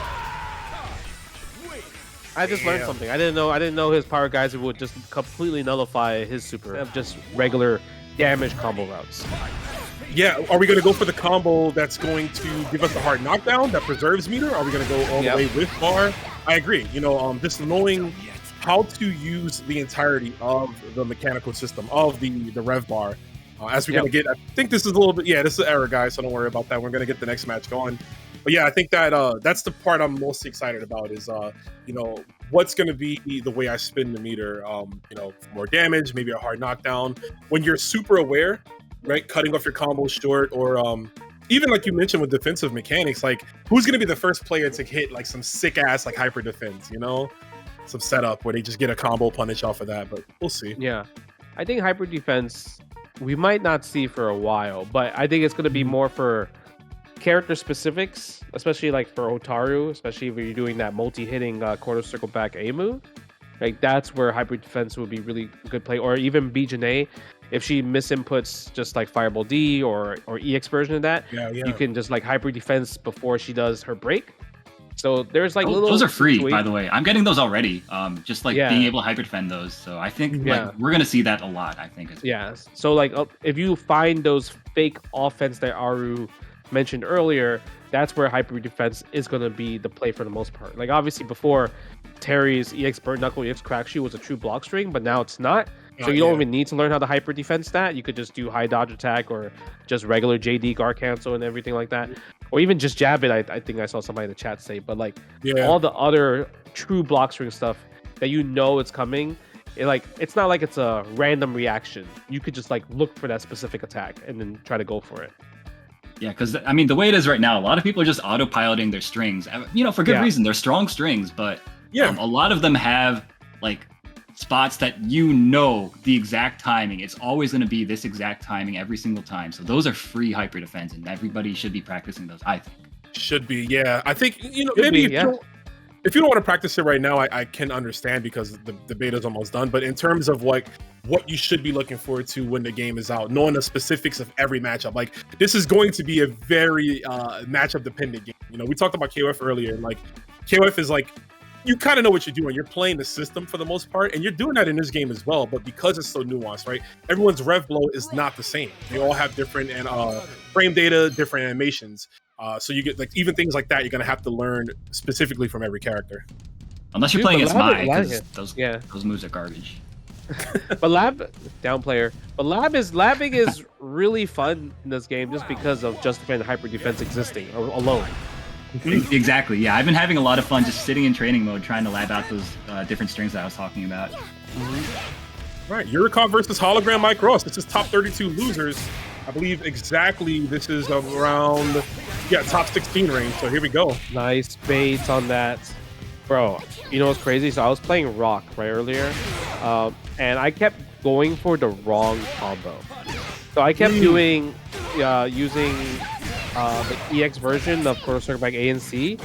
I just learned Damn. something. I didn't know his power geyser would just completely nullify his super of just regular damage combo routes. Yeah, are we going to go for the combo that's going to give us a hard knockdown that preserves meter? Are we going to go all Yep. the way with bar? I agree. You know, just knowing how to use the entirety of the mechanical system of the rev bar. As we're Yep. going to get, I think this is a little bit, this is an error, guys, so don't worry about that. We're going to get the next match going. But yeah, I think that that's the part I'm most excited about is, you know, what's going to be the way I spin the meter. You know, more damage, maybe a hard knockdown. When you're super aware, right, cutting off your combos short, or even like you mentioned with defensive mechanics, like who's going to be the first player to hit like some sick ass like hyper defense, you know, some setup where they just get a combo punish off of that. But we'll see. Yeah, I think hyper defense we might not see for a while, but I think it's going to be more for character specifics, especially like for Hotaru, especially if you're doing that multi-hitting quarter circle back A move. Like that's where hyper defense would be really good play, or even B.Jenet. If she misinputs just like Fireball D or EX version of that, you can just like hyper defense before she does her break. So there's like little. Those are free, tweaks. by the way. I'm getting those already. Just like Yeah. being able to hyper defend those. So I think Yeah. like we're gonna see that a lot. I think. Yeah. So like if you find those fake offense that Aru mentioned earlier, that's where hyper defense is going to be the play for the most part. Like obviously before, Terry's EX Burn Knuckle, EX Crack Shoe was a true block string, but now it's not. So you don't even need to learn how to hyper defense stat. You could just do high dodge attack or just regular JD guard cancel and everything like that. Or even just jab it. I think I saw somebody in the chat say, but like all the other true block string stuff that you know it's coming, it's not like it's a random reaction. You could just like look for that specific attack and then try to go for it. Yeah, because I mean, the way it is right now, a lot of people are just autopiloting their strings. You know, for good reason. They're strong strings, but a lot of them have like spots that you know the exact timing. It's always going to be this exact timing every single time. So those are free hyper defense, and everybody should be practicing those. I think Should be, yeah. I think, you know, Should maybe be, if if you don't want to practice it right now, I can understand because the beta's almost done. But in terms of like what you should be looking forward to when the game is out, knowing the specifics of every matchup, like this is going to be a very matchup dependent game. You know, we talked about KOF earlier, and like KOF is like, you kind of know what you're doing. You're playing the system for the most part, and you're doing that in this game as well. But because it's so nuanced, right? Everyone's rev blow is not the same. They all have different and frame data, different animations. So you get like even things like that. You're gonna have to learn specifically from every character. Unless you're playing as Mai, because yeah, those moves are garbage. But lab down player, but labbing is really fun in this game just because of justifying the hyper defense existing alone. Exactly. Yeah, I've been having a lot of fun just sitting in training mode trying to lab out those different strings that I was talking about. Right, Yurikov versus HologramMikeRoss. This is top 32 losers. I believe exactly this is around, yeah, top 16 range. So here we go. Nice baits on that. Bro, you know what's crazy? So I was playing Rock right earlier, and I kept going for the wrong combo. So I kept doing, using the EX version of Quarter Circle Back A and C,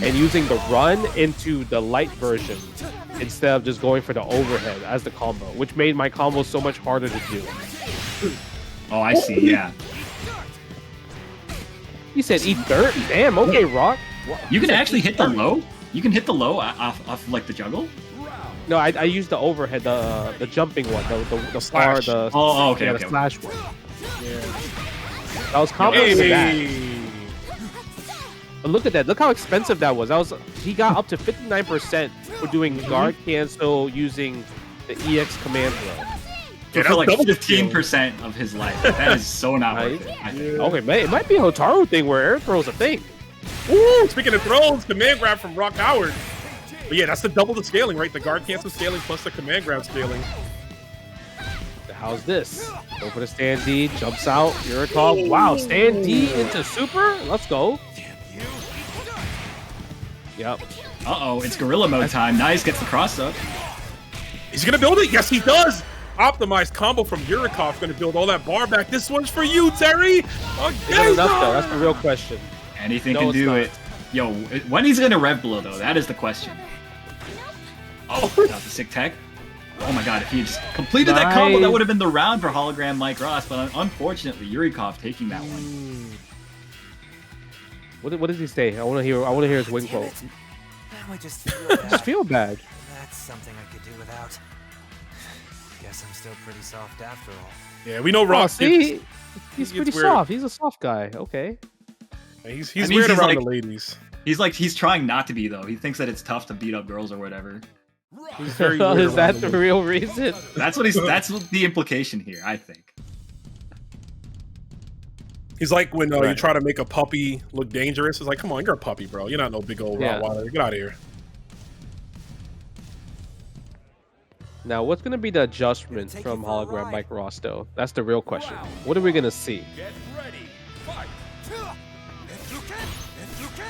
and using the run into the light version instead of just going for the overhead as the combo, which made my combo so much harder to do. Oh, I see, yeah. He said eat dirt? Damn, okay, Rock. You can actually hit the low? You can hit the low off like the juggle? No, I used the overhead, the jumping one, the far, the okay, the okay. slash one. Yeah. That was comboing to that. But look at that. Look how expensive that was. He got up to 59% for doing guard cancel using the EX command throw. Yeah, for like 15% of his life. That is so not worth it. Okay, it might be a Hotaru thing where air throw is a thing. Ooh, speaking of throws, command grab from Rock Howard. But yeah, that's the double the scaling, right? The guard cancel scaling plus the command grab scaling. How's this? Go for the stand D, jumps out, Yurikov. Wow, stand D into super? Let's go. Yep. Uh-oh, it's gorilla mode time. Nice, gets the cross up. He's gonna build it? Yes, he does! Optimized combo from Yurikov, gonna build all that bar back. This one's for you, Terry! Is it enough though? That's the real question. Anything can do it. Yo, when he's gonna rev blow though? That is the question. Oh, got the sick tech. Oh my god, if he just completed that combo, that would have been the round for HologramMikeRoss, but unfortunately, Yurikov taking that one. What does he say? I want to hear his wing quote. I just feel bad. Just feel bad. That's something I could do without. Guess I'm still pretty soft after all. Yeah, we know Rock. See, he's pretty soft. He's a soft guy. Okay. He's weird around the ladies. He's trying not to be though. He thinks that it's tough to beat up girls or whatever. He's very weird. Is that the real reason? That's the implication here, I think. He's like when you try to make a puppy look dangerous. It's like, come on, you're a puppy, bro. You're not no big old Rottweiler. Get out of here. Now, what's going to be the adjustment from HologramMikeRoss, though? That's the real question. What are we going to see?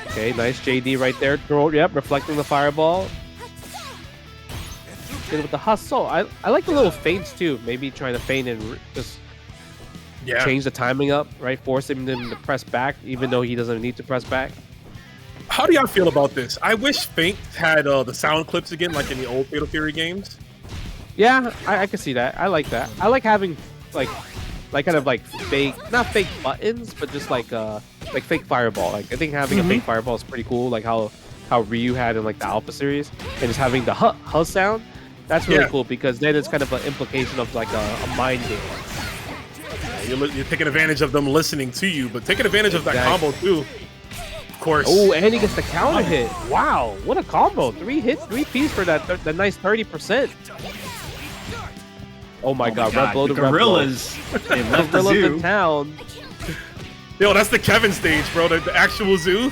Okay, nice JD right there. Yep, reflecting the fireball. Good with the hustle. I like the little feints, too. Maybe trying to feint and just change the timing up, right? Forcing him to press back, even though he doesn't need to press back. How do y'all feel about this? I wish Feint had the sound clips again, like in the old Fatal Fury games. Yeah, I can see that. I like that. I like having like kind of like fake, not fake buttons, but just like fake fireball. Like I think having a fake fireball is pretty cool. Like how Ryu had in like the Alpha series, and just having the huh sound. That's really cool because then it's kind of an implication of like a mind game. You're taking advantage of them listening to you, but taking advantage of that combo too. Of course. Oh, and he gets the counter hit. Wow, what a combo! 3 hits, 3 Ps for that nice 30%. Oh my god, red blow to gorillas. They left the zoo. In town. Yo, that's the Kevin stage, bro. The actual zoo.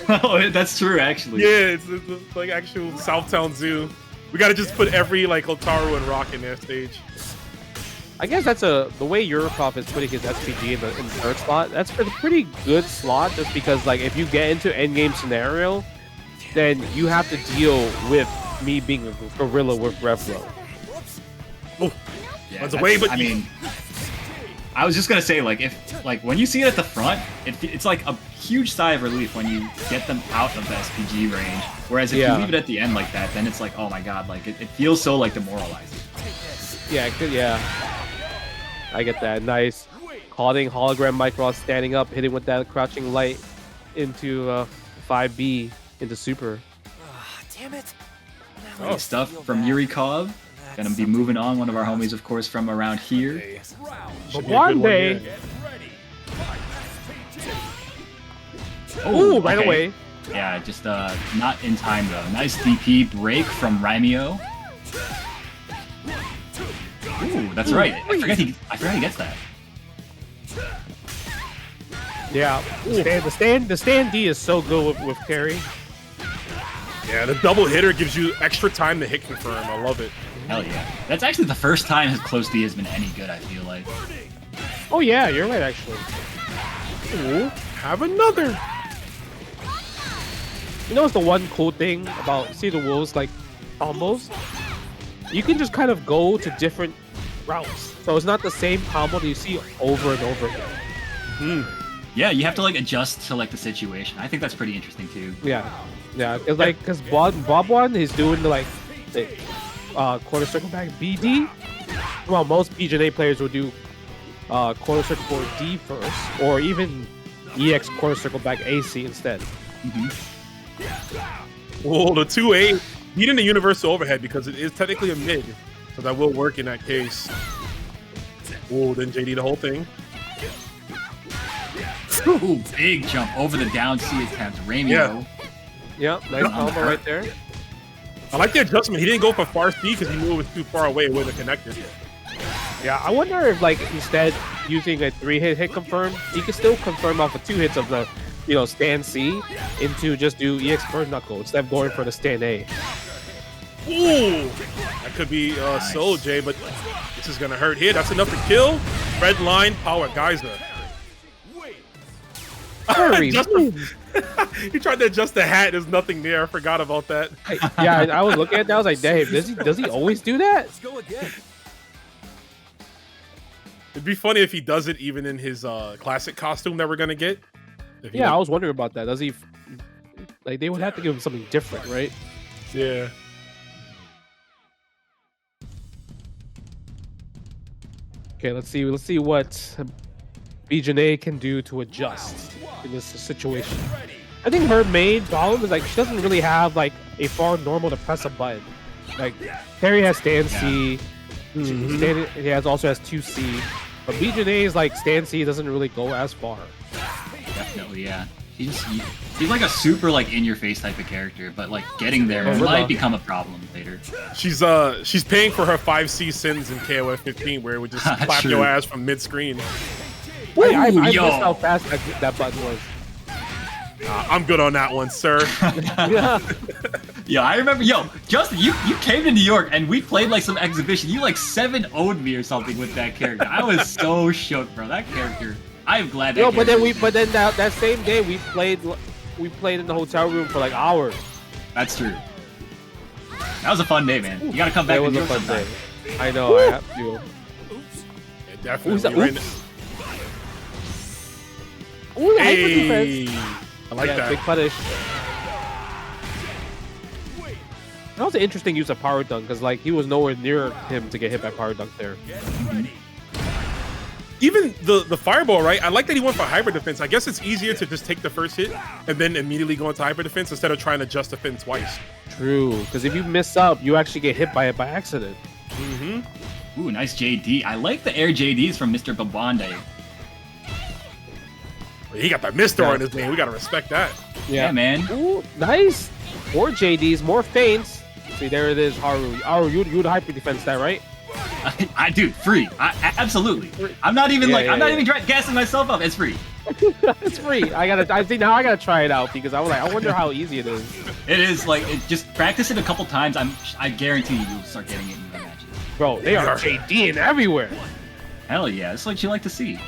Oh, that's true, actually. Yeah, it's like actual Southtown Zoo. We gotta just put every like Hotaru and Rock in their stage. I guess that's the way Yurikov is putting his SPG in the third slot. That's a pretty good slot, just because like if you get into endgame scenario, then you have to deal with me being a gorilla with Revlo. Oh, yeah, runs away, but I mean, I was just gonna say, like, if like when you see it at the front, it's like a huge sigh of relief when you get them out of the SPG range. Whereas if you leave it at the end like that, then it's like, oh my god, like it feels so like demoralizing. Yeah, yeah. I get that. Nice. Calling HologramMikeRoss standing up, hitting with that crouching light into 5B into super. Damn it. Good stuff from Yurikov. Gonna be moving on. One of our homies, of course, from around here. Bwabande. Oh, right okay. away. Yeah, just not in time though. Nice DP break from Rameo. Ooh, that's right. I forgot he gets that. Yeah. The stand D is so good with carry. Yeah, the double hitter gives you extra time to hit confirm. I love it. Hell yeah. That's actually the first time his close D has been any good, I feel like. Oh yeah, you're right actually. Ooh, have another. You know what's the one cool thing about See the Wolves like combos? You can just kind of go to different routes. So it's not the same combo that you see over and over again. Yeah, you have to like adjust to like the situation. I think that's pretty interesting too. Yeah. Yeah, it's like because Bwabande is doing the quarter circle back BD. Well, most B.Jenet players will do quarter circle forward D first, or even EX quarter circle back AC instead. Oh, the 2-8 beating the universal overhead because it is technically a mid, so that will work in that case. Oh, then JD the whole thing. Ooh, big jump over the down C attempt. Rameo. Yeah, nice combo right there. I like the adjustment. He didn't go for far C because he knew it was too far away. It wasn't connected. Yeah, I wonder if like instead using a 3-hit hit confirm, he could still confirm off of 2 hits of the stand C into just do EX burn knuckle instead of going for the stand A. Ooh, that could be Soul J, but this is gonna hurt here. That's enough to kill. Red line power geyser. He tried to adjust the hat. There's nothing there. I forgot about that. Yeah, I was looking at that. I was like, damn, does he always do that? Let's go again. It'd be funny if he does it even in his classic costume that we're gonna get. Yeah, I was wondering about that. Does he like they would have to give him something different, right? Yeah. Okay, let's see what B.Jenet can do to adjust in this situation. I think her main problem is like she doesn't really have like a far normal to press a button. Like Terry has stand C, he also has 2C, but B.Jenet's like stand C doesn't really go as far. Definitely, yeah. He's like a super like in your face type of character, but like getting there might become a problem later. She's paying for her 5C sins in KOF 15 where it would just clap True. your ass from mid screen. I missed how fast that button was. I'm good on that one, sir. Yo, I remember, Justin, you came to New York and we played like some exhibition. You like 7-0'd me or something with that character. I was so shook, bro. That character. I'm glad that. But then that same day we played in the hotel room for like hours. That's true. That was a fun day, man. You gotta come back. It was to a fun sometime. day. I know. I have to. Yeah, definitely. Who's that? Right Ooh, hey, I like that. Big punish. That was an interesting use of power dunk because like he was nowhere near him to get hit by power dunk there. Even the fireball, right? I like that he went for hyper defense. I guess it's easier to just take the first hit and then immediately go into hyper defense instead of trying to just defend twice. True, because if you miss up, you actually get hit by it by accident. Ooh, nice JD. I like the air JDs from Mr. Bwabande. He got that Mister on his name. We gotta respect that. Yeah, man. Ooh, nice. More JDs, more feints. See, there it is, Haru. Haru, you'd hyper defense that, right? I do free. Absolutely. I'm not even I'm not even gassing myself up. It's free. It's free. I think now I gotta try it out because I was like, I wonder how easy it is. It is like just practice it a couple times. I guarantee you'll start getting it in your matches. Bro, they are JDing everywhere. Hell yeah, it's what you like to see.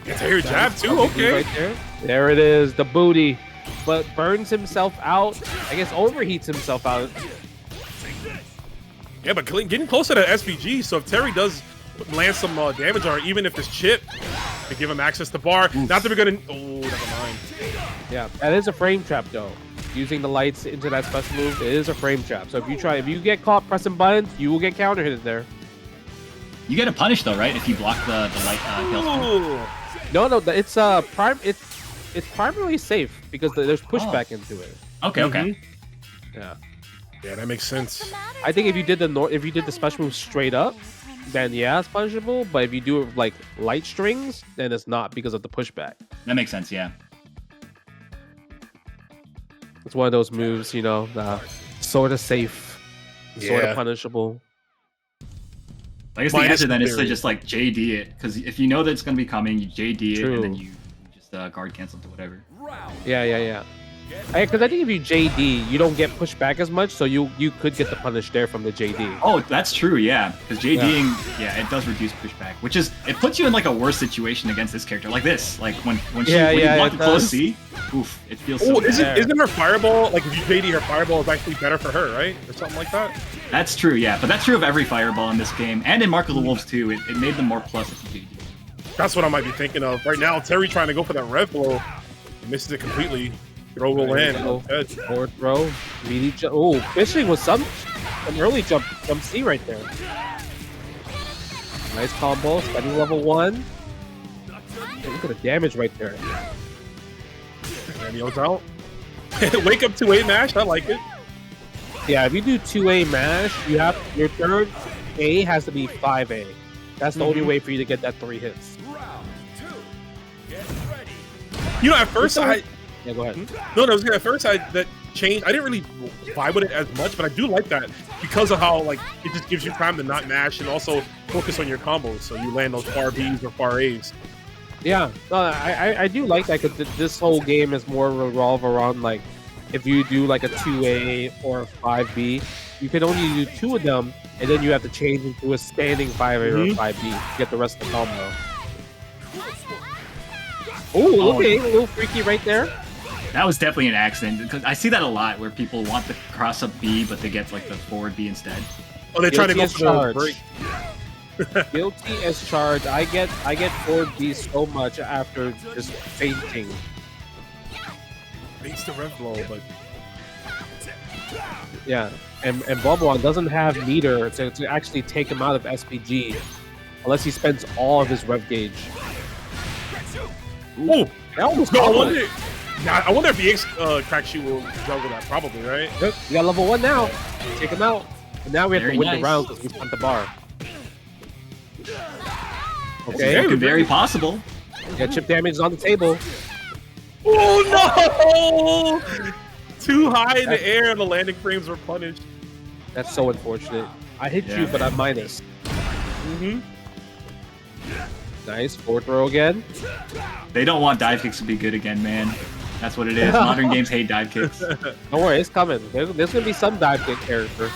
It's a hair jab too. Okay. Right there it is, the booty, but burns himself out. I guess overheats himself out. Yeah, but getting closer to SVG. So if Terry does land some damage on her, even if it's chip, to give him access to bar. Not that we're gonna. Oh, never mind. Yeah, that is a frame trap though. Using the lights into that special move, it is a frame trap. So if you get caught pressing buttons, you will get counter hit there. You get a punish though, right? If you block the light hailstorm. No, it's primarily safe because there's pushback into it. Okay, okay. Yeah. Yeah, that makes sense. I think if you did the special move straight up, then yeah, it's punishable. But if you do it with, like light strings, then it's not because of the pushback. That makes sense, yeah. It's one of those moves, you know, sort of safe, sort Yeah. of punishable. I guess the answer then is to just like JD it, because if you know that it's gonna be coming, you JD it and then you just guard cancel to whatever. Yeah. Because I think if you JD, you don't get pushed back as much, so you could get the punish there from the JD. Oh, that's true, yeah. Because JDing, yeah, it does reduce pushback, which is it puts you in like a worse situation against this character, like this, like when you want to close C, oof, it feels so. Oh, bad. isn't her fireball like if you JD her fireball is actually better for her, right, or something like that? That's true, yeah, but that's true of every fireball in this game, and in Mark of the Wolves too. It made them more plus if you JD. That's what I might be thinking of right now. Terry trying to go for that rev blow, misses it completely. Throw will land. Forward throw, meaty jump. Oh, fishing with some early jump C right there. Nice combo, spending level 1. Look at the damage right there. Rameo's out. Wake up 2A mash. I like it. Yeah, if you do 2A mash, you have your third A has to be 5A. That's the only way for you to get that 3 hits. You know, at first Yeah, go ahead. No, at first that changed. I didn't really vibe with it as much, but I do like that because of how like it just gives you time to not mash and also focus on your combos, so you land those far Bs or far As. Yeah, no, I do like that because this whole game is more revolve around like if you do like a 2A or a 5B, you can only do 2 of them, and then you have to change into a standing 5A or 5B to get the rest of the combo. Oh, okay, a little freaky right there. That was definitely an accident, because I see that a lot where people want the cross up B, but they get like the forward B instead. Oh, they're trying to go for the break. Guilty as charged. I get forward B so much after just fainting. Beats the rev blow, but yeah, and Bwabande doesn't have meter to actually take him out of SPG unless he spends all of his rev gauge. Ooh, that almost I wonder if the X crack shoot will juggle that. Probably, right? Yep. We got level 1 now. Take him out. And now we have to win the round because we spent the bar. Okay. Very possible. Yeah, chip damage is on the table. Oh no! Too high in the air and the landing frames were punished. That's so unfortunate. I hit you, but I'm minus. Nice. Forward throw again. They don't want dive kicks to be good again, man. That's what it is. Modern games hate dive kicks. Don't worry, it's coming. There's going to be some dive kick character.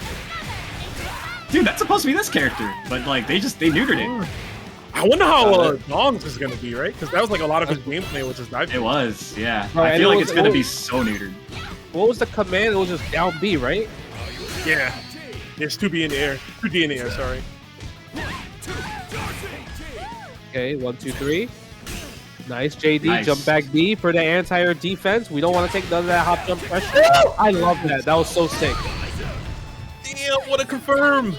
Dude, that's supposed to be this character. But, like, they neutered it. I wonder how Dongs is going to be, right? Because that was, like, a lot of his gameplay was just dive kicks. It was, yeah. Right, I feel like it's going to be so neutered. What was the command? It was just down B, right? Yeah. There's 2B in the air. 2D in the air, sorry. Okay, 1, 2, 3. Nice, JD. Nice. Jump back B for the anti-air defense. We don't want to take none of that hop jump pressure. I love that. That was so sick. Damn, what a confirm.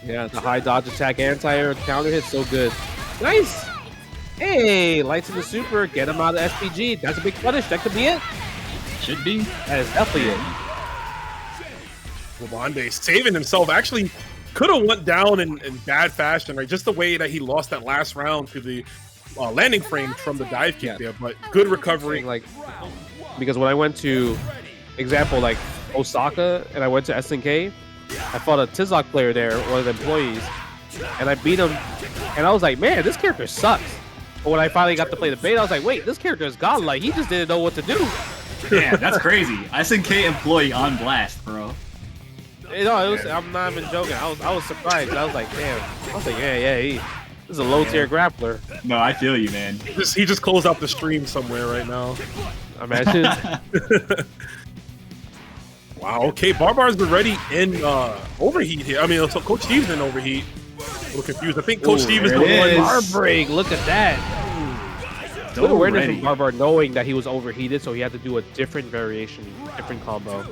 Yeah, the high dodge attack anti-air counter hit, so good. Nice. Hey, lights in the super. Get him out of SPG. That's a big punish. That could be it. Should be. That is definitely it. Bwabande saving himself. Actually, could have went down in bad fashion, right? Just the way that he lost that last round to the landing frame from the dive kick there, but good recovery. Like, because when I went to, example, like Osaka, and I went to SNK, I fought a Tizoc player there, one of the employees, and I beat him, and I was like, man, this character sucks. But when I finally got to play the beta, I was like, wait, this character is godlike. He just didn't know what to do. Damn, that's crazy. SNK employee on blast, bro. You know, it was, I'm not even joking. I was surprised. I was like, damn. I was like, yeah, this is a low tier grappler. No, I feel you, man. He just closed out the stream somewhere right now. Imagine. Wow. Okay, Barbar's already in overheat here. I mean, so Coach Steve's in overheat. little confused. I think Coach Steve is the there it one. is. Bar break. Look at that. So Good awareness ready. from Barbar, knowing that he was overheated, so he had to do a different variation, different combo.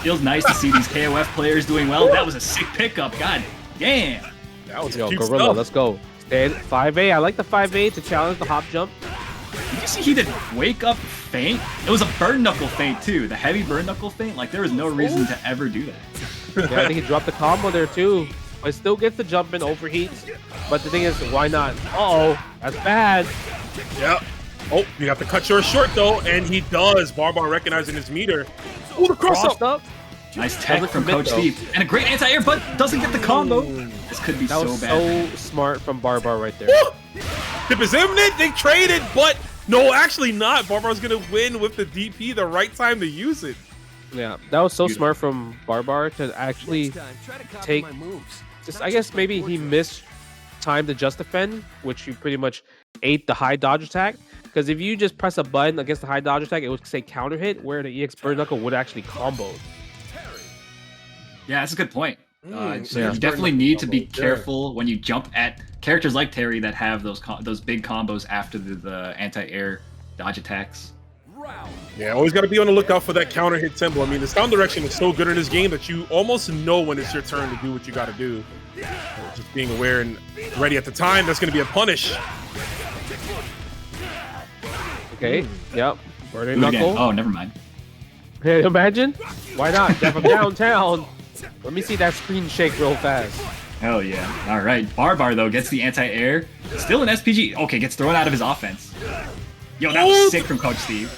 Feels nice to see these KOF players doing well. That was a sick pickup. God damn. That was Yo, cute Gorilla, stuff. let's go. Stand 5A. I like the 5A to challenge the hop jump. Did you see he did wake up feint? It was a burn knuckle feint too. The heavy burn knuckle feint. Like there was no reason to ever do that. Yeah, I think he dropped the combo there too. But still gets the jump in, overheats. But the thing is, why not? Uh-oh, that's bad. Yep. Oh, you got to cut short though, and he does. Barbar recognizing his meter. Oh, the cross Crossed up. up. Nice tech Doesn't from commit, Coach though. Steve. And a great anti-air, but doesn't get the combo. This could be That so was bad. so smart from Barbar right there. Woo! Tip is imminent. They traded, but no, actually not. Barbar's gonna win with the DP. The right time to use it. Yeah, that was so Beautiful. smart from Barbar to actually take. Just, I guess maybe he missed time to just defend, which he pretty much ate the high dodge attack. Because if you just press a button against the high dodge attack, it would say counter hit, where the EX Bird Knuckle would actually combo. Yeah, that's a good point. So yeah. you definitely need to be Yeah. careful when you jump at characters like Terry that have those big combos after the anti-air dodge attacks. Yeah, always got to be on the lookout for that counter hit symbol. I mean, the sound direction is so good in this game that you almost know when it's your turn to do what you got to do. Just being aware and ready at the time, that's going to be a punish. Okay, yep. Burning Do it again. Knuckle. Oh, never mind. Hey, imagine? Why not? Get from downtown. Let me see that screen shake real fast. Hell yeah. All right. Barbar, though, gets the anti-air. Still an SPG. Okay, gets thrown out of his offense. Yo, that was sick from Coach Steve.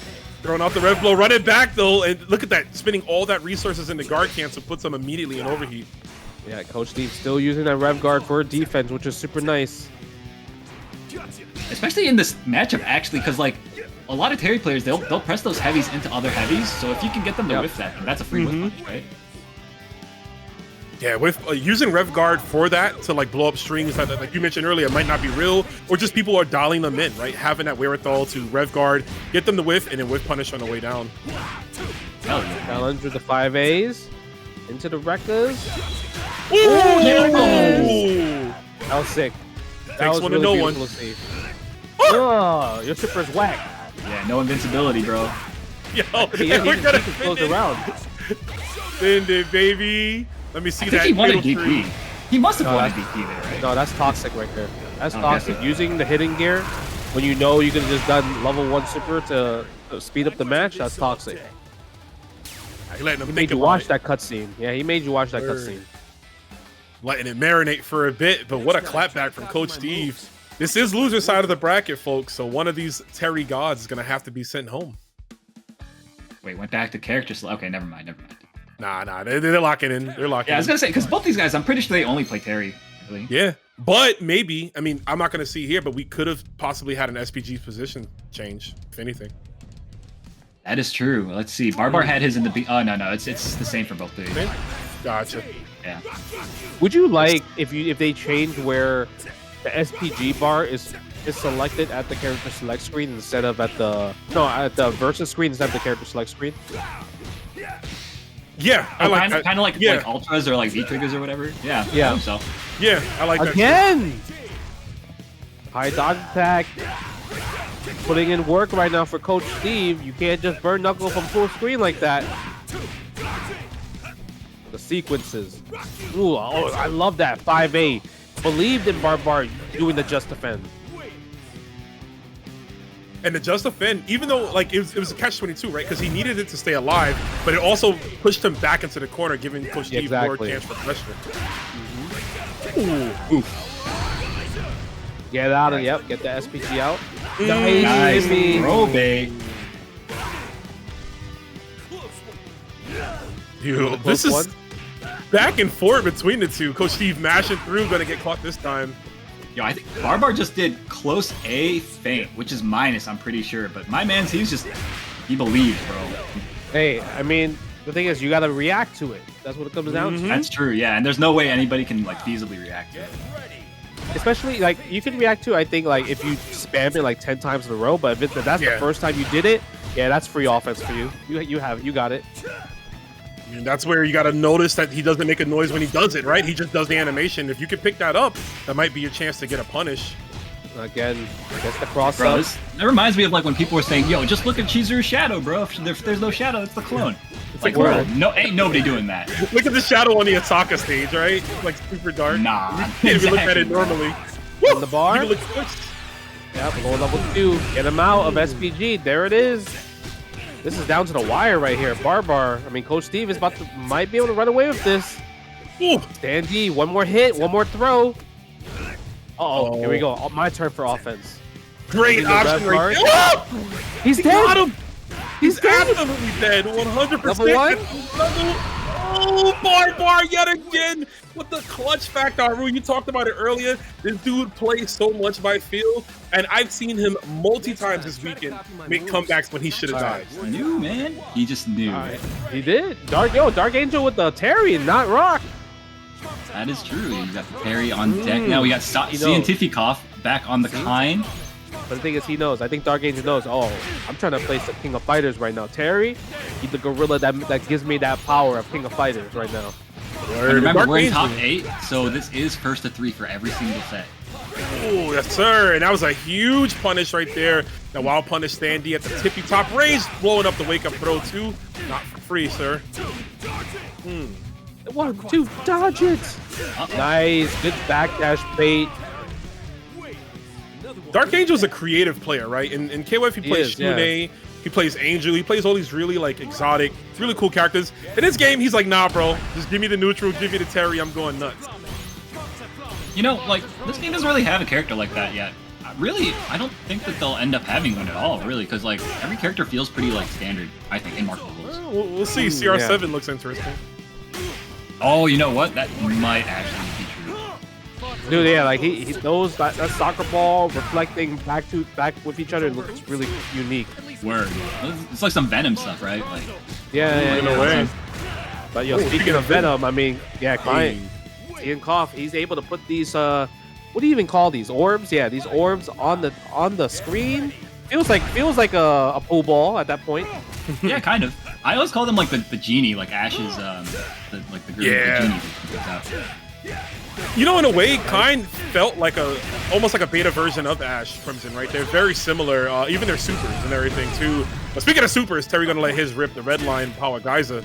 Throwing out the rev blow, run it back though, and look at that, spending all that resources into guard cancel, puts them immediately in overheat. Yeah, Coach Steve still using that rev guard for defense, which is super nice. Especially in this matchup, actually, because, like, a lot of Terry players, they'll press those heavies into other heavies, so if you can get them to Yep. whiff that, that's a free whiff punch, right? Yeah, with using rev guard for that to like blow up strings that, like you mentioned earlier, might not be real, or just people are dialing them in, right? Having that wherewithal to rev guard, get them to whiff, and then whiff punish on the way down. Hell yeah. Challenge with the 5As. Into the Rekkas. Ooh! That was sick. That Takes was one to really know beautiful to see. Oh, your super is whack. Yeah, no invincibility, bro. Yo, He and we're gonna can close the finish. round. Send it, baby. Let me see I think that. he wanted fatal DP. tree. He must have No, wanted that's- DP there, right? No, that's toxic right there. That's Oh, toxic. definitely. Using the hidden gear when you know you could have just done level 1 super to speed up the match, that's toxic. He letting them He think made you about watch it. that cutscene. Yeah, he made you watch that Word. cutscene. Letting it marinate for a bit, but what a clapback from Coach Steve. This is loser side of the bracket, folks, so one of these Terry gods is going to have to be sent home. Wait, went back to character Okay, never mind. Nah, they're locking in. They're locking Yeah, I was in. gonna say, because both these guys, I'm pretty sure they only play Terry, really. Yeah, but maybe, I mean, I'm not going to see here, but we could have possibly had an SPG position change, if anything. That is true. Let's see. Barbar had his in the Oh, no, it's the same for both of these. Gotcha. Yeah. Would you like if they change where the SPG bar is selected at the character select screen instead of at the versus screen instead of the character select screen? Yeah, I like kind that. of like Yeah. like ultras or like V triggers or whatever. Yeah. Yeah. I think so. Yeah, I like that. Again! High dodge attack. Putting in work right now for Coach Steve. You can't just burn knuckle from full screen like that. The sequences. Ooh, oh, I love that. 5A. Believed in Barbar doing the just defend. And the just defend, even though like it was a catch-22, right? Because he needed it to stay alive, but it also pushed him back into the corner, giving Coach Steve more Exactly. chance for pressure. Get out of Yep, get the SPG out. Nice. baby. Throw bait. Dude, this is back and forth between the two. Coach Steve mashing through, gonna get caught this time. Yo, I think Barbar just did close A feint, which is minus, I'm pretty sure. But my man's, he believes, bro. Hey, I mean, the thing is, you gotta react to it. That's what it comes down to. That's true, yeah. And there's no way anybody can like feasibly react to it. Especially like you can react to, I think, like if you spam it like 10 times in a row. But if that's Yeah. the first time you did it, yeah, that's free offense for you. You got it. And that's where you got to notice that he doesn't make a noise when he does it, right? He just does the animation. If you can pick that up, that might be your chance to get a punish. Again, I guess the cross Bro, up. that reminds me of like when people were saying, "Yo, just look at Chizuru's shadow, bro. If there's no shadow, it's the clone." It's like, bro, no, ain't nobody doing that. Look at the shadow on the Asaka stage, right? It's like super dark. Nah, You can't even look at it normally. Woo! On the bar. You can look good. Yeah, below level 2. Get him out of SPG. There it is. This is down to the wire right here. Barbar. I mean, Coach Steve is might be able to run away with this. Ooh. Dandy, one more hit, one more throw. Uh-oh, here we go. Oh, my turn for offense. Great option right there. Oh! He's He dead. got him. He's dead. absolutely dead. 100%. Level 1? Oh, Barbar yet again with the clutch factor. Aru, you talked about it earlier. This dude plays so much by feel, and I've seen him multi-times this weekend make comebacks when he should have died. Knew, man. He just knew. He did. Dark Angel with the Terry, not Rock. That is true. You got the Terry on deck. Now we got Cientifikof back on the Kain. But the thing is, he knows. I think Dark Angel knows. Oh, I'm trying to place the King of Fighters right now. Terry, he's the gorilla that gives me that power of King of Fighters right now. And remember, we're in top 8, so this is first to 3 for every single set. Oh, yes, sir. And that was a huge punish right there. The wild punish Standy at the tippy top range, blowing up the wake-up throw, too. Not for free, sir. 1, 2, dodge it. Nice. Good backdash bait. Dark Angel's a creative player, right? In KOF, he plays Shune, he plays Angel, he plays all these really like exotic, really cool characters. In this game, he's like, nah, bro, just give me the neutral, give me the Terry, I'm going nuts. You know, like, this game doesn't really have a character like that yet. Really, I don't think that they'll end up having one at all, really, because like every character feels pretty like standard, I think, in Mark Rules. We'll see. CR7 looks interesting. Oh, you know what? That might actually be true. Dude, yeah, like he knows that soccer ball reflecting back with each other looks really unique. Word. It's like some Venom stuff, right? Like, Yeah. In a way. But speaking of Venom, I mean, Cientifikof, he's able to put these what do you even call these orbs? Yeah, these orbs on the screen. Feels like a pool ball at that point. yeah, kind of. I always call them like the genie, like Ash's the genie that puts out. You know, in a way, Kain felt like almost like a beta version of Ash Crimson, right? They're very similar, even their supers and everything too. But speaking of supers, Terry gonna let his rip the red line power Geyser.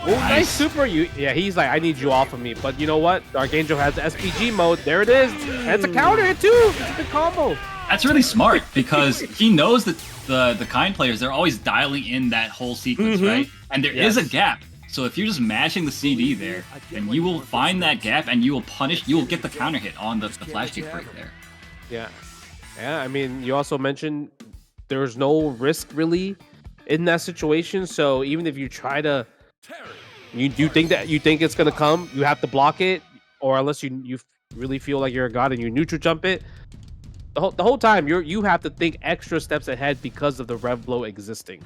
Oh, nice super. He's like, I need you off of me. But you know what? Dark Angel has the SPG mode. There it is. And it's a counter hit too. It's a good combo. That's really smart because he knows that the Kain players, they're always dialing in that whole sequence, right? And there is a gap. So if you're just mashing the CD there, then you will find that gap and you will get the counter hit on the flash kick break there. Yeah. Yeah, I mean, you also mentioned there's no risk really in that situation. So even if you try to, you think it's gonna come, you have to block it, or unless you really feel like you're a god and you neutral jump it. The whole time you have to think extra steps ahead because of the rev blow existing.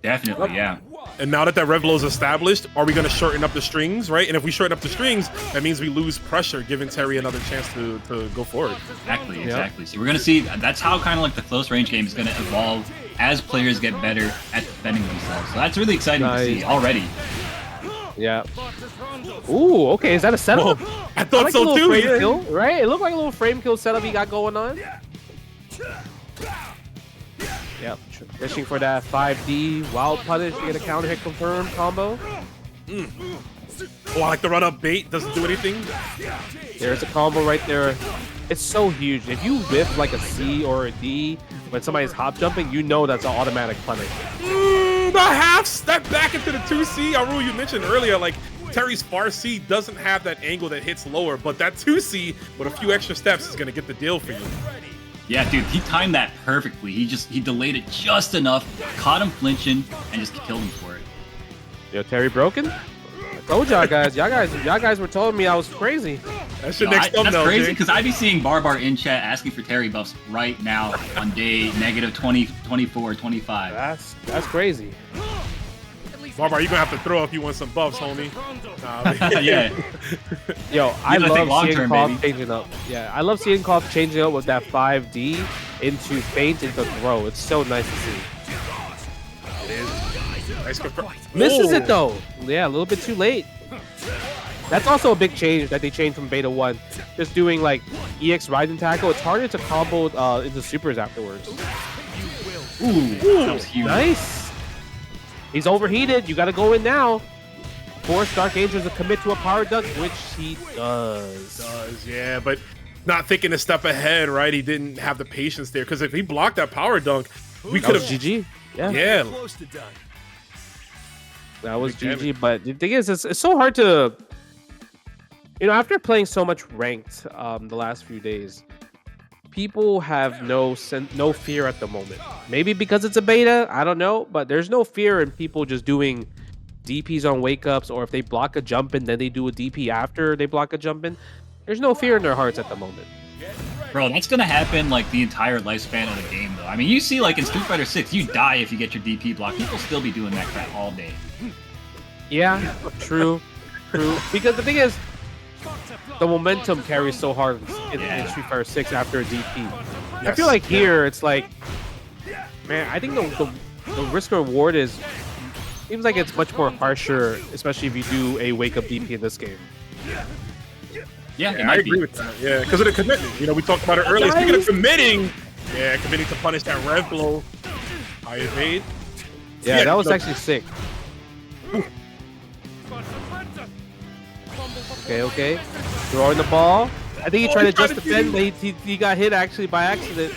Definitely, yeah. And now that rev blow is established, are we going to shorten up the strings, right? And if we shorten up the strings, that means we lose pressure, giving Terry another chance to go forward. Exactly. So we're going to see, that's how kind of like the close range game is going to evolve as players get better at defending themselves. So that's really exciting to see already. Yeah. Ooh, okay, is that a setup? Whoa, I thought so too, frame kill, right? It looked like a little frame kill setup he got going on. Yep, fishing for that 5D wild punish to get a counter hit confirmed combo. Oh, I like the run up bait, doesn't do anything. There's a combo right there. It's so huge. If you whiff like a C or a D when somebody's hop jumping, you know that's an automatic punish. The half step back into the 2C. Aru, you mentioned earlier, like Terry's far C doesn't have that angle that hits lower, but that 2C with a few extra steps is going to get the deal for you. Yeah, dude, he timed that perfectly. He delayed it just enough, caught him flinching, and just killed him for it. Yo, Terry broken? I told y'all guys. Y'all guys were telling me I was crazy. That's your next thumbnail. That's crazy because I'd be seeing Barbar in chat asking for Terry buffs right now on day -20, 24, 25. That's crazy. Barbar, you're gonna have to throw if you want some buffs, homie. Yeah. Yo, I love seeing baby. Cientifikof changing up. Yeah, I love seeing Cientifikof changing up with that 5D into feint into throw. It's so nice to see. Nice confirm. Misses Oh. it though. Yeah, a little bit too late. That's also a big change that they changed from Beta 1. Just doing like EX Rising Tackle, it's harder to combo into supers afterwards. Ooh, that was huge. Nice. He's overheated. You got to go in now. Force Dark Angel to commit to a power dunk, which he does. Yeah, but not thinking a step ahead, right? He didn't have the patience there, because if he blocked that power dunk, we That could was have. GG. Yeah. Yeah. Close to done. That was Big GG. But the thing is, it's so hard to, after playing so much ranked the last few days, people have no fear at the moment. Maybe because it's a beta, I don't know, but there's no fear in people just doing DPs on wake ups, or if they block a jump in, then they do a DP after they block a jump in. There's no fear in their hearts at the moment. Bro, that's gonna happen like the entire lifespan of the game, though. I mean, you see, like in Street Fighter 6, you die if you get your DP blocked. People still be doing that crap all day. Yeah, true. Because the thing is, the momentum carries so hard in Street Fighter 6 after a DP. I feel like here it's like, man, I think the risk reward seems like it's much more harsher, especially if you do a wake up DP in this game. Yeah, it I might agree be. with that. Yeah, because of the commitment. We talked about it earlier. Speaking of committing, committing to punish that rev blow. High evade. Yeah, that was actually sick. Okay. Throwing the ball. I think he tried to just defend, but he got hit actually by accident.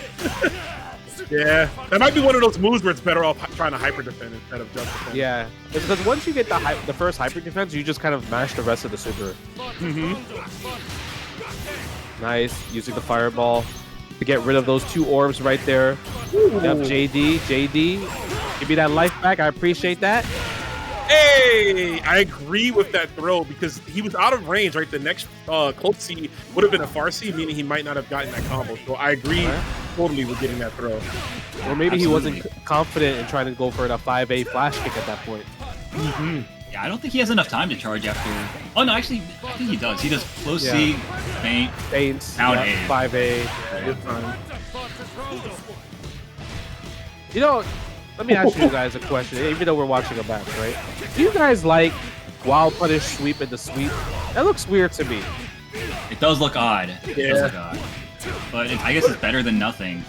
Yeah, that might be one of those moves where it's better off trying to hyper defend instead of just defend. Yeah, it's because once you get the first hyper defense, you just kind of mash the rest of the super. Nice, using the fireball to get rid of those two orbs right there. Yep, JD, give me that life back. I appreciate that. Hey, I agree with that throw because he was out of range, right? The next close C would have been a far C, meaning he might not have gotten that combo. So I agree totally with getting that throw. Or maybe he wasn't confident in trying to go for the 5A flash kick at that point. Yeah, I don't think he has enough time to charge after. Oh no, actually, I think he does. He does close C, feint, down A. 5A. Let me ask you guys a question, even though we're watching a match, right? Do you guys like wild punish sweep in the sweep? That looks weird to me. It does look odd. It does look odd. But I guess it's better than nothing.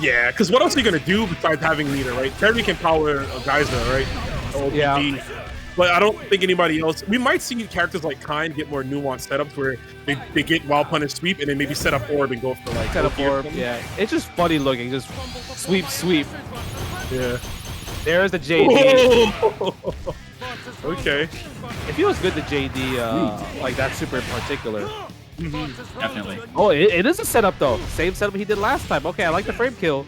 Yeah, because what else are you going to do besides having leader, right? Terry can power a Geyser, right? Yeah. But I don't think anybody else. We might see characters like Kain get more nuanced setups where they get wild punish sweep and then maybe set up orb and go for like Set up orb, yeah. It's just funny looking, just sweep. Yeah. There's the JD. Okay. It feels good to JD, like that super in particular. Definitely. Oh, it is a setup though. Same setup he did last time. Okay, I like the frame kill.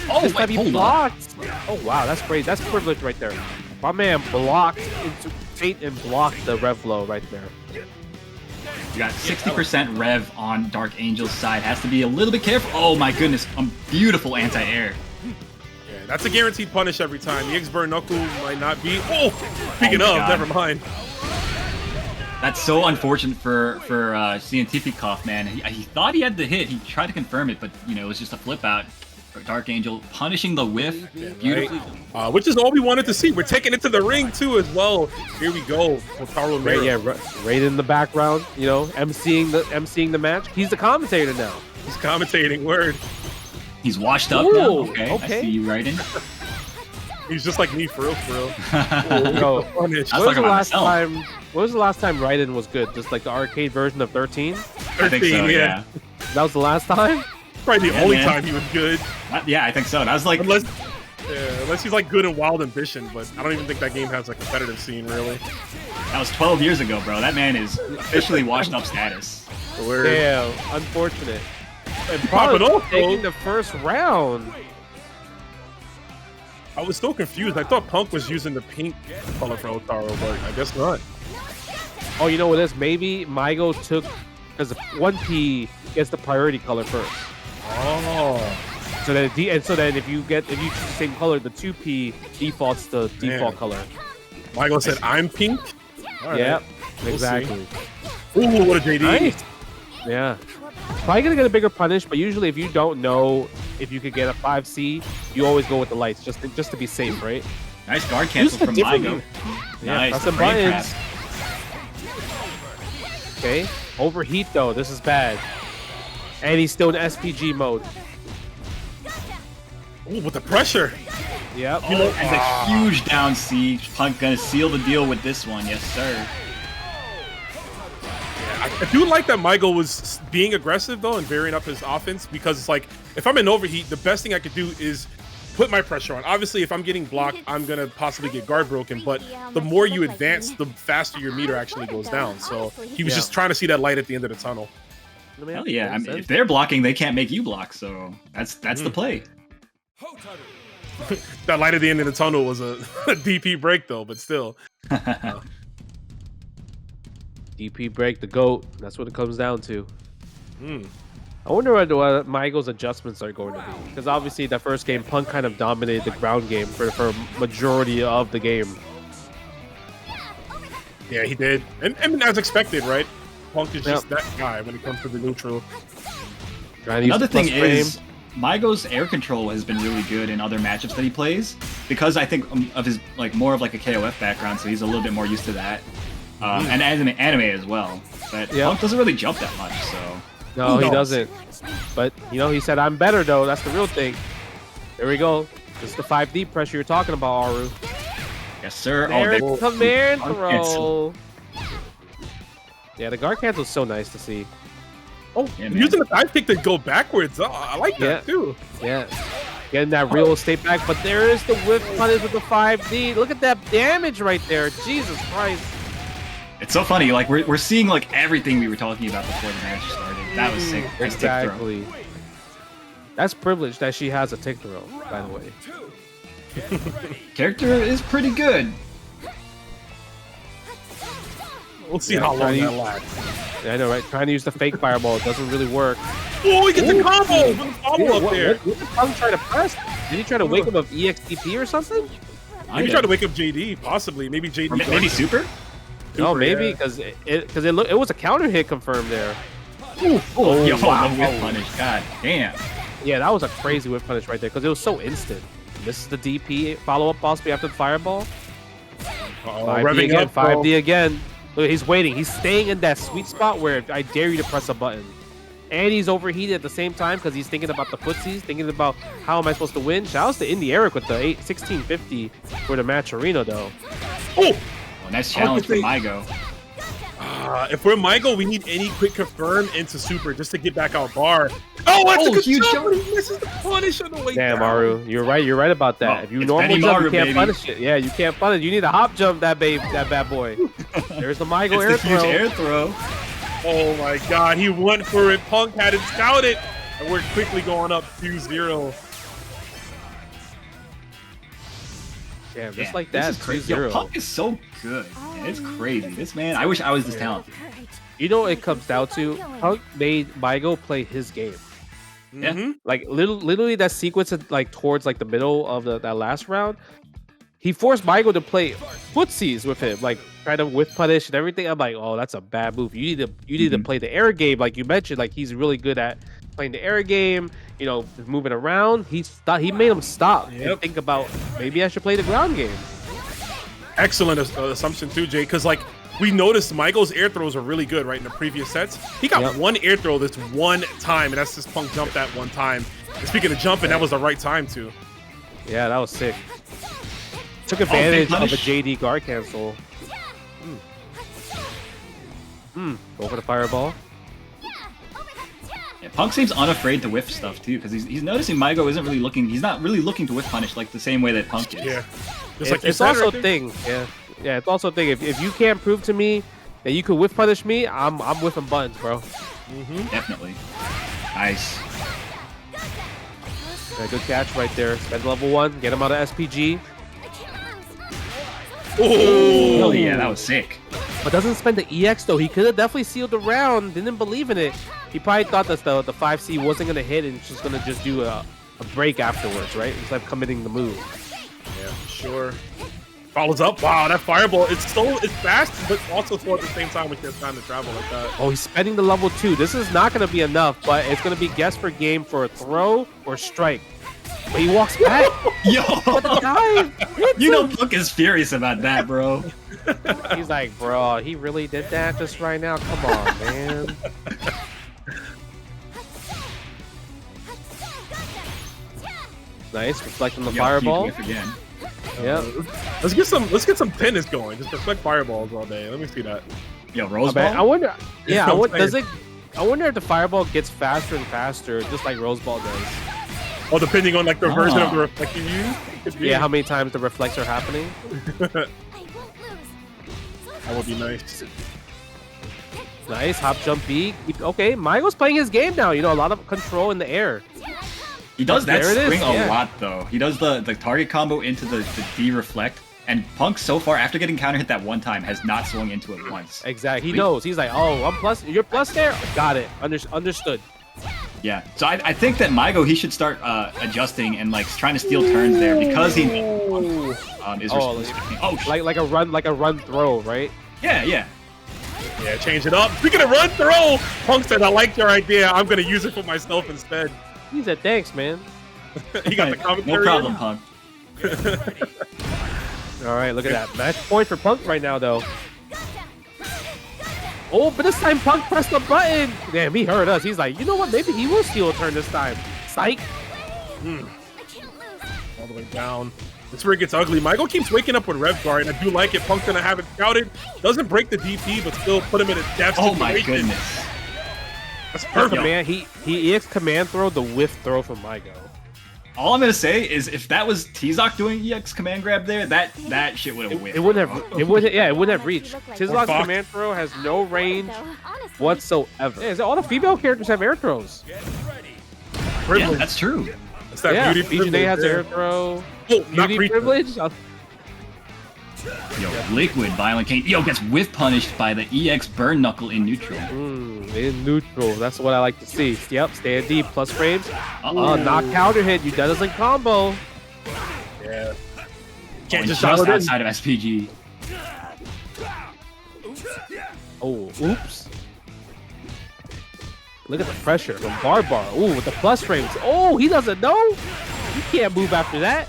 Oh, This time wait, he hold on. blocked. Oh wow, that's great. That's privilege right there. My man blocked into feint and blocked the rev blow right there. You got 60% rev on Dark Angel's side. Has to be a little bit careful. Oh my goodness, beautiful anti-air. Yeah, that's a guaranteed punish every time. The X-Burn Knuckle might not be. Oh, speaking Oh of, my God. never mind. That's so unfortunate for Cientifikof, man. He thought he had the hit. He tried to confirm it, but it was just a flip out. Dark Angel punishing the whiff beautifully. Right. Which is all we wanted to see. We're taking it to the ring too as well. Here we go. Hotaru Right, Miro. right in the background, emceeing the match. He's the commentator now. He's commentating. Word. He's washed up Ooh, now. Okay, okay. I see you right in. He's just like me, for real, for real. Bro, Punish. I when was talking the about last myself. time? When was the last time Raiden was good? Just like the arcade version of 13? I think so, 13, yeah. That was the last time? Probably the Yeah, only man. time he was good. Yeah, I think so. That was like, Unless he's like good in Wild Ambition, but I don't even think that game has a competitive scene really. that was 12 years ago, bro. That man is officially washed up status. Word. Damn, unfortunate. And Pop it probably off, taking bro. the first round. I was still confused. I thought Punk was using the pink color for Hotaru, but I guess not. Oh, you know what it is? Maybe Maigo took, because 1P gets the priority color first. Oh. So then, if you choose the same color, the 2P defaults the default color. Michael said, I'm pink? All right. Yep, We'll exactly. Ooh, what a JD. Nice. Yeah. Probably gonna get a bigger punish, but usually if you don't know if you could get a 5C, you always go with the lights just to be safe, right? Nice guard cancel from Maigo. Yeah, Nice. pressing frame buttons. trap. Okay, overheat though. This is bad. And he's still in SPG mode. Ooh, with the pressure. Yep. Oh, and a huge down siege. Punk gonna seal the deal with this one. Yes, sir. I do like that Maigo was being aggressive though and varying up his offense, because it's like if I'm in overheat, the best thing I could do is put my pressure on. Obviously, if I'm getting blocked, I'm gonna possibly get guard broken, but the more you advance, the faster your meter actually goes down. So he was just trying to see that light at the end of the tunnel. Hell yeah! I mean, if they're blocking, they can't make you block. So that's the play. That light at the end of the tunnel was a DP break though, but still. DP break the GOAT. That's what it comes down to. I wonder what Maigo's adjustments are going to be, because obviously that first game, Punk kind of dominated the ground game for majority of the game. Yeah, he did, and as expected, right? Punk is just that guy when it comes to the neutral. Another thing is, Maigo's air control has been really good in other matchups that he plays, because I think of his more of a KOF background, so he's a little bit more used to that, and anime as well. But Punk doesn't really jump that much, so. No, he doesn't. But he said I'm better though. That's the real thing. There we go. This is the 5D pressure you're talking about, Aru. Yes, sir. There's command throw. Yeah, the guard cancel is so nice to see. Oh, yeah, using the dive kick to go backwards. Oh, I like that too. Yeah. Getting that real estate back, but there is the whip punish with the 5D. Look at that damage right there. Jesus Christ. It's so funny. Like we're seeing everything we were talking about before the match started. That was sick. Exactly. That's privilege that she has a tick throw, by the way. Character is pretty good. We'll see how long that lasts. Yeah, I know, right? Trying to use the fake fireball doesn't really work. Oh, he gets the combo! With the follow up there. What did Punk try to press? Did he try to wake him up EXDP or something? Maybe try to wake up JD, possibly. Maybe JD. Or maybe Super? No, maybe because it was a counter hit confirmed there. Yo, wow. The whip punish. God damn. Yeah, that was a crazy whip punish right there because it was so instant. This is the DP follow-up possibly after the fireball. 5D again, up, 5D again. Look, he's waiting. He's staying in that sweet spot where I dare you to press a button. And he's overheated at the same time because he's thinking about the footsies, thinking about how am I supposed to win. Shouts to Indie Eric with the 1650 for the match arena, though. Oh! Nice challenge for Maigo. If we're Maigo, we need any quick confirm into Super just to get back out bar. Oh, that's a good huge jump. He misses the punish on the way down. Damn, Maru, you're right about that. If you normally jump, you can't punish it. Yeah, you can't punish. You need a hop jump that bad boy. There's the Maigo air throw. Huge air throw. Oh my God, he went for it. Punk had it scouted, and we're quickly going up 2-0. Damn, just like that, 2-0. Punk is so good. Man. It's crazy. This man, I wish I was this talented. You know what it comes down to? Punk made Maigo play his game. Yeah. Like literally that sequence towards the middle of that last round, he forced Maigo to play footsies with him, trying to whiff punish and everything. I'm like, oh, that's a bad move. You need to play the air game, like you mentioned. Like he's really good at playing the air game. Moving around. He made him stop and think about maybe I should play the ground game. Excellent assumption too, Jay, because we noticed Maigo's air throws are really good, right? In the previous sets, he got one air throw this one time, and that's just Punk jump that one time. And speaking of jumping, that was the right time too. Yeah, that was sick. Took advantage of a JD guard cancel. Go for the fireball. Yeah, Punk seems unafraid to whiff stuff too, because he's noticing Maigo isn't really looking. He's not really looking to whiff punish the same way that Punk is. Yeah. It's also a thing. Yeah, it's also a thing. If you can't prove to me that you could whiff punish me, I'm whiffing buttons, bro. Definitely. Nice. Yeah, good catch right there. Spend level 1, get him out of SPG. Oh yeah, that was sick. But doesn't spend the EX though. He could have definitely sealed the round. Didn't believe in it. He probably thought that the 5C wasn't gonna hit and just gonna do a break afterwards, right? Instead of committing the move. Yeah, sure. Follows up. Wow, that fireball. It's fast, but also slow at the same time with your time to travel like that. Oh, he's spending the level 2. This is not gonna be enough, but it's gonna be guess for game for a throw or strike. But he walks back. Yo, What the dive? you know Puck is furious about that, bro. He's like, bro, he really did that just right now? Come on, man. Nice, reflecting the Yo, fireball. huge whiff again. Yep. Let's get some tennis going. Just reflect fireballs all day. Let me see that. Yo, Rose I Ball? wonder. Yeah, I'm does saying. it? I wonder if the fireball gets faster and faster, just like Rose Ball does. Oh, depending on like the version of Ah. the reflect you use. Could be. Yeah, how many times the reflects are happening? That would be nice. Nice hop jump B. Okay, Maigo's playing his game now. You know, a lot of control in the air. He does that There it is, swing a yeah. lot, though. He does the target combo into the D reflect, and Punk so far, after getting counter hit that one time, has not swung into it once. Exactly. He knows. He's like, oh, I'm plus. You're plus there. Got it. Understood. Yeah, so I think that Maigo, he should start adjusting and like trying to steal turns there because he knows Punk, is Oh, respecting. Oh, like a run throw, right? yeah, yeah. Yeah, change it up. Speaking of run throw, Punk said, I like your idea. I'm gonna use it for myself instead. He said, thanks, man. He got the commentary. No problem, Punk. All right, look at that. Match point for Punk right now, though. Oh, but this time Punk pressed the button. Damn, he heard us. He's like, you know what? Maybe he will steal a turn this time. Psych. All the way down. This is where it gets ugly. Maigo keeps waking up with Rev Guard. I do like it. Punk's gonna have it scouted. Doesn't break the DP, but still put him in a death Oh situation. my goodness. That's perfect. Man, he EX command throw the whiff throw from Maigo. All I'm gonna say is if that was Tizoc doing EX command grab there, that shit would have whiffed. It wouldn't have reached. Tizloc's Fuck. command throw has no range whatsoever. Yeah, all the female characters have air throws. Yeah, Privilege. that's true. It's that Yeah, beauty B.Jenet privilege. has yeah. air throw. Oh, not Beauty preaching. privilege. Yo, Liquid ViolentKain. Yo, gets whiff punished by the EX burn knuckle in neutral. In neutral. That's what I like to see. Yep, stand deep. Plus frames. Uh-oh. Knock counter hit. You that doesn't combo. Yeah. And Can't just just dial it in. outside of SPG. Oh, oops. Look at the pressure from Barbar. Ooh, with the plus frames. Oh, he doesn't know. He can't move after that.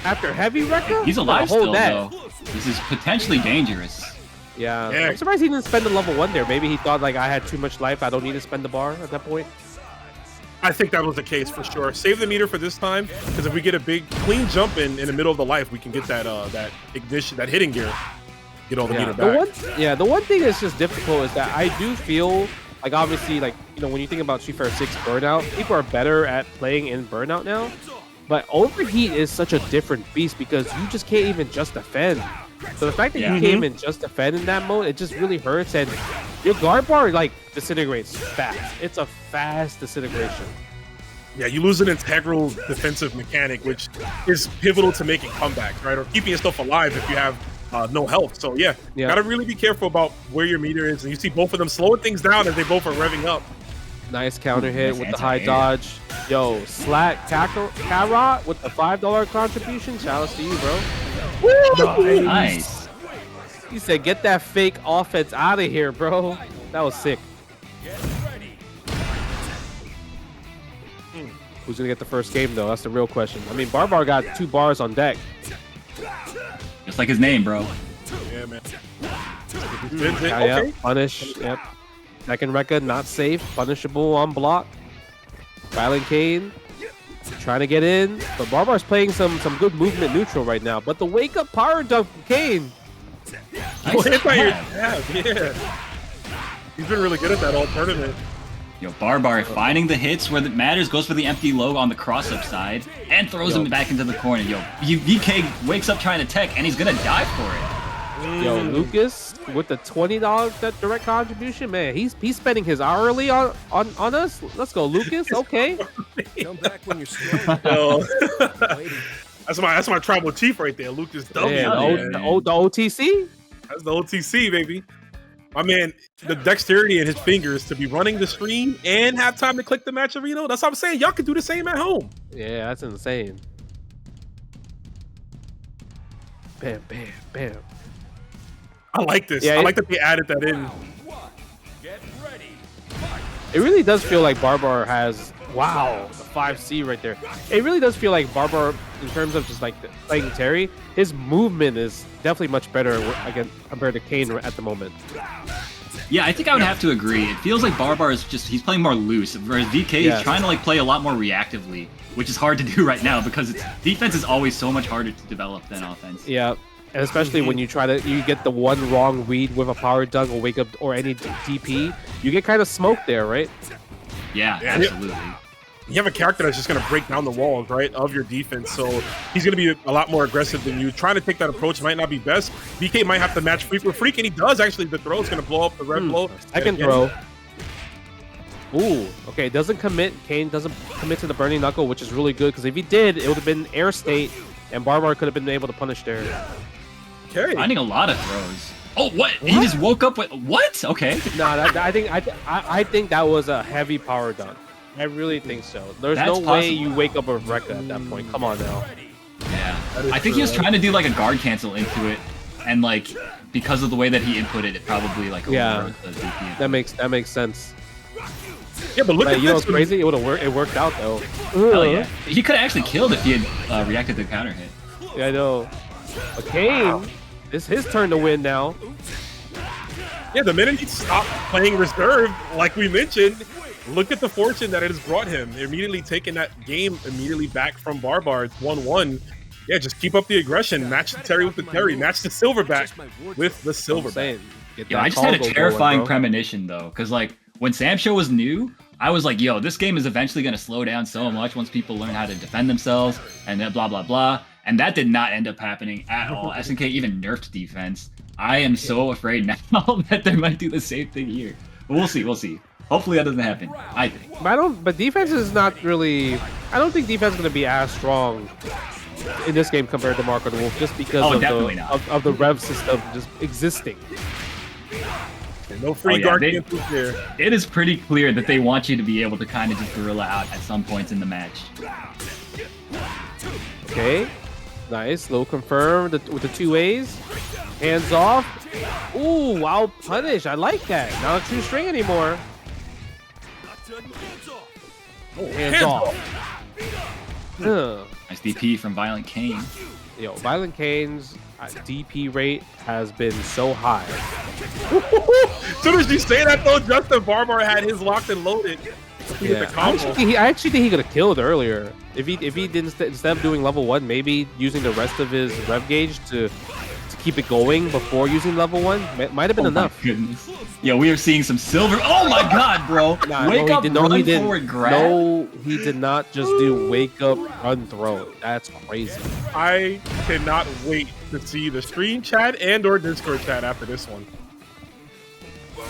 After heavy record. He's alive hold still, that. though. This is potentially dangerous. Yeah. Yeah. I'm surprised he didn't spend the level 1 there. Maybe he thought like I had too much life. I don't need to spend the bar at that point. I think that was the case for sure. Save the meter for this time, because if we get a big clean jump in the middle of the life, we can get that that ignition, that hitting gear. Get all the meter back. The one thing that's just difficult is that I do feel like obviously like when you think about Street Fighter 6 Burnout, people are better at playing in Burnout now. But Overheat is such a different beast because you just can't even just defend. So the fact that you came in just defend in that mode, it just really hurts. And your guard bar like disintegrates fast. It's a fast disintegration. Yeah, you lose an integral defensive mechanic, which is pivotal to making comebacks, right? Or keeping yourself alive if you have no health. So yeah, gotta really be careful about where your meter is. And you see both of them slowing things down as they both are revving up. Nice counter hit with the high anti-air. dodge. Yo, Slack Kakarot with the $5 contribution. Shout out to you, bro. Woo! Nice. He said, get that fake offense out of here, bro. That was sick. Who's going to get the first game, though? That's the real question. I mean, Barbar got 2 bars on deck. Just like his name, bro. Yeah, man. Yeah, punish. Yep. Second record, not safe. Punishable on block. ViolentKain trying to get in. But Barbar's playing some good movement neutral right now. But the wake-up power dunk from Kain. Oh, hit by your jab, yeah. He's been really good at that all tournament. Yo, Barbar finding the hits where it matters, goes for the empty low on the cross-up side, and throws him back into the corner. Yo, VK wakes up trying to tech, and he's gonna die for it. Yo, Lucas with the $20 that direct contribution, man, he's spending his hourly on us. Let's go, Lucas. Okay. Come back when you're strong. Yo. That's my tribal chief right there, Lucas W. Yeah, man. the OTC. That's the OTC, baby. My man, the dexterity in his fingers to be running the stream and have time to click the match arena. That's what I'm saying. Y'all can do the same at home. Yeah, that's insane. Bam, bam, bam. I like this. Yeah, I like that they added that in. It really does feel like Barbar has Wow, the 5C right there. It really does feel like Barbar, in terms of just like playing Terry, his movement is definitely much better again compared to Kain at the moment. Yeah, I think I would have to agree. It feels like Barbar is just, he's playing more loose, whereas DK is trying to like play a lot more reactively, which is hard to do right now because it's, defense is always so much harder to develop than offense. Yeah, and especially when you get the one wrong read with a power dunk or wake up or any DP, you get kind of smoked there, right? Yeah, absolutely. You have a character that's just going to break down the walls, right, of your defense. So he's going to be a lot more aggressive than you. Trying to take that approach might not be best. BK might have to match Freak with Freak, and he does actually. The throw is going to blow up the red blow. Second throw. Ooh, okay, doesn't commit. Kain doesn't commit to the burning knuckle, which is really good because if he did, it would have been air state, and Barbar could have been able to punish there. Okay. Finding a lot of throws. Oh, what? He just woke up with what? Okay. No, I think that was a heavy power dunk. I really think so. There's That's no way possible. you wake up with Rekka at that point. Come on now. Yeah. I think he was trying to do like a guard cancel into it, and like because of the way that he inputted it, probably like overrode the DP. That makes sense. Yeah, but look at You know this. what's crazy? It would have worked. It worked out though. Hell yeah. He could have actually killed if he had reacted to the counter hit. Yeah, I know. But Kain, it's his turn to win now. Yeah, the minute he stopped playing reserve, like we mentioned, look at the fortune that it has brought him. Immediately taking that game immediately back from Barbar. It's 1-1. Yeah, just keep up the aggression. Match the Terry with the Terry. Match the Silverback with the Silverback. Yeah, I just had a terrifying premonition though, because like when Samsho was new, I was like, yo, this game is eventually going to slow down so much once people learn how to defend themselves and then blah, blah, blah. And that did not end up happening at all. SNK even nerfed defense. I am so afraid now that they might do the same thing here. But we'll see, we'll see. Hopefully that doesn't happen, I think. But defense is not really... I don't think defense is going to be as strong in this game compared to Mark of the Wolf just because of the rev system just existing. No free guard cancels there. It is pretty clear that they want you to be able to kind of just gorilla out at some points in the match. Okay, nice. Low confirmed with the 2As. Hands off. Ooh, wow punish. I like that. Not a true string anymore. Hands off. Nice DP from ViolentKain. Yo, ViolentKain's DP rate has been so high. As soon as you say that though, Justin Barbar had his locked and loaded. Yeah. I actually think he could have killed earlier. If he didn't, instead of doing level 1, maybe using the rest of his rev gauge to keep it going before using level 1 might have been enough. Goodness. Yeah, we are seeing some silver. Oh my god, bro! Wake up, run forward, grab. No, he did not just do wake up, run, throw. That's crazy. I cannot wait to see the stream chat and or Discord chat after this one.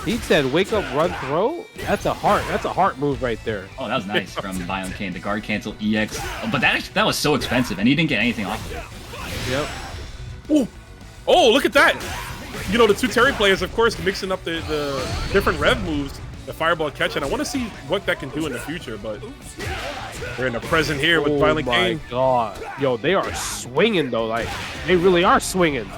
He said wake up, run, throw. That's a heart move right there. Oh, that was nice from ViolentKain. The guard cancel EX. Oh, but that was so expensive, and he didn't get anything off of it. Yep. Ooh. Oh, look at that! You know, the two Terry players, of course, mixing up the different rev moves, the fireball catch, and I want to see what that can do in the future, but we're in the present here with ViolentKain. Oh my god. Yo, they are swinging though, like, they really are swinging.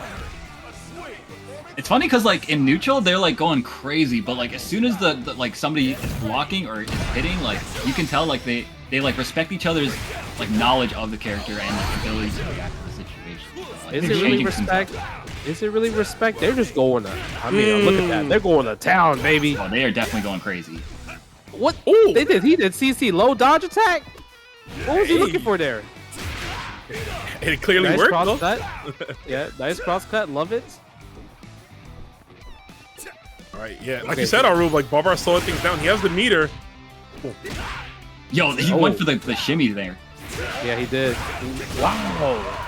It's funny because like in neutral they're like going crazy, but like as soon as the like somebody is blocking or is hitting, like you can tell like they like respect each other's like knowledge of the character and like ability to react to the situation. So, like, Is it really respect? Is it really respect? They're just going to. I mean, look at that. They're going to town, baby. Oh, they are definitely going crazy. What? Ooh. He did CC low dodge attack. What was he looking for there? It clearly nice worked. Cross cut. Yeah, nice cross cut. Love it. All right, yeah, like you said, Aru, like Barbar slowing things down. He has the meter. Yo, he went for the shimmy there. Yeah, he did. Wow.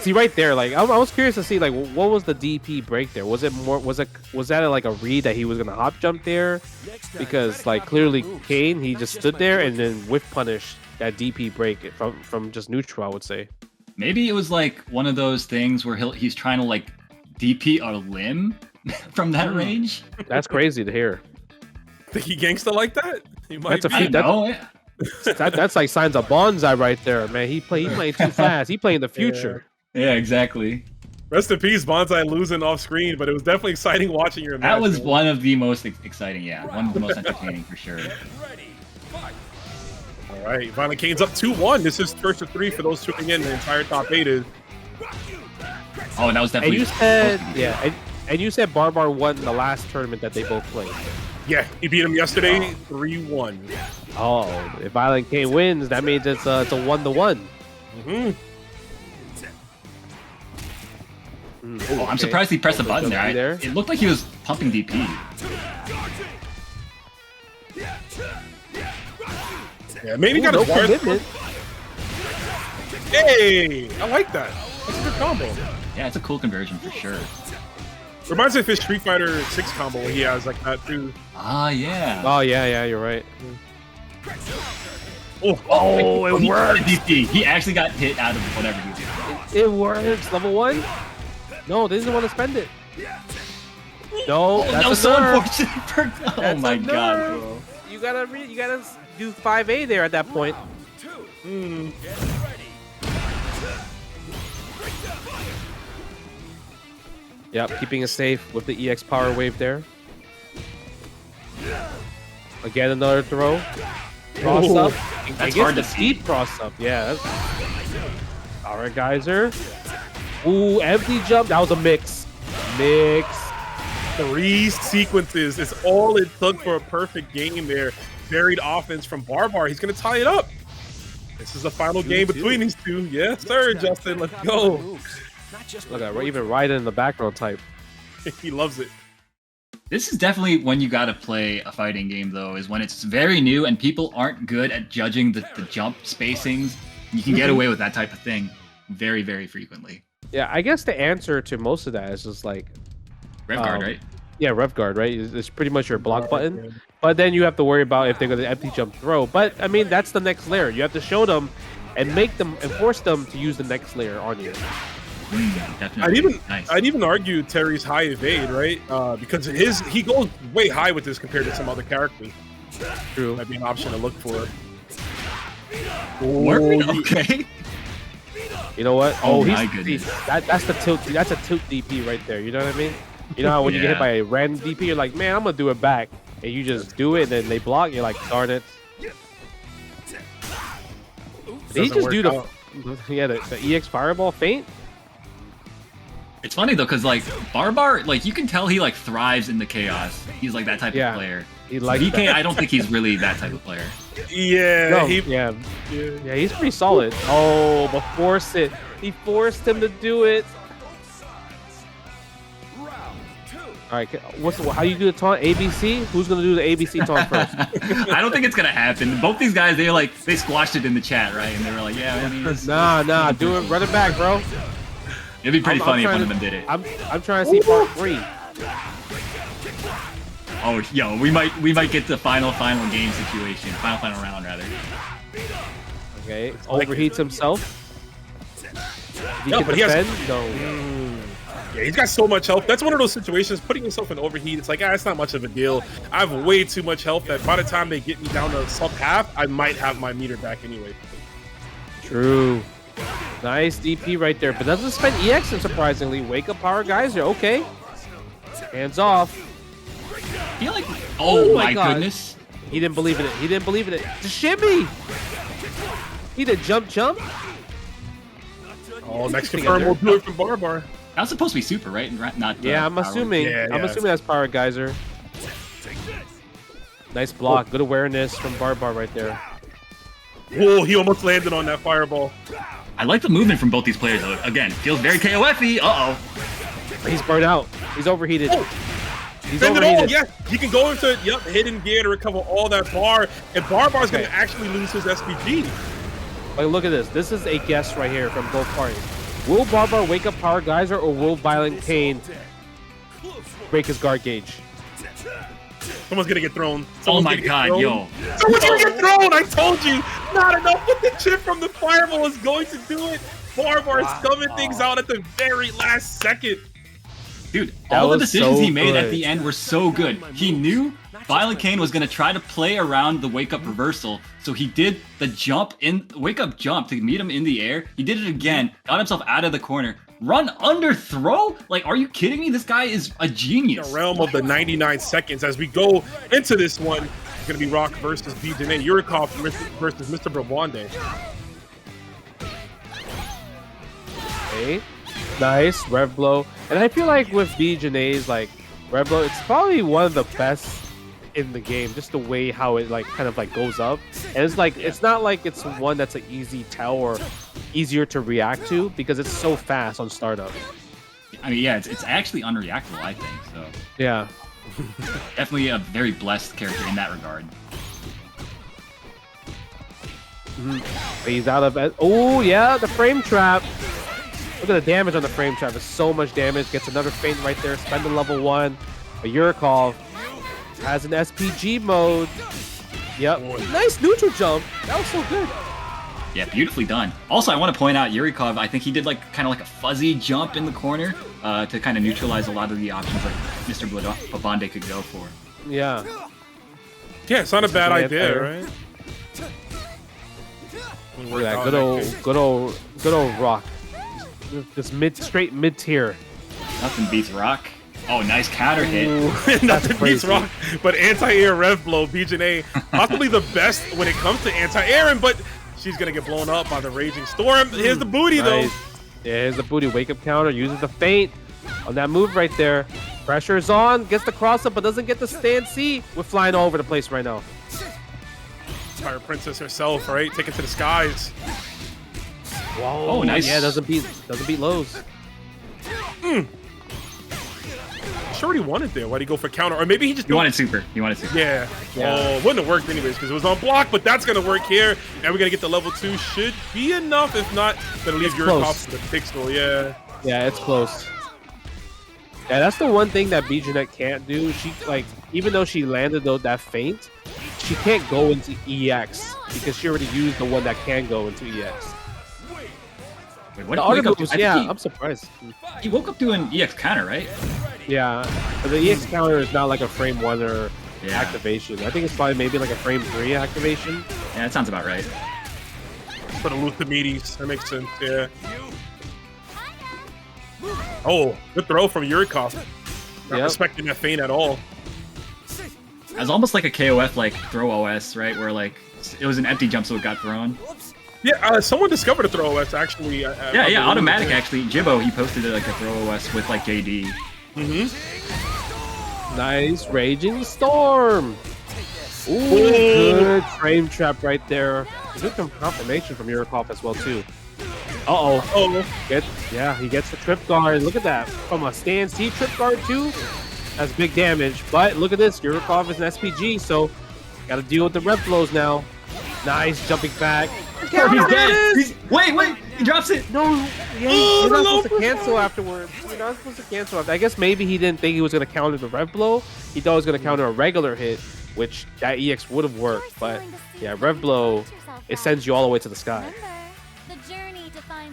See right there, like I was curious to see like what was the DP break there? Was it more? Was that like a read that he was gonna hop jump there? Because like clearly Kain, he just stood there and then whiff punish that DP break from just neutral, I would say. Maybe it was like one of those things where he's trying to like DP a limb from that range. That's crazy to hear. Think he gangsta like that? He might. That's like signs of Bonsai right there, man. He playing too fast. He playing the future. Yeah, exactly. Rest in peace, Bonsai losing off screen, but it was definitely exciting watching your match. That was one of the most exciting, yeah. One of the most entertaining for sure. All right, ViolentKain's up 2-1. This is first of 3 for those tuning in. The entire top 8 is. Oh, and that was And definitely. you said, yeah, and you said Barbar won the last tournament that they both played. Yeah, he beat him yesterday 3-1. Oh, if ViolentKain wins, that means it's a 1-1. Oh, I'm surprised he pressed the button there. It looked like he was pumping DP. Yeah, maybe got his wires. Hey, I like that. That's a good combo. Yeah, it's a cool conversion for sure. Reminds me of his Street Fighter 6 combo where he has like that too. Ah, yeah. Oh, yeah, you're right. Oh, it worked. DP. He actually got hit out of whatever he was doing. It works. Level 1? No, they didn't want to spend it. No, that's that was a so nerf. unfortunate. Oh That's my a god, nerf. bro. You gotta do 5A there at that point. Yep, keeping it safe with the EX power wave there. Again, another throw. Cross up. That's hard to see. Deep cross up. Yeah. Power geyser. Ooh, empty jump. That was a mix. 3 sequences is all it took for a perfect game there. Varied offense from Barbar. He's going to tie it up. This is the final game between these two. Yes, sir, Justin. Let's go. Look at even Raiden in the background type. He loves it. This is definitely when you gotta play a fighting game, though, is when it's very new and people aren't good at judging the jump spacings. You can get away with that type of thing very, very frequently. Yeah, I guess the answer to most of that is just like Rev guard, right? Yeah, rev guard, right? It's pretty much your block button. But then you have to worry about if they're going to empty jump throw. But I mean, that's the next layer. You have to show them and make them and force them to use the next layer on you. Definitely. I'd even argue Terry's high evade, right? Because he goes way high with this compared to some other characters. True. Might be an option to look for. Okay. You know what? Oh my goodness. That's the tilt. That's a tilt DP right there. You know what I mean? You know how when you get hit by a random DP, you're like, man, I'm gonna do it back, and you just do it, and then they block. You're like, darn it. Did he just do the EX fireball feint? It's funny though, cause like Barbar, like you can tell he like thrives in the chaos. He's like that type of player. He likes VK, that. I don't think he's really that type of player. Yeah, no, yeah, he's pretty solid. Oh, but force it. He forced him to do it. All right, how you do the taunt? ABC? Who's gonna do the ABC taunt first? I don't think it's gonna happen. Both these guys, they squashed it in the chat, right? And they were like, yeah, I mean, nah, do it. Run it back, bro. It'd be pretty funny if one of them did it. I'm trying to see part 3. Oh, yo, we might get the final game situation, final round rather. Okay, overheats himself. He No, can but defend? he has. No. Yeah, he's got so much health. That's one of those situations, putting yourself in overheat, it's like, it's not much of a deal. I have way too much health that by the time they get me down to sub half, I might have my meter back anyway. True. Nice DP right there, but doesn't spend EX, and surprisingly. Wake up power geyser, okay. Hands off. I feel like, oh my goodness. He didn't believe in it. He didn't believe in it. The shimmy. He did jump. Oh, next confirm will do it from Barbar. That's supposed to be super, right? Not yeah, I'm assuming. I'm assuming that's power geyser. Nice block. Good awareness from Barbar right there. Whoa, he almost landed on that fireball. I like the movement from both these players, though. Again, feels very KOF-y. Uh-oh. He's burnt out. He's overheated. He's Spend overheated. it all, yeah. You can go into hidden gear to recover all that bar, and Barbar's going to actually lose his SPG. Like, look at this. This is a guess right here from both parties. Will Barbar wake up power geyser, or will ViolentKain break his guard gauge? Someone's gonna get thrown. Oh my god, yo. Someone's gonna get thrown! I told you! Not enough with the chip from the fireball is going to do it! Barbar is scumming things out at the very last second. Dude, all the decisions he made good. at the end were so good. He knew ViolentKain was going to try to play around the wake-up reversal, so he did the wake-up jump to meet him in the air. He did it again, got himself out of the corner. Run under throw? Like, are you kidding me? This guy is a genius. The realm of the 99 seconds as we go into this one. It's gonna be Rock versus B.Jenet. Yurikov versus Mr. Bwabande. Okay. Nice rev blow. And I feel like with B.Jenet's like rev blow, it's probably one of the best in the game, just the way how it like kind of like goes up. And it's like it's not like it's one that's an easy tell or easier to react to because it's so fast on startup. I mean, yeah, it's actually unreactable, I think. So Yeah. definitely a very blessed character in that regard. He's out of it. Oh yeah, the frame trap. Look at the damage on the frame trap. There's so much damage. Gets another feint right there. Spending level 1. A Yurikov has an SPG mode. Yep. Nice neutral jump. That was so good. Yeah, beautifully done. Also, I want to point out Yurikov, I think he did like kind of like a fuzzy jump in the corner to kind of neutralize a lot of the options like Mr. Bwabande could go for. Yeah. Yeah, it's not a bad idea, there. right? Look at that. Good old Rock. Just straight mid tier. Nothing beats Rock. Oh, nice counter hit. Nothing beats crazy. Rock, but anti-air rev blow. B.Jenet possibly the best when it comes to anti-air, but she's gonna get blown up by the raging storm. Here's the booty though. Nice. Yeah, here's the booty. Wake up counter. Uses the feint on that move right there. Pressure's on. Gets the cross up, but doesn't get the stand C. We're flying all over the place right now. Fire Princess herself, right? Take it to the skies. Whoa. Oh, nice. Yeah, doesn't beat lows. Sure, he wanted there. Why'd he go for counter? Or maybe he just He wanted super. He wanted super. Yeah. Yeah. Oh, wouldn't have worked anyways because it was on block, but that's gonna work here. And we're gonna get the level 2. Should be enough. If not, gonna leave Yurikov close. to the pixel. Yeah. Yeah, it's close. Yeah, that's the one thing that B.Jenet can't do. She like, even though she landed that feint, she can't go into EX because she already used the one that can go into EX. Wait, what The did he other wake up moves, to? I yeah, think I'm surprised. he woke up doing EX counter, right? Yeah, but the EX counter is not like a frame 1 or Yeah. activation. I think it's probably maybe like a frame 3 activation. Yeah, that sounds about right. For the Luthamides. That makes sense. Yeah. Oh, good throw from Yurikov. Not Yep. respecting that feint at all. It was almost like a KOF like throw OS, right? Where like it was an empty jump, so it got thrown. Yeah, someone discovered a throw OS actually. Yeah, automatic actually. Jibbo, he posted it like a throw OS with like JD. Nice raging storm. Ooh, good frame trap right there. Good confirmation from Yurikov as well too. Uh-oh. Oh, Yeah, he gets the trip guard. Look at that. From a stand C trip guard too. That's big damage. But look at this. Yurikov is an SPG, so gotta deal with the rep blows now. Nice jumping back. Oh, he's dead. Wait, he drops it. No, you're not supposed to cancel afterwards. You're not supposed to cancel after. I guess maybe he didn't think he was gonna counter the rev blow. He thought he was gonna counter a regular hit, which that EX would have worked. But yeah, rev blow, it sends you all the way to the sky.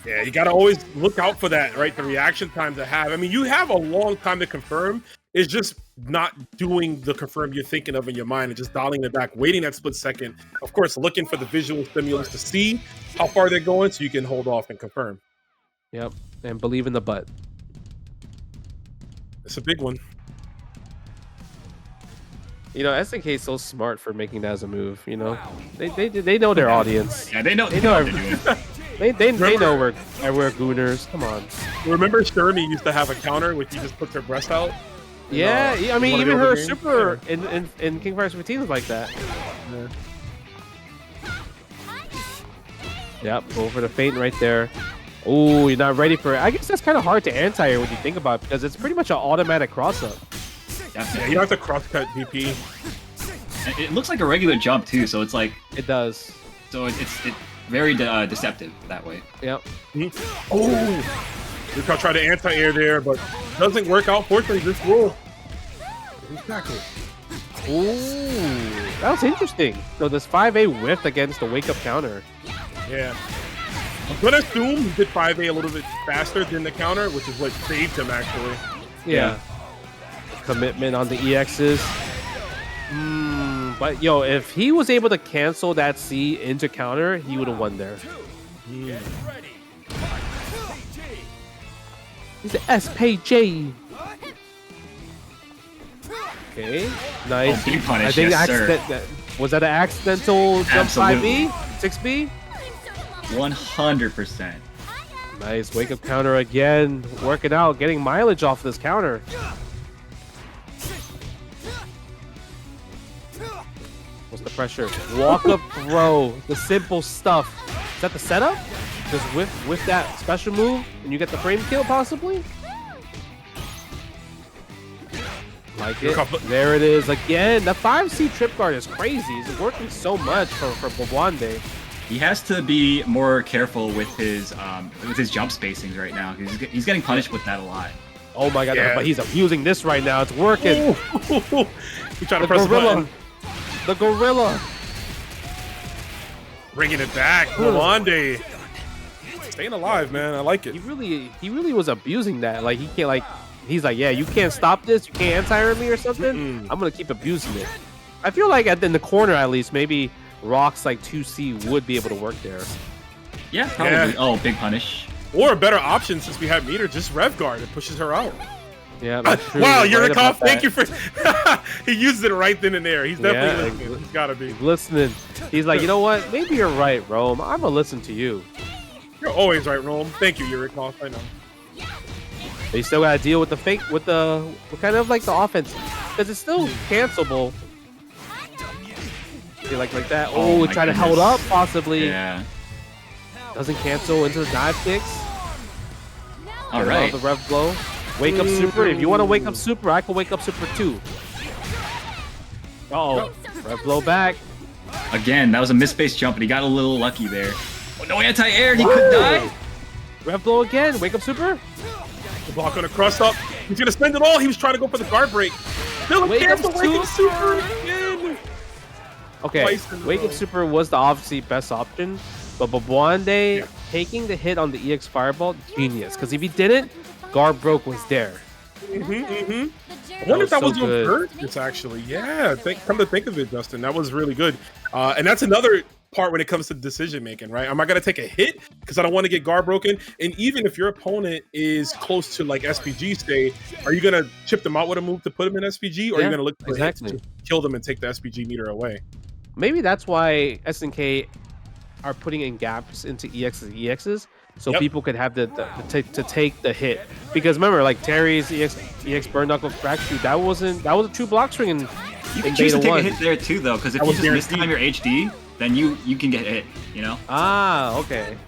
yeah, you gotta always look out for that, right? The reaction time to have. I mean, you have a long time to confirm. It's just not doing the confirm you're thinking of in your mind and just dialing it back, waiting that split second. Of course, looking for the visual stimulus to see how far they're going so you can hold off and confirm. Yep, and believe in the butt. It's a big one. You know, SNK is so smart for making that as a move. You know, they know their audience. Yeah, they know They know what they're doing. They know we're gooners. Come on. Remember Sturmy used to have a counter which he just puts her breast out? Yeah, I mean, one of the even other her games? super in King Fighters 15 is like that. Yep, go for the feint right there. Oh, you're not ready for it. I guess that's kind of hard to anti-air when you think about it because it's pretty much an automatic cross-up. Yeah, you don't have to cross-cut DP. And it looks like a regular jump too, so it's like It does. so it's very deceptive that way. Yep. Oh! Yurikov tried to anti-air there, but doesn't work out. Fortunately, this rule. Ooh, that was interesting. So this 5A whiffed against the wake-up counter. Yeah. I'm gonna assume he did 5A a little bit faster than the counter, which is what saved him actually. Yeah. Commitment on the EXs. But yo, if he was able to cancel that C into counter, he would have won there. He's the SPG. Okay, nice. Oh, big punish, I think yes, sir. Was that an accidental jump Absolutely. 5B? 6B? 100%. Nice wake up counter again. Working out, getting mileage off this counter. What's the pressure? Walk up throw. The simple stuff. Is that the setup? Just with that special move and you get the frame kill possibly? Like it. There it is again. The 5C trip guard is crazy. It's working so much for Bwabande. He has to be more careful with his jump spacings right now. He's getting punished with that a lot. Oh my god, but he's abusing this right now. It's working. He tried to press the button. The gorilla. Bringing it back. Bwabande. Staying alive, man. I like it. He really was abusing that. Like he can't he's like, yeah, you can't stop this. You can't anti-air me or something. I'm gonna keep abusing it. I feel like in the corner at least, maybe rocks like 2C would be able to work there. Yeah, probably. Yeah. Oh, big punish. Or a better option since we have meter, just rev guard. It pushes her out. Yeah, that's true. Wow, Yurikov, thank you for he used it right then and there. He's definitely listening. He's gotta be. He's listening. He's like, you know what? Maybe you're right, Rome. I'm gonna listen to you. You're always right, Rome. Thank you, Yurikov. I know. But you still gotta deal with the fake, with kind of like the offense, because it's still cancelable. See, like that. Oh, try to hold up possibly. Yeah. Doesn't cancel into the dive kicks. All right. The rev blow. Wake up super. If you want to wake up super, I can wake up super too. Uh-oh. Rev blow back. Again, that was a misspaced jump, and he got a little lucky there. Oh, no anti-air. He could die. Rev blow again. Wake up super. The block on a crust up. He's gonna spend it all. He was trying to go for the guard break. Still wake up super again. Okay, wake up super was the obviously best option, but Bwabande taking the hit on the EX fireball, genius. Because if he didn't, guard broke was there. I wonder if that was on purpose, actually. Yeah, come to think of it, Justin, that was really good. And that's another part when it comes to decision making, right? Am I gonna take a hit because I don't want to get guard broken? And even if your opponent is close to like SPG state, are you gonna chip them out with a move to put them in SPG, or are you gonna look for hits to kill them and take the SPG meter away? Maybe that's why SNK are putting in gaps into EXs, so people could have to take the hit. Because remember, like Terry's EX burn knuckle crack shoot, that was a true block swing in you can choose to take a hit there too, though, because if you just mistime your HD, then you can get hit, you know? Ah, okay.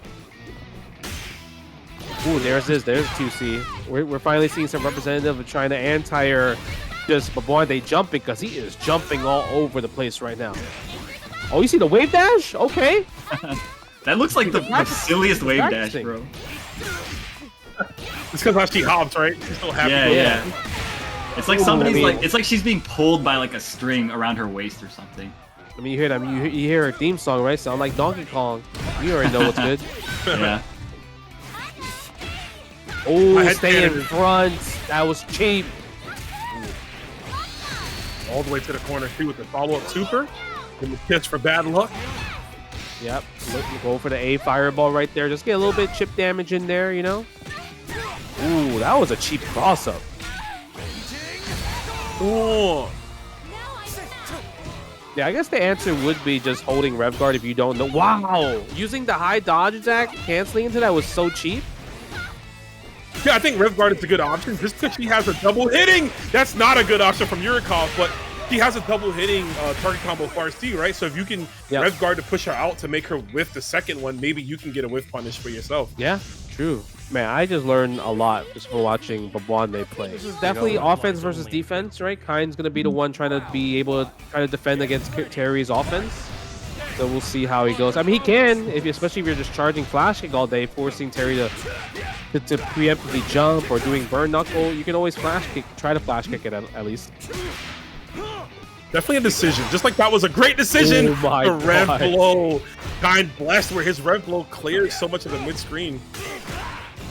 Ooh, there's 2C. We're finally seeing some representative of trying to anti-air just Bwabande jumping, because he is jumping all over the place right now. Oh, you see the wave dash? Okay. That looks like the silliest wave dash, bro. It's because how she hops, right? She's so happy. Yeah. It's like somebody's it's like she's being pulled by like a string around her waist or something. I mean, you hear that? You hear her theme song, right? Sound like Donkey Kong. You already know what's good. Yeah. Oh, stay in front. That was cheap. All the way to the corner too with the follow-up super. And the kiss for bad luck. Yep. Go for the A fireball right there. Just get a little bit chip damage in there, you know? Ooh, that was a cheap cross-up. Ooh. Yeah, I guess the answer would be just holding rev guard if you don't know. Wow! Using the high dodge attack, canceling into that was so cheap. Yeah, I think rev guard is a good option just because she has a double hitting. That's not a good option from Yurikov, but she has a double hitting target combo RC, right? So if you can rev guard to push her out to make her whiff the second one, maybe you can get a whiff punish for yourself. Yeah, true. Man, I just learned a lot just for watching Bwabande play. This is definitely offense versus defense, right? Kain's going to be the one trying to be able to try to defend against Terry's offense. So we'll see how he goes. I mean, he can, especially if you're just charging flash kick all day, forcing Terry to preemptively jump or doing burn knuckle. You can always flash kick, try to flash kick it at least. Definitely a decision. Just like that was a great decision. Oh my the rev God. blow. Kain blessed where his rev blow clears so much of the mid-screen.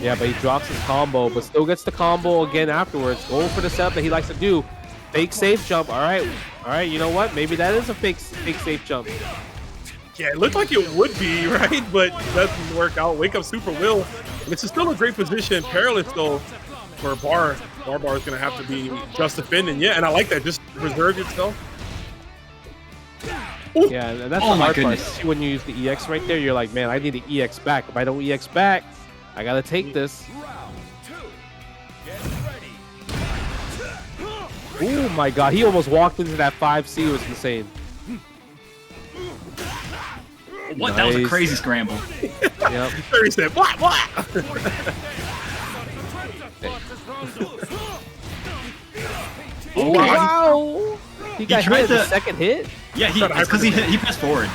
Yeah, but he drops his combo, but still gets the combo again afterwards. Going for the setup that he likes to do. Fake safe jump. All right. You know what? Maybe that is a fake safe jump. Yeah, it looked like it would be, right? But it doesn't work out. Wake up super will. And this is still a great position. Perilous, though, for Bar. Bar is going to have to be just defending. Yeah, and I like that. Just reserve yourself. Yeah, and that's Oh the my hard part. goodness. See, when you use the EX right there, you're like, man, I need the EX back. If I don't EX back, I gotta take this. Oh my god, he almost walked into that 5C. It was insane. What? That was a Nice. crazy scramble. Yep. Terry said, what? Okay. Wow! He got tried hit the to- second hit? Yeah, it's because he pressed forward.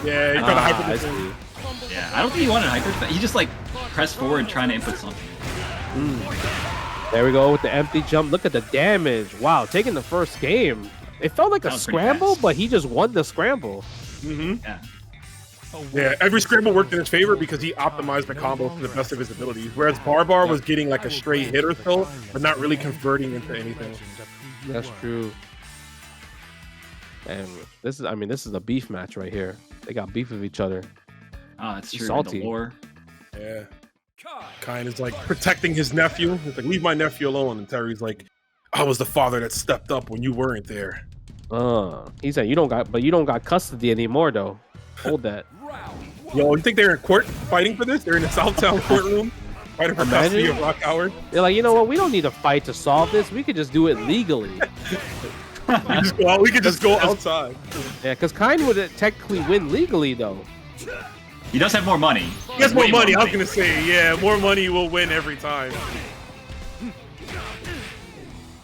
Yeah, he tried to hyper I this in. see. Yeah, I don't think he wanted hyper. He just like pressed forward trying to input something. There we go with the empty jump. Look at the damage. Wow, taking the first game. It felt like That a was pretty scramble, fast. but he just won the scramble. Yeah. Yeah, every scramble worked in his favor because he optimized the combo to the best of his abilities. Whereas Barbar was getting like a straight hit or so, but not really converting into anything. That's true. And this is a beef match right here. They got beef with each other. Oh, that's He's true. salty. The lore. Yeah. Kain is like protecting his nephew. He's like, leave my nephew alone. And Terry's like, I was the father that stepped up when you weren't there. He said you don't got custody anymore though. Hold that. Yo, you think they're in court fighting for this? They're in the Southtown courtroom fighting for custody of Rock Howard. They're like, you know what? We don't need to fight to solve this. We could just do it legally. We could just go outside. Yeah, because Kain would technically win legally though. He does have more money. He has more Way money. I was gonna say, yeah, more money will win every time.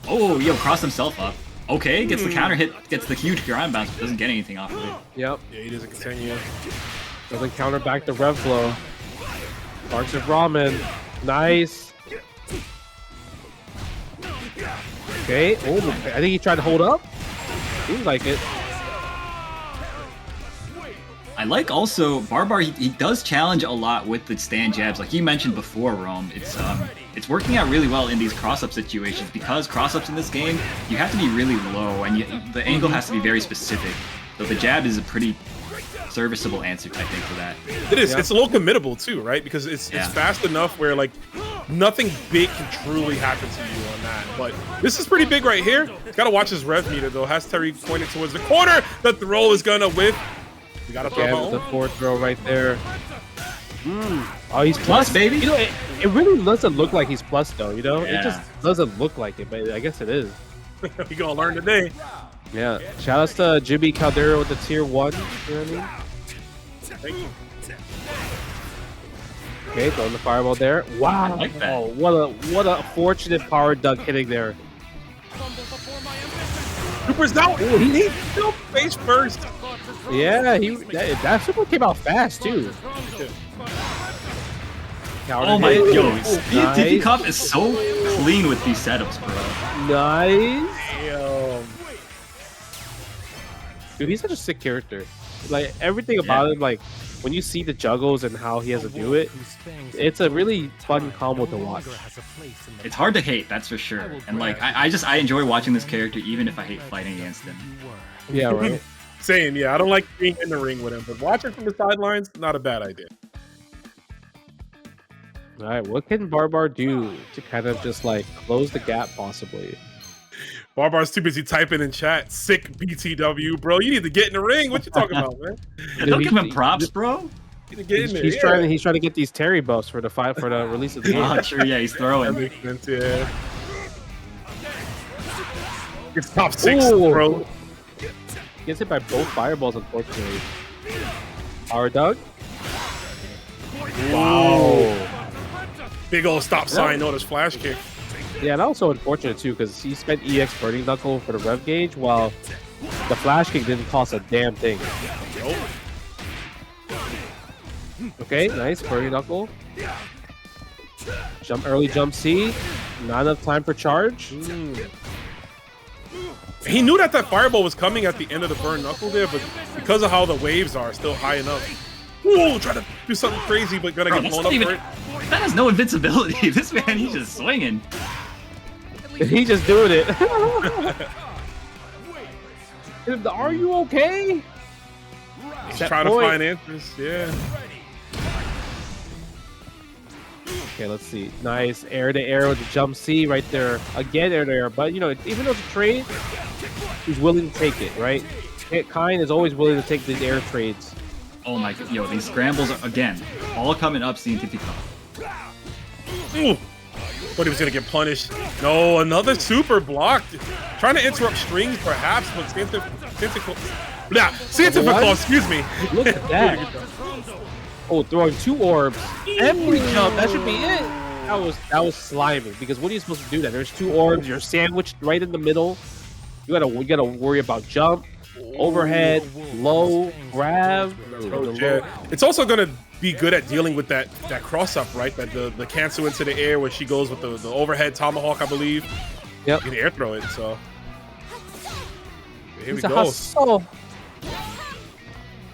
Oh, yo, crossed himself up. Okay, gets the counter hit, gets the huge ground bounce, but doesn't get anything off of it. Yep. Yeah, he doesn't continue. Doesn't counter back the rev flow. Sparks of ramen. Nice. Okay. Oh, I think he tried to hold up. Seems like it. I like also Barbar. He does challenge a lot with the stand jabs, like you mentioned before, Rome. It's working out really well in these cross-up situations because cross-ups in this game you have to be really low and the angle has to be very specific. So the jab is a pretty serviceable answer, I think, for that. It is. Yeah. It's a little committable too, right? Because it's fast enough where like nothing big can truly happen to you on that. But this is pretty big right here. Got to watch his rev meter though. Has Terry pointed towards the corner? The throw is gonna whip. We gotta throw Yeah, home. the forward throw right there. Oh, he's Plus, baby. You know, it really doesn't look like he's plus though. You know, Yeah. it just doesn't look like it, but I guess it is. We gonna learn today. Yeah. Shout outs to Jimmy Caldera with the tier 1. You know what I mean? Thank you. Okay, throwing the fireball there. Wow. I like that. Oh, what a fortunate power dunk hitting there. Cooper's out. Ooh, he- He still face first. Yeah, that super came out fast too. Counter Oh my, hit. yo, Ooh, Cientifikof is so clean with these setups, bro. Nice. Damn. Dude, he's such a sick character. Like everything about him, like when you see the juggles and how he has to do it, it's a really fun combo to watch. It's hard to hate, that's for sure. And like, I enjoy watching this character even if I hate fighting against him. Yeah, right. Same, yeah. I don't like being in the ring with him, but watching from the sidelines, not a bad idea. All right, what can Barbar do to kind of just like close the gap possibly? Barbar's too busy typing in chat. Sick BTW, bro. You need to get in the ring. What you talking about, man? Don't he- give him props, bro. You need to get in there. He's yeah. trying to get these Terry buffs for the release of the game. Oh, true, yeah, he's That throwing. makes sense, yeah. It's top 6, Ooh. bro. Gets hit by both fireballs, unfortunately. Power dunk. Wow. Big old stop sign, notice flash kick. Yeah, that was so unfortunate too, because he spent EX burning knuckle for the rev gauge, while the flash kick didn't cost a damn thing. Okay, nice burning knuckle. Early jump C. Not enough time for charge. He knew that fireball was coming at the end of the burn knuckle there, but because of how the waves are still high enough. Ooh, try to do something crazy, but gonna Bro, get that's blown up not for even, it. that has no invincibility. This man, he's just swinging. He's just doing it. Are you okay? He's Set trying point. to find answers, yeah. Okay, let's see. Nice air to air with the jump C right there. Again, air to air. But, you know, even though it's a trade, he's willing to take it, right? Kain is always willing to take these air trades. Oh my god, yo, these scrambles are, again, all coming up Cientifikof. Ooh. Thought he was gonna get punished. No, another super blocked. Trying to interrupt strings, perhaps, but Cientifikof, excuse me. Look at that. Oh, throwing 2 orbs. Every jump, that should be it. That was slimy, because what are you supposed to do then? There's 2 orbs, you're sandwiched right in the middle. You gotta worry about jump, overhead, low, grab. It's also gonna be good at dealing with that cross up, right? That the cancel into the air where she goes with the overhead tomahawk, I believe. Yep. You can air throw it, so here we It's a go. hustle.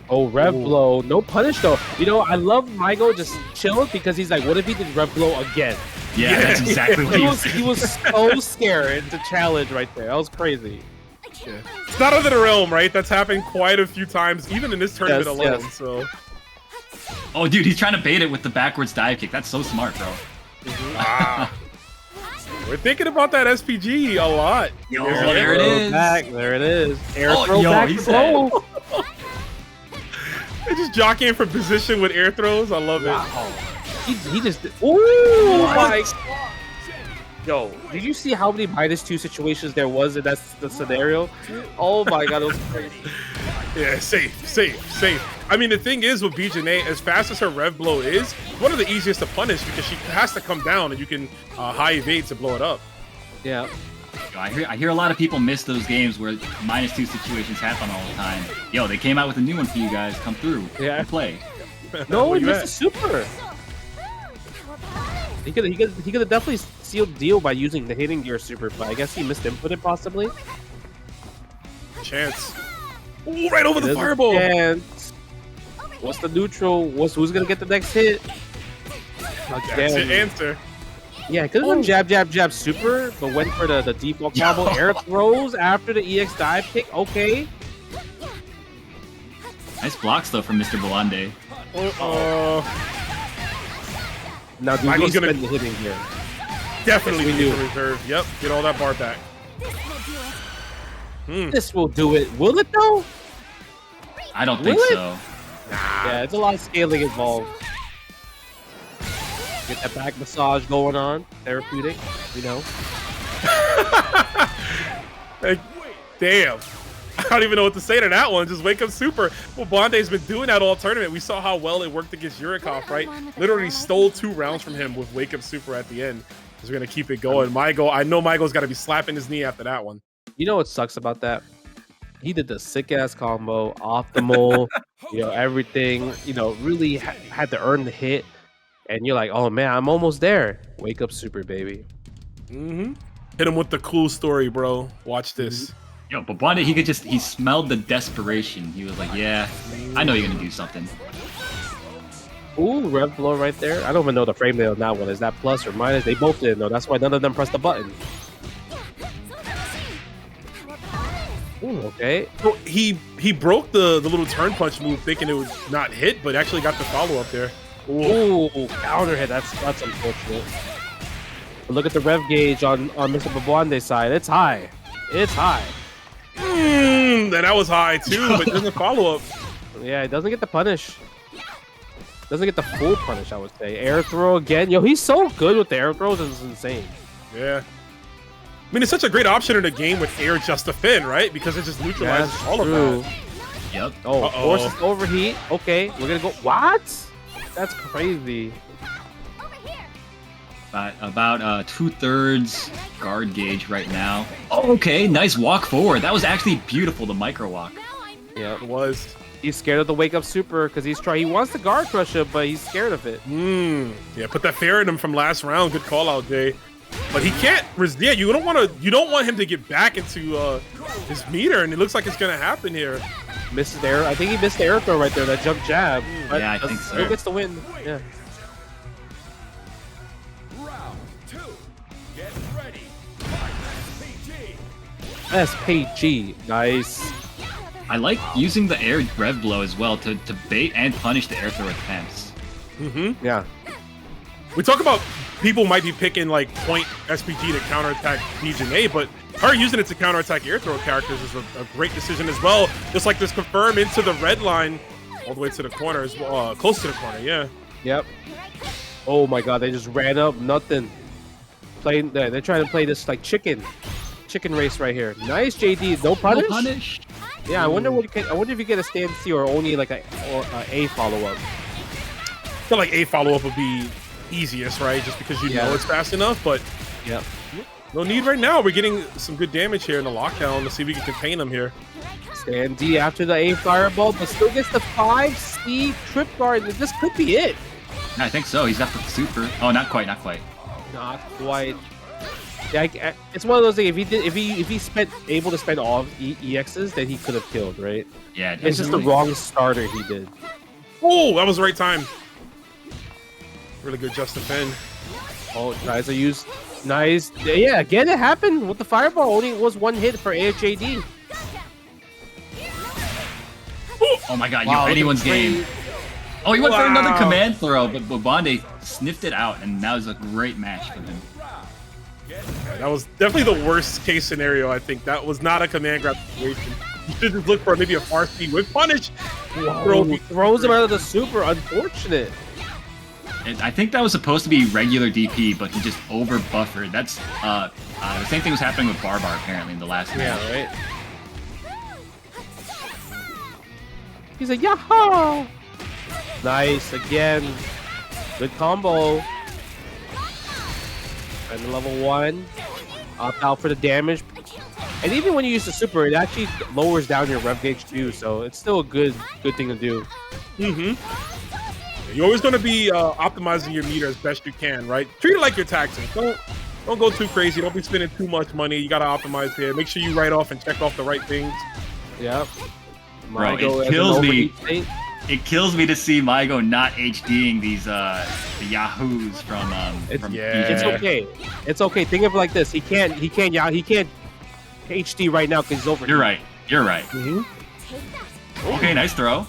Oh, rev blow. No punish though. You know, I love Maigo just chilling because he's like, what if he did rev blow again? Yeah, that's exactly what He was so scared to challenge right there. That was crazy. It's not out of the realm, right? That's happened quite a few times, even in this tournament alone. Yes. So, Oh, dude, he's trying to bait it with the backwards dive kick. That's so smart, bro. we're thinking about that SPG a lot. Yo, there it is. There it is. Air Oh, throw yo, back he to said- blow. They're just jockeying for position with air throws. I love it. He just. Ooh, my. Yo, did you see how many -2 situations there was in that the scenario? Oh my god, it was crazy. Yeah, safe. I mean, the thing is with B.Jenet, as fast as her rev blow is, one of the easiest to punish because she has to come down and you can high evade to blow it up. Yeah. Yo, I hear a lot of people miss those games where -2 situations happen all the time. Yo, they came out with a new one for you guys. Come through. Yeah. And play. No, Where he you missed at? a super. He could have definitely sealed the deal by using the hitting gear super, but I guess he missed inputted possibly. Chance. Ooh, right over the There's a fireball. chance. What's the neutral? Who's gonna get the next hit? That's the answer. Yeah, could have done jab super, but went for the default combo. Air throws after the EX dive kick. Okay. Nice blocks, though, from Mr. Bwabande. Now do Michael's we gonna- spend the hitting gear? Definitely Yes, we need do. the reserve. Yep, get all that bar back. This will do it. Will it though? I don't think Will it? so. Yeah, it's a lot of scaling involved. Get that back massage going on. Therapeutic, you know. Like, damn. I don't even know what to say to that one. Just wake up super. Well, Bwande's been doing that all tournament. We saw how well it worked against Yurikov, right? Literally stole 2 rounds from him with wake up super at the end. Because we're going to keep it going. Maigo, I know Maigo's got to be slapping his knee after that one. You know what sucks about that? He did the sick ass combo, optimal, you know, everything. You know, really had to earn the hit. And you're like, oh man, I'm almost there. Wake up super, baby. Hit him with the cool story, bro. Watch this. Yo, but Bwabande, he smelled the desperation. He was like, yeah, I know you're gonna do something. Ooh, rev blow right there. I don't even know the frame rate on that one. Is that plus or minus? They both didn't know. That's why none of them pressed the button. Ooh, okay. So he broke the little turn punch move thinking it would not hit, but actually got the follow up there. Ooh, counter hit. That's unfortunate. But look at the rev gauge on Mr. Bwabwande's side. It's high. It's high. And that was high too, but doesn't follow up. Yeah, it doesn't get the punish. Doesn't get the full punish, I would say. Air throw again. Yo, he's so good with the air throws. It's insane. Yeah. I mean, it's such a great option in a game with air just to fin, right? Because it just neutralizes all of that. Yep. Oh, forces overheat. Okay, we're gonna go. What? That's crazy. About 2/3 guard gauge right now. Oh, okay, nice walk forward. That was actually beautiful, the micro walk. Yeah, It was. he's scared of the wake up super because he wants to guard crush him, but he's scared of it. Yeah, put that fear in him from last round. Good call out, Jay. But he can't. Yeah, you don't want him to get back into his meter, and it looks like it's gonna happen here. Misses the air. I think he missed the air throw right there. That jump jab. But Yeah, I think so. Still gets the win. Yeah. Round 2. Get ready. SPG. Nice. I like using the air rev blow as well to bait and punish the air throw attempts. Yeah. We talk about people might be picking like point SPG to counterattack B.Jenet, but her using it to counterattack air throw characters is a great decision as well. Just like this confirm into the red line, all the way to the corner as well, close to the corner, yeah. Yep. Oh my god, they just ran up, nothing. Playing, they're trying to play this like chicken race right here. Nice, JD. No punish. No punish. Yeah, I wonder what you can. I wonder if you get a stand C or only like a follow up. I feel like a follow up would be easiest, right? Just because you know it's fast enough, but yeah. No need right now. We're getting some good damage here in the lockdown. Let's see if we can contain them here. Stand D after the A fireball, but still gets the 5C trip guard. This could be it. I think so. He's got the super. Oh, not quite. Not quite. Not quite. Yeah, it's one of those things. If he spent able to spend all of EXs, then he could have killed, right? Yeah. It's just the wrong starter he did. Oh, that was the right time. Really good just defend. Oh, guys are used. Nice. Yeah, again, it happened with the fireball. Only was one hit for AHJD. Oh my god, Wow, anyone's game. Oh, he went for another Wow. command throw, but Bwabande sniffed it out, and that was a great match for him. Yeah, that was definitely the worst case scenario, I think. That was not a command grab situation. You should just look for maybe a far speed with punish. Whoa, throws him out of the super. Unfortunate. I think that was supposed to be regular DP, but he just over buffered. That's the same thing was happening with Barbar apparently in the last match. Yeah, right. He's like, yahoo! Nice again. Good combo. And level 1. Opt out for the damage. And even when you use the super, it actually lowers down your rev gauge too, so it's still a good thing to do. You're always going to be optimizing your meter as best you can, right? Treat it like your taxes. Don't go too crazy. Don't be spending too much money. You got to optimize here. Make sure you write off and check off the right things. Yep. Bro, Maigo it as kills an me. overheat state. It kills me to see Maigo not HDing these the yahoos from yeah. It's okay. It's okay. Think of it like this. He can't HD right now because he's over. You're right. You're right. Okay, nice throw.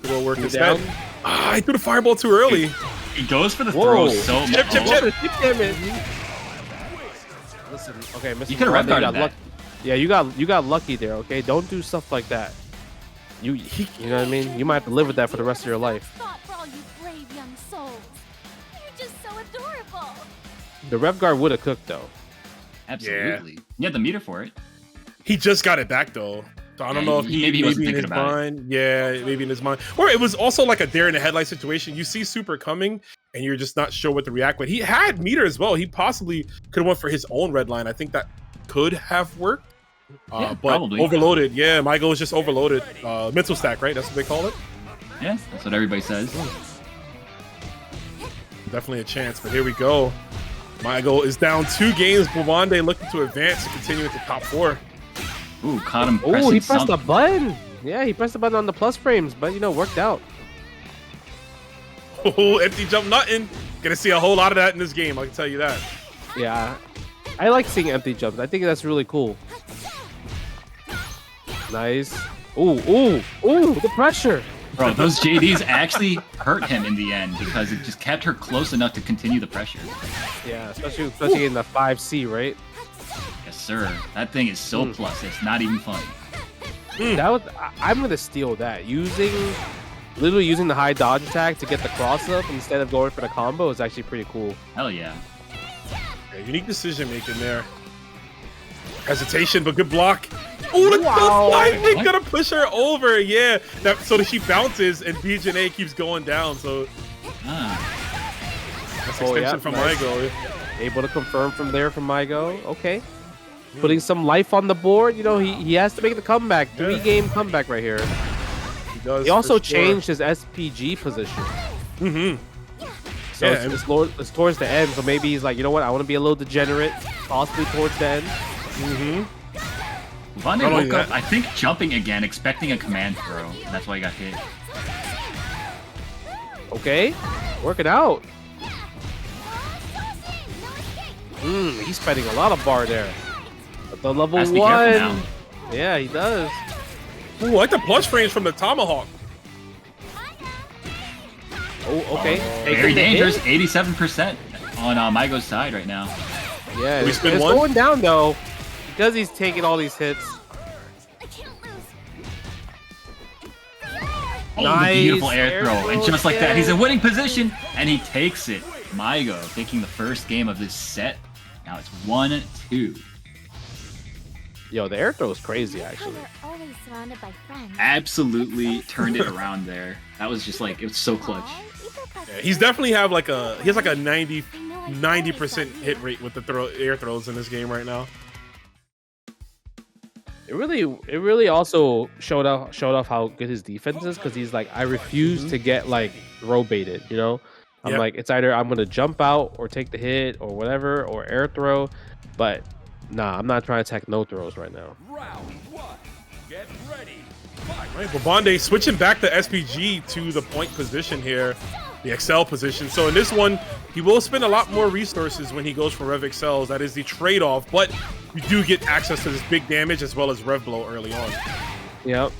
Good little work Two instead. down. I threw the fireball too early. He goes for the Whoa. throw so much. Chip, chip, Oh, chip. chip damage. Listen, okay, Mr. You could've red Bwabande, guarded got that. lucky. Yeah, you got lucky there. Okay, don't do stuff like that. You know what I mean? You might have to live with that for the rest of your life. Thought for all you brave young souls. You're just so adorable. The rev guard would have cooked though. Absolutely. You had the meter for it. He just got it back though. So I don't Yeah, know if maybe he wasn't in his thinking about it. mind. Yeah, maybe in his mind. Or it was also like a dare in the headlight situation. You see super coming and you're just not sure what to react with. He had meter as well. He possibly could have went for his own red line. I think that could have worked. Yeah, But probably. overloaded. Yeah, Maigo is just overloaded. Mental stack, right? That's what they call it. Yeah, that's what everybody says. Definitely a chance, but here we go. Maigo is down 2 games. Bwabande looking to advance and continue into top 4. Ooh, caught him. Oh, he pressed something. the button. Yeah, he pressed the button on the plus frames, but worked out. Oh, empty jump nothing. Gonna see a whole lot of that in this game, I can tell you that. Yeah, I like seeing empty jumps. I think that's really cool. Nice. Ooh, the pressure. Bro, those JDs actually hurt him in the end because it just kept her close enough to continue the pressure. Yeah, especially in the 5C, right? Yes, sir. That thing is so plus. It's not even funny. That was. I'm gonna steal that. Literally using the high dodge attack to get the cross up instead of going for the combo is actually pretty cool. Hell yeah. Yeah, unique decision making there. Hesitation, but good block. Oh, the Wow. lightning gonna push her over. Yeah, so that she bounces and B.Jenet keeps going down. So Ah. that's Oh, extension yeah, from nice. Maigo. Able to confirm from there from Maigo. Okay. Putting some life on the board. He has to make the comeback. 3-game comeback right here. He does. He also for sure. changed his SPG position. So Yeah, it's towards the end. So maybe he's like, you know what? I want to be a little degenerate, possibly towards the end. Bwabande Not only woke up, that- I think, jumping again, expecting a command throw. And that's why he got hit. Okay, working out. He's spending a lot of bar there. At the level Has to be careful 1. now. Yeah, he does. Ooh, I like the plus frames from the tomahawk. Oh, okay. Taking Very the hit. dangerous. 87% on Maigo's side right now. Yeah, We it's spin one? going down though. because he's taking all these hits. I can't lose. Oh, Nice the beautiful air air throw. And throw just like that, he's in again. winning position, and he takes it. Maigo taking the first game of this set. Now it's 1-2. Yo, the air throw is crazy, actually. We're always surrounded by friends. Absolutely turned it around there. That was just like, it was so clutch. Yeah, he's definitely he has like a 90% hit rate with the air throws in this game right now. It really also showed off how good his defense is, because he's like, I refuse to get like throw baited, you know? I'm Yep. like, it's either I'm gonna jump out or take the hit or whatever, or air throw, but nah, I'm not trying to attack no throws right now. Round 1. Get ready. Fight. Right, Bwabande switching back the SPG to the point position here, the XL position. So in this one, he will spend a lot more resources when he goes for Rev XLs. That is the trade-off, but you do get access to this big damage as well as Rev Blow early on. Yep.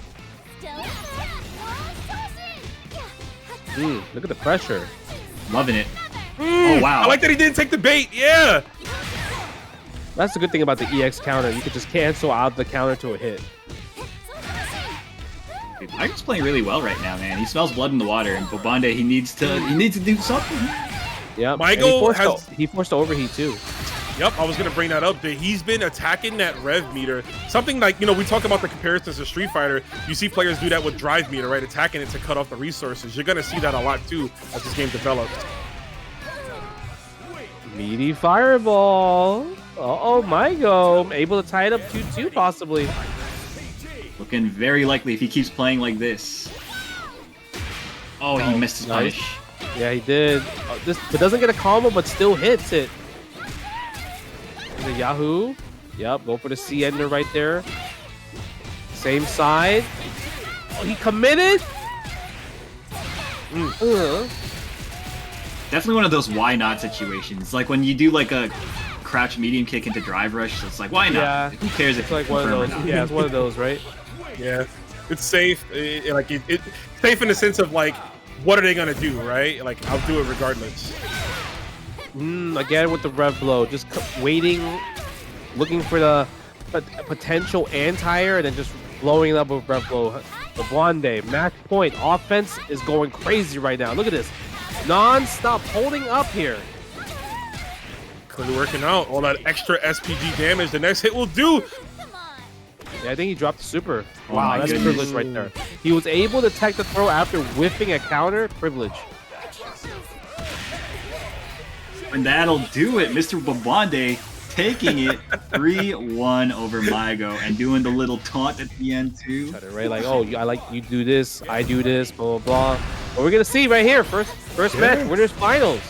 Look at the pressure. Loving it. Oh, wow. I like that he didn't take the bait. Yeah. That's the good thing about the EX counter. You could just cancel out the counter to a hit. Dude, Maigo's playing really well right now, man. He smells blood in the water, and Bwabande, he needs to do something. Yep. Maigo and he forced the overheat too. Yep, I was going to bring that up. He's been attacking that Rev meter. Something like, you know, we talk about the comparisons to Street Fighter. You see players do that with Drive meter, right? Attacking it to cut off the resources. You're going to see that a lot, too, as this game develops. Meaty fireball. Uh-oh, Maigo. Able to tie it up 2-2 possibly. Looking very likely if he keeps playing like this. Oh, he missed his nice. punish. Yeah, he did. But doesn't get a combo, but still hits it. The Yahoo. Yep, go for the C ender right there. Same side. Oh, he committed. Definitely one of those why not situations. Like when you do like a crouch medium kick into drive rush, so it's like, why not? Yeah. Like, who cares if It's like you one of confirm or those. not? Yeah, it's one of those, right? Yeah, it's safe. It's safe in the sense of, like, what are they going to do, right? Like, I'll do it regardless. Again with the Rev Blow. Just waiting, looking for the potential anti-air, and then just blowing it up with Rev Blow. The Bwabande, match point. Offense is going crazy right now. Look at this. Non-stop holding up here. Clearly working out. All that extra SPG damage the next hit will do. Yeah, I think he dropped the super. Oh Wow, my that's goodness. privilege right there. He was able to tech the throw after whiffing a counter. Privilege. And that'll do it. Mr. Bwabande taking it 3-1 over Maigo and doing the little taunt at the end too. Right? Like, oh, I like you do this, I do this, blah, blah, blah. But we're going to see right here. First match, winners finals.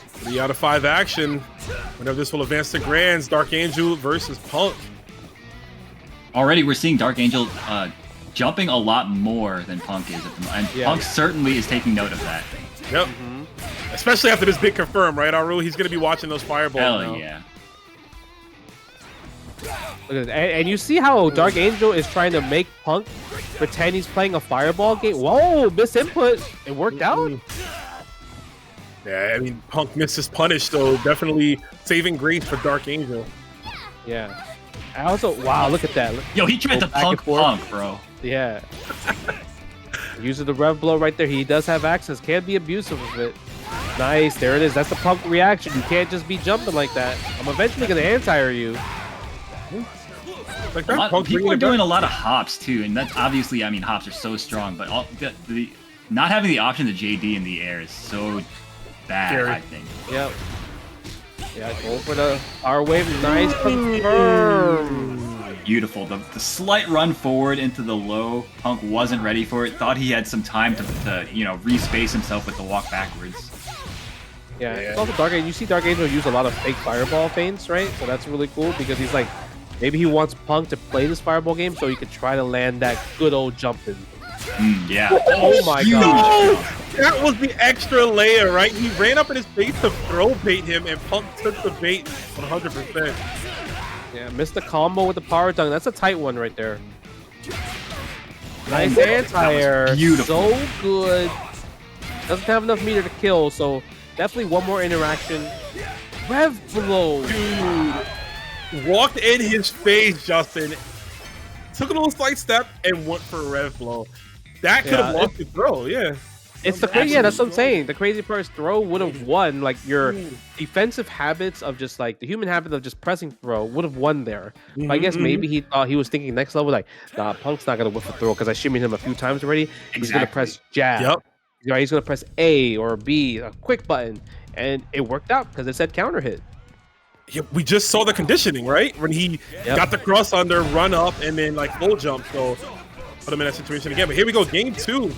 3 out of 5 action. Whenever this will advance to Grands, DarkAngel versus Punk. Already we're seeing DarkAngel jumping a lot more than Punk is at the moment. And Yeah. Punk certainly is taking note of that. Yep. Especially after this big confirm, right, Aru? He's going to be watching those fireballs Hell now. yeah. Look at that. And you see how DarkAngel is trying to make Punk pretend he's playing a fireball game. Whoa, misinput. It worked out. Yeah, I mean, Punk missed his punish, so definitely saving grace for DarkAngel. Yeah. I also, wow, look at that. Yo, he tried Go to back and punk forth. Punk, bro. Yeah. Using the Rev Blow right there. He does have access. Can't be abusive of it. Nice. There it is. That's the Punk reaction. You can't just be jumping like that. I'm eventually going to anti-air you. Like that, Punk People bringing are it doing back. a lot of hops too, and that's obviously, I mean, hops are so strong, but the not having the option to JD in the air is so bad, Scary. I think. Yep. Yeah, go for the R-Wave. Nice confirm. Beautiful. The slight run forward into the low, Punk wasn't ready for it, thought he had some time to respace himself with the walk backwards. Yeah, Yeah. it's also DarkAngel. You see DarkAngel use a lot of fake fireball feints, right? So that's really cool because he's like, maybe he wants Punk to play this fireball game so he could try to land that good old jumping. Yeah. Oh my Huge. god. That was the extra layer, right? He ran up in his face to throw bait him, and Punk took the bait 100%. Yeah, missed the combo with the power tongue. That's a tight one right there. Nice anti-air. beautiful. So good. Doesn't have enough meter to kill, so definitely one more interaction. Rev Blow. Dude. walked in his face, Justin. Took a little slight step and went for a rev blow. That could have lost the throw, yeah. It's the crazy, yeah, that's what I'm saying. The crazy part is throw would have won. Like your defensive habits of just like the human habit of just pressing throw would have won there. But I guess maybe he thought he was thinking next level, like, nah, Punk's not gonna whiff a throw because I shimmied him a few times already. He's gonna press jab. Yep. You know, he's gonna press A or B, a quick button, and it worked out because it said counter hit. Yeah, we just saw the conditioning, right? When he got the cross under, run up, and then like full jump. So put him in that situation again. But here we go, game 2.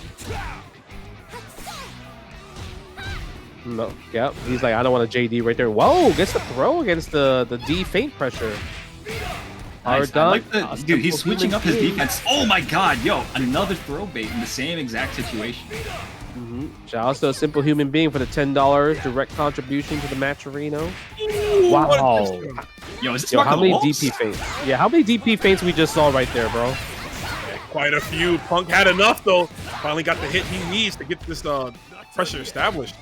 No, yeah, he's like, I don't want a JD right there. Whoa, gets the throw against the D feint pressure. Hard done. Like dude, he's switching up his defense. Oh my god, yo, another throw bait in the same exact situation. Shout out to a simple human being for the $10 direct contribution to the match arena. Wow. Yo, is this how many Waltz? DP feints? Yeah, how many DP feints we just saw right there, bro? Quite a few. Punk had enough though. Finally got the hit he needs to get this pressure established.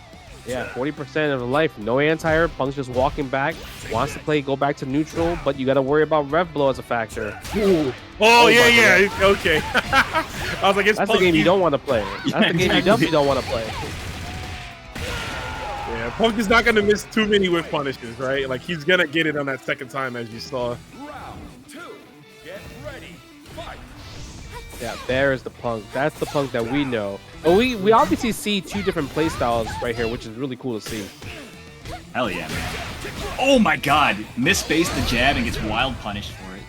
Yeah, 40% of the life, no anti-air. Punk's just walking back, wants to play, go back to neutral, but you got to worry about rev blow as a factor. Ooh. Oh yeah, okay. I was like, that's the game you don't want to play. That's the game you definitely don't want to play. Yeah, Punk is not going to miss too many whiff punishes, right? Like he's going to get it on that second time, as you saw. Round 2. Get ready. Fight. Yeah, there is the Punk. That's the Punk that we know. But we obviously see two different play styles right here, which is really cool to see. Hell yeah, man. Oh my god, misspaced the jab and gets wild punished for it.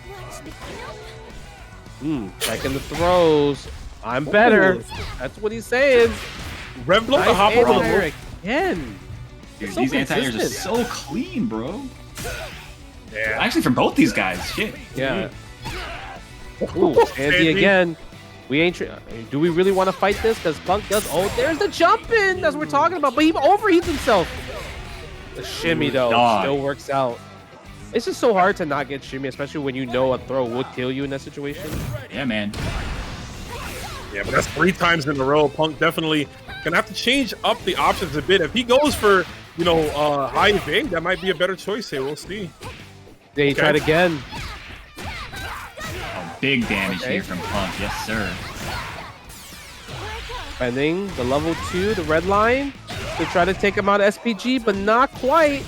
Checking the throws. I'm better. That's what he's saying. Rev blow Nice the hop over the anti-air move. again. Dude, So these anti-airs are consistent. so clean, bro. Yeah. Actually, from both these guys, shit. Yeah. Ooh, Andy again. We ain't. Do we really want to fight this? Because Punk does. Oh, there's the jump in. That's what we're talking about. But he overheats himself. The shimmy though still works out. It's just so hard to not get shimmy, especially when you know a throw would kill you in that situation. Yeah, man. Yeah, but that's 3 times in a row. Punk definitely gonna have to change up the options a bit. If he goes for, you know, high evade, that might be a better choice here. We'll see. They tried again. Oh, big damage here from Punk. Yes, sir. Spending the level 2, the red line, to try to take him out of SPG, but not quite.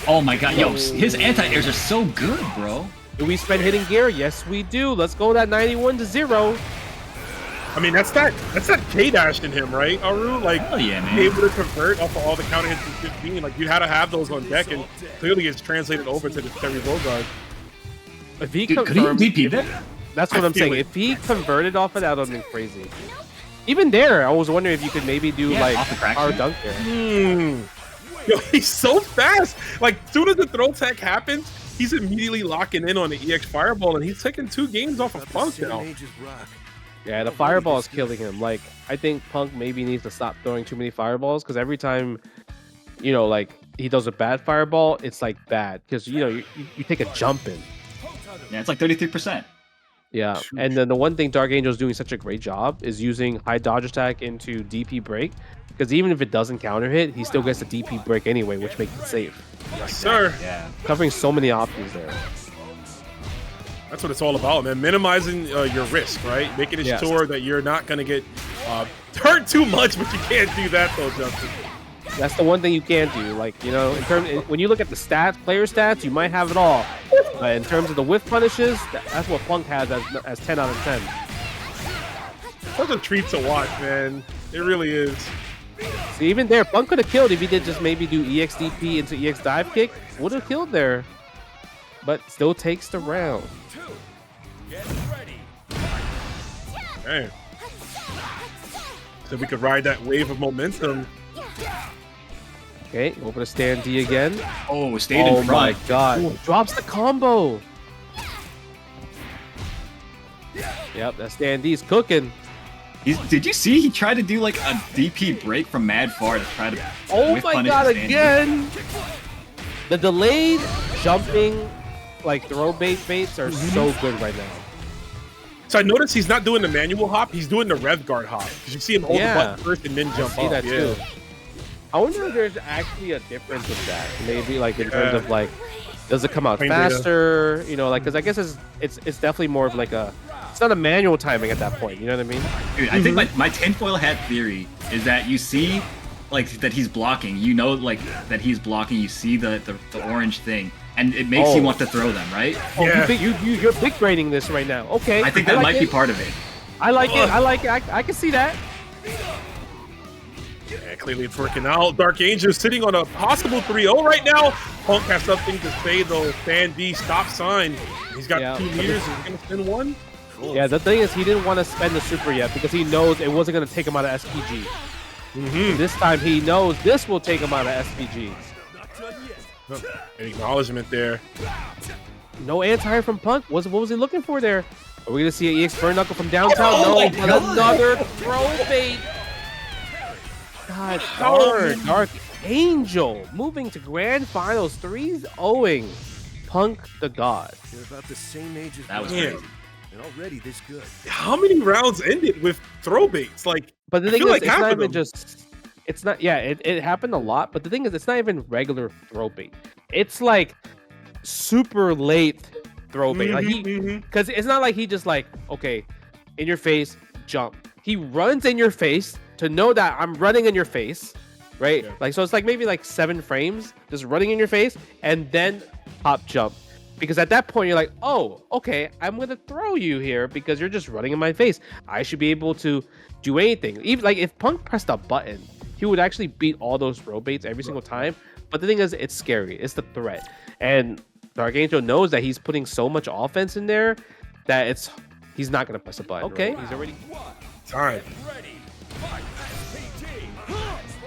Oh my god, yo, his anti-airs are so good, bro. Do we spend hitting gear? Yes, we do. Let's go that 91-0. I mean, that's that K-dash in him, right, Aru? Like, Hell yeah, man. able to convert off of all the counter hits in 15. Like, you had to have those on deck, and clearly it's translated over to the Terry Bogard. If he Dude, could he confirmed, DP there? that's what I'm feel saying. it. If he converted off of that, would have been crazy. Even there, I was wondering if you could maybe do like off the crack our shot. dunk there. Yo, he's so fast. Like, as soon as the throw tech happens, he's immediately locking in on the EX Fireball, and he's taking 2 games off of Punk now. Yeah, the fireball is killing him. Like, I think Punk maybe needs to stop throwing too many fireballs because every time, you know, like he does a bad fireball, it's like bad because you know you take a jump in. Yeah, it's like 33%. Yeah, and then the one thing DarkAngel is doing such a great job is using high dodge attack into DP break because even if it doesn't counter hit, he still gets the DP break anyway, which makes it safe. Yes, sir. Yeah. Covering so many options there. That's what it's all about, man. Minimizing your risk, right? Making it Yes. sure that you're not going to get hurt too much, but you can't do that, though, Justin. That's the one thing you can't do. Like, you know, when you look at the stats, player stats, you might have it all. But in terms of the whiff punishes, that's what Punk has as 10 out of 10. Such a treat to watch, man. It really is. See, even there, Punk could have killed if he did just maybe do EXDP into EX dive kick. Would have killed there. But still takes the round. 2. Get ready. Man. So we could ride that wave of momentum. Okay, go for the stand D again. Oh, stayed Oh in my front. god. Drops the combo. Yep, that stand D's cooking. Did you see he tried to do like a DP break from mad far to try to Oh whiff my punish god, his stand? again! The delayed jumping, like throw baits are so good right now. So I noticed he's not doing the manual hop. He's doing the rev guard hop. Because you see him hold the button first and then jump See up. that Yeah. too. I wonder if there's actually a difference with that. Maybe like in terms of like Does it come out Plain data. faster? You know, like, because I guess it's definitely more of like it's not a manual timing at that point. You know what I mean? Dude, I think my tinfoil hat theory is that you see, like, that he's blocking. You know, like, that he's blocking. You see the orange thing, and it makes you want to throw them, right? Oh, Yeah. you're big braining this right now. Okay. I think that might be part of it. I like it. I like it. I can see that. Yeah, clearly it's working out. DarkAngel sitting on a possible 3-0 right now. Punk has something to say though. Fan D stop sign. He's got Yeah. 2 meters. He's gonna spin one. Yeah, the thing is, he didn't want to spend the super yet because he knows it wasn't going to take him out of SPG. This time he knows this will take him out of SPG. An acknowledgement there. No anti-air from Punk. What was he looking for there? Are we going to see an EX Burn Knuckle from downtown? No, but another throw bait. God darn. DarkAngel moving to Grand Finals. 3-0ing Punk the God. They're about the same age as That was Yeah. crazy. and already this good. How many rounds ended with throw baits? Like, But the I thing feel is, like it's half not of even them. just. It's not. Yeah, it happened a lot. But the thing is, it's not even regular throw bait. It's like super late throw bait. Like because it's not like he just like, okay, in your face, jump. He runs in your face to know that I'm running in your face, right? Yeah. Like, so it's like maybe like 7 frames just running in your face and then pop jump. Because at that point you're like, oh, okay, I'm gonna throw you here because you're just running in my face. I should be able to do anything. Even like if Punk pressed a button, he would actually beat all those throw baits every single time. But the thing is, it's scary. It's the threat. And DarkAngel knows that he's putting so much offense in there that he's not gonna press a button. Okay, he's already. time.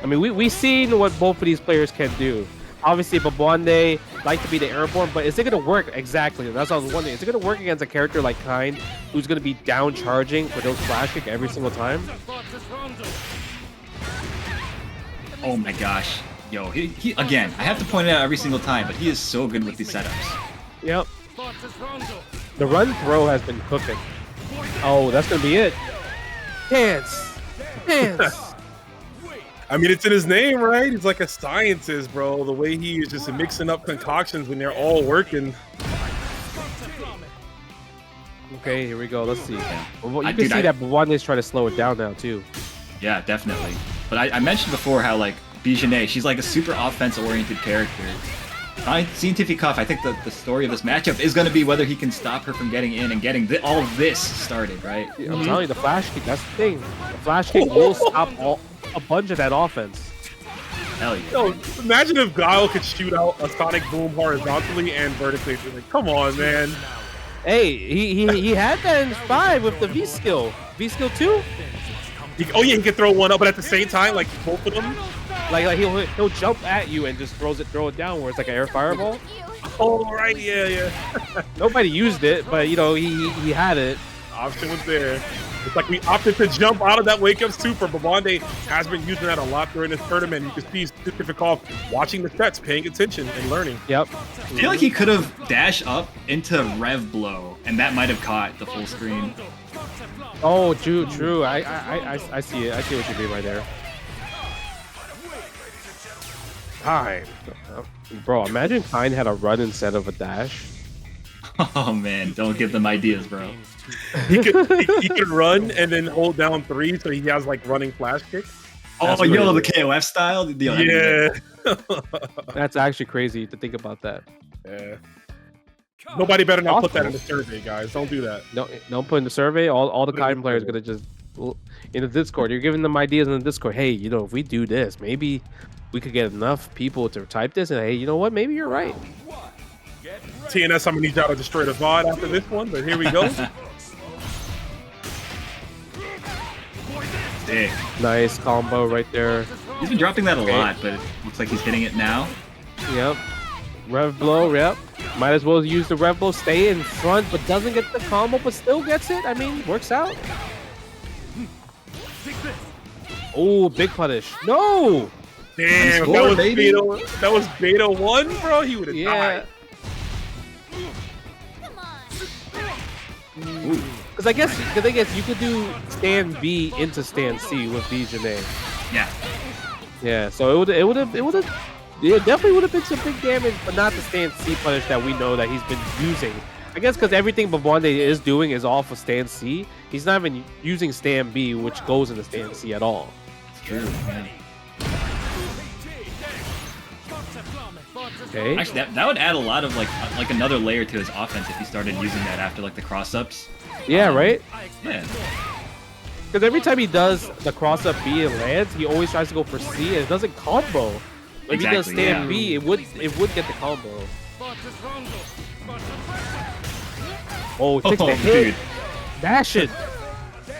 I mean, we seen what both of these players can do. Obviously, Bwabande like to be the airborne, but is it going to work exactly? That's what I was wondering. Is it going to work against a character like Kain, who's going to be down charging for those flash kick every single time? Oh my gosh. Yo, he again, I have to point it out every single time, but he is so good with these setups. Yep. The run throw has been cooking. Oh, that's going to be it. Dance. Dance. I mean, it's in his name, right? He's like a scientist, bro. The way he is just mixing up concoctions when they're all working. Okay, here we go. Let's see. Well, you can Dude, see that Bwabande is trying to slow it down now, too. Yeah, definitely. But I mentioned before how, like, B.Jenet, she's like a super offense-oriented character. Cientifikof, I think the story of this matchup is going to be whether he can stop her from getting in and getting all of this started, right? I'm telling you, the flash kick, that's the thing. The flash kick will stop a bunch of that offense. Hell yeah. Yo, imagine if Guile could shoot out a sonic boom horizontally and vertically. Like, come on, man. Hey, he had that in 5 with the V skill. V skill 2? Oh yeah, he can throw one up, but at the same time, like both of them. Like he'll jump at you and just throw it down where it's like an air fireball. Oh right, yeah. Nobody used it, but you know he had it. Option was there. It's like we opted to jump out of that wake up super. Bwabande has been using that a lot during this tournament. You can see Cientifikof watching the sets, paying attention and learning. Yep. I feel like he could have dashed up into Rev Blow, and that might have caught the full screen. Oh, true. I see it. I see what you mean right there. Kain. Bro, imagine Kain had a run instead of a dash. Oh man, don't give them ideas, bro. He could run and then hold down 3, so he has like running flash kick. Oh, yo, the KOF style? Yo, Yeah. That's actually crazy to think about that. Yeah. Nobody better not put that in Awful. the survey, guys. Don't do that. No, don't put in the survey. All the Put it in Kain the players survey. gonna just in the Discord. You're giving them ideas in the Discord. Hey, you know, if we do this, maybe we could get enough people to type this. And hey, you know what? Maybe you're right. TNS, I'm gonna need y'all to destroy the VOD after this one, but here we go. Sick. Nice combo right there. He's been dropping that a lot, but it looks like he's hitting it now. Yep. Rev blow. Yep. Might as well use the rev blow. Stay in front, but doesn't get the combo, but still gets it. I mean, works out. Oh, big punish. No. Damn, Score, that was baby. beta 1, bro. He would have Yeah. died. Come on. Because I guess the thing is, you could do stand B into stand C with B.Jenet. Yeah. Yeah. So it would have Yeah, definitely would have been some big damage, but not the stand C punish that we know that he's been using. I guess because everything Bwabande is doing is all for stand C. He's not even using stand B, which goes into stand C at all. It's true. Yeah. Okay. Actually, that would add a lot of like another layer to his offense if he started using that after like the cross ups. Yeah, right? Yeah. Because every time he does the cross up B and lands, he always tries to go for C and it doesn't combo. If he does Exactly, stand yeah. B, it would get the combo. Oh, takes the hit. Dude. Dash it.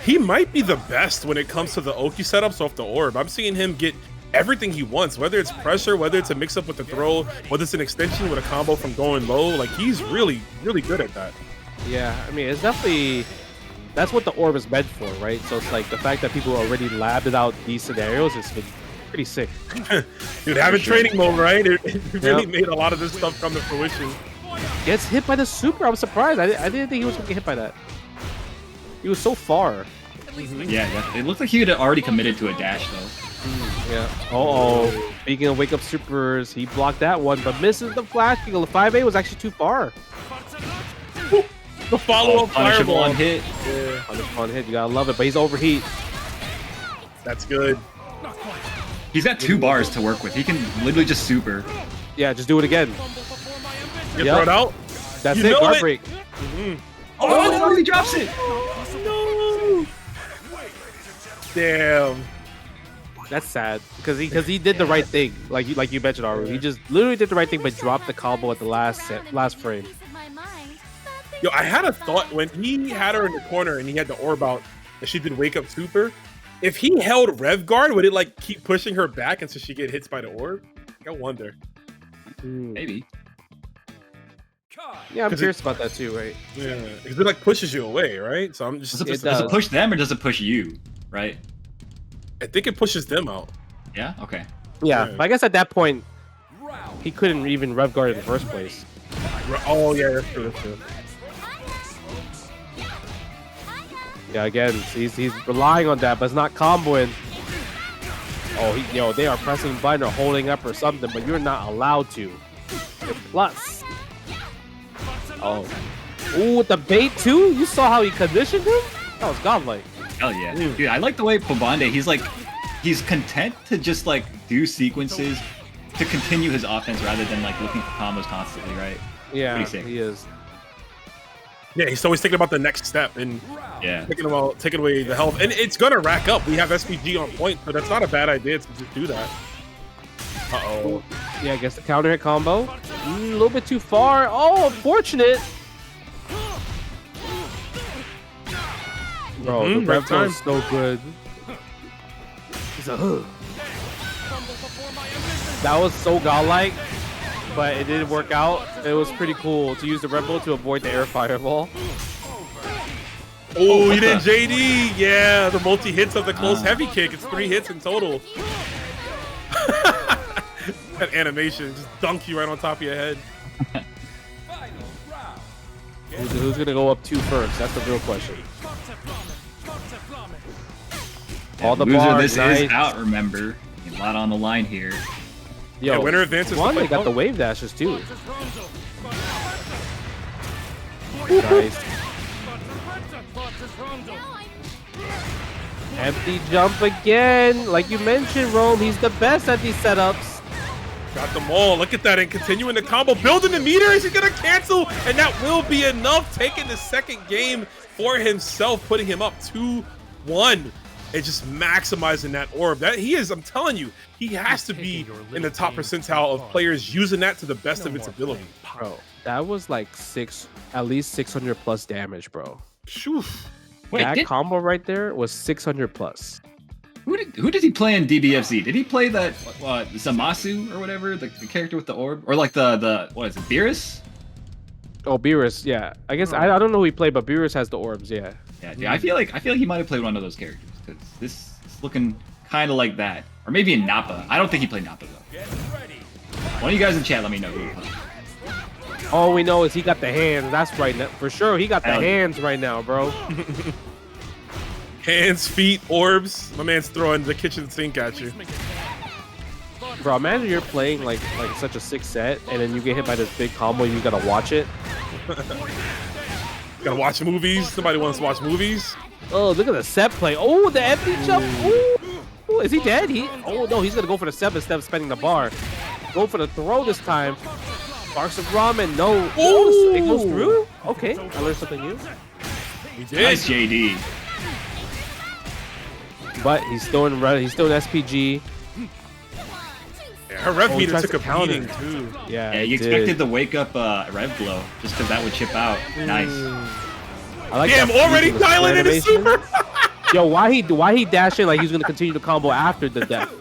He might be the best when it comes to the Oki setups off the orb. I'm seeing him get everything he wants, whether it's pressure, whether it's a mix up with the throw, whether it's an extension with a combo from going low. Like, he's really, really good at that. Yeah, I mean, it's definitely... That's what the orb is meant for, right? So it's like the fact that people already labbed out these scenarios has been pretty sick. Dude, having training mode, right? It really Yep. made a lot of this stuff come to fruition. Gets hit by the super. I was surprised. I didn't think he was going to get hit by that. He was so far. Yeah, it looked like he had already committed to a dash though. Yeah. Uh-oh. Speaking of wake up supers, he blocked that one, but misses the flash kick. The 5A was actually too far. The follow-up Punishable fireball. on hit. Yeah, On hit, you gotta love it, but he's overheat. that's good. He's got 2 bars to work with. He can literally just super. Yeah, just do it again. Get Yep. thrown out. That's You it, know guard it. break. Oh, he drops it. Damn. That's sad because he did the right thing, like you mentioned already. He just literally did the right thing, but dropped the combo at the last frame. Yo, I had a thought when he had her in the corner and he had the orb out and she did wake up super. If he held Rev Guard, would it like keep pushing her back until she get hits by the orb? I wonder. Maybe. Yeah, I'm 'Cause curious about that too, right? Yeah, because it like pushes you away, right? So I'm just. Does does. it push them or does it push you? Right? I think it pushes them out. Yeah. Okay. Yeah, Yeah. but I guess at that point he couldn't even Rev Guard in the first place. Oh yeah, that's true. That's true. Yeah, again, he's relying on that, but it's not comboing. Oh, they are pressing button or holding up or something, but you're not allowed to. You're plus. Oh. Ooh, with the bait too? You saw how he conditioned him? That was godlike. Hell yeah. Dude, I like the way Bwabande, he's content to just like do sequences to continue his offense rather than like looking for combos constantly, right? Yeah, Pretty sick. he is. Yeah, he's always thinking about the next step and Yeah. taking away the health, and it's gonna rack up. We have SPG on point, so that's not a bad idea to just do that. Uh-oh. Yeah, I guess the counter hit combo. A little bit too far. Oh, unfortunate. Bro, the right rev time. is so good. He's a, that was so godlike, but it didn't work out. It was pretty cool to use the Rebel to avoid the air fireball. Oh, you did JD. Yeah, the multi hits of the close heavy kick. It's 3 hits in total. That animation just dunk you right on top of your head. Who's gonna go up 2 first? That's the real question. All the Loser, bars, this nice. is out, remember. A lot on the line here. Yo, Yeah, winner advances to One, play they got the punk. wave dashes too. Nice. Empty jump again. Like you mentioned, Rome, he's the best at these setups. Got them all. Look at that, and continuing the combo. Building the meter. Is he gonna cancel? And that will be enough. Taking the second game for himself, putting him up 2-1. And just maximizing that orb. That he is, I'm telling you, he has to be in the top percentile of players using that to the best of its ability. Bro, that was like at least 600 plus damage, bro. Shoo. Wait, That combo right there was 600 plus. who did he play in DBFZ? Did he play that Zamasu or whatever, the character with the orb, or like the what is it, Beerus? Oh, Beerus, yeah. I guess I don't know who he played, but Beerus has the orbs, yeah. Yeah, dude, I feel like he might have played one of those characters because this is looking kind of like that, or maybe in Nappa. I don't think he played Nappa though. One of you guys in chat, let me know who he played. All we know is he got the hands. That's right now. For sure, he got the Hell yeah. hands right now, bro. Hands, feet, orbs. My man's throwing the kitchen sink at you. Bro, imagine you're playing like such a sick set, and then you get hit by this big combo. You gotta watch it. Gotta watch movies. Somebody wants to watch movies. Oh, look at the set play. Oh, the empty jump. Ooh, is he dead? Oh no, he's gonna go for the step instead of spending the bar. Go for the throw this time. Sparks of ramen. No. Ooh. It goes through. Okay, I learned something new. He did. Nice JD. But he's still in SPG. Yeah, her rev meter tries took to a counter. beating too. Yeah, Yeah, you it did. expected the wake up rev blow just because that would chip out. Nice. I like Damn, that already freeze dialing in his animation. super. Yo, why he dashed in like he's gonna continue the combo after the death?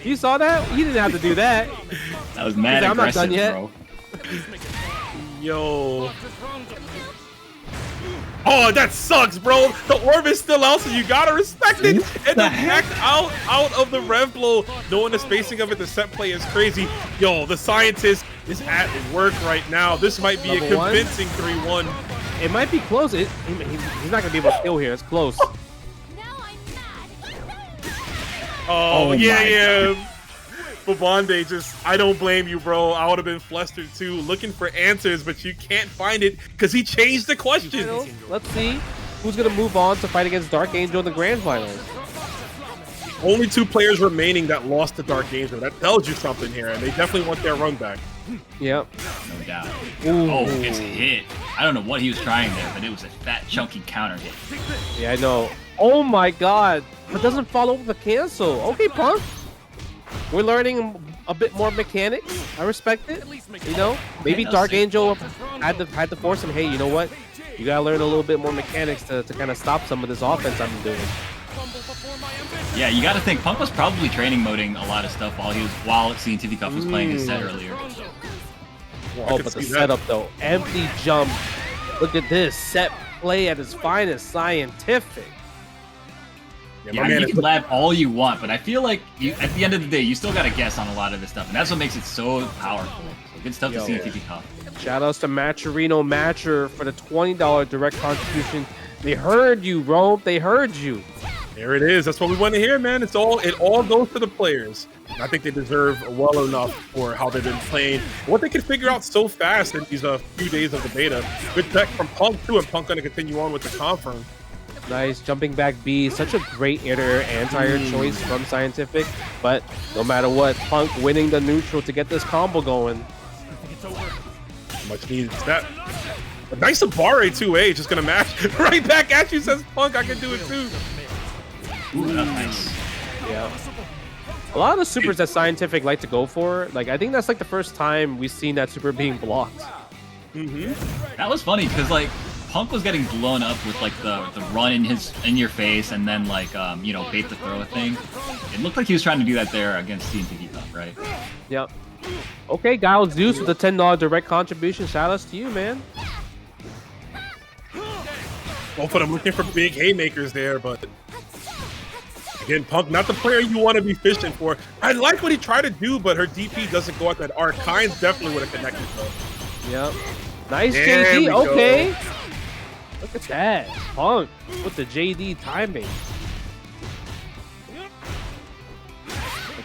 You saw that? He didn't have to do that. That was mad I'm not aggressive, done yet. bro. Yo. Oh, that sucks, bro. The orb is still out, so you gotta respect it. And the back out of the rev blow, knowing the spacing of it, the set play is crazy. Yo, the scientist is at work right now. This might be a Level one. convincing 3-1. It might be close. He's not gonna be able to kill here. It's close. Now I'm mad. Oh, Oh yeah. Bwabande just, I don't blame you, bro. I would have been flustered too, looking for answers, but you can't find it because he changed the question. Let's see who's gonna move on to fight against Dark Angel in the grand finals. Only 2 players remaining that lost to Dark Angel. That tells you something here, and they definitely want their run back. Yep. No doubt. Ooh. Oh, it's a hit. I don't know what he was trying there, but it was a fat, chunky counter hit. Yeah, I know. Oh my god. But doesn't follow with the cancel. Okay, Punk. We're learning a bit more mechanics. I respect it. You know, maybe Yeah, Dark see. Angel had to force him. Hey, you know what? You gotta learn a little bit more mechanics to kind of stop some of this offense I've been doing. Yeah, you got to think Punk was probably training moding a lot of stuff while Cientifikof was playing his set earlier. Well, I Oh, could but the see that. setup though, empty jump. Look at this set play at its finest, scientific. Yeah, Yeah, my I mean, man you is can lab all you want, but I feel like at the end of the day, you still got to guess on a lot of this stuff, and that's what makes it so powerful. So good stuff Yo. to Cientifikof. Shout outs to Matcherino Matcher for the $20 direct contribution. They heard you, Rome. They heard you. There it is. That's what we want to hear, man. It all goes to the players. And I think they deserve well enough for how they've been playing. What they can figure out so fast in these few days of the beta. Good tech from Punk too, and Punk going to continue on with the confirm. Nice jumping back B. Such a great air anti-air choice from Scientific. But no matter what, Punk winning the neutral to get this combo going. Much needed step. A nice Abare 2A, just gonna match right back at you, says Punk. I can do it too. Ooh, that was nice. Yeah. A lot of the supers that Scientific like to go for, like I think that's like the first time we've seen that super being blocked. That was funny because like Punk was getting blown up with like the run in your face and then like you know, bait the throw thing. It looked like he was trying to do that there against Cientifikof, right? Yep. Okay, Guile Zeus with a $10 direct contribution. Shout outs to you, man. Both of them looking for big haymakers there, but again, Punk, not the player you want to be fishing for. I like what he tried to do, but her DP doesn't go at that arc. Kain's definitely would have connected though. Yep. Nice There we JD. go. Okay. Look at that. Punk with the JD timing.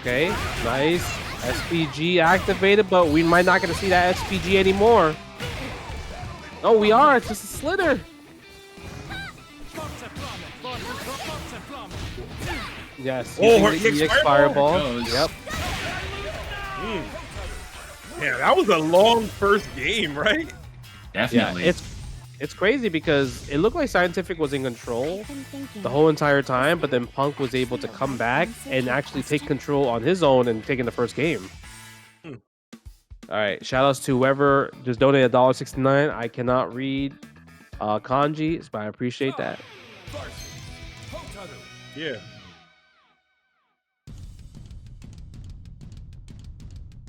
Okay. Nice. SPG activated, but we might not gonna see that SPG anymore. Oh, we are. It's just a slither. Yes. Oh, her using the EX EX Fireball. Fireball. Goes. Yep. Yeah, that was a long first game, right? Definitely. Yeah, it's crazy because it looked like Scientific was in control the whole entire time, but then Punk was able to come back and actually take control on his own and taking the first game. All right, shout outs to whoever just donated $1.69. I cannot read kanji, but I appreciate that. Yeah.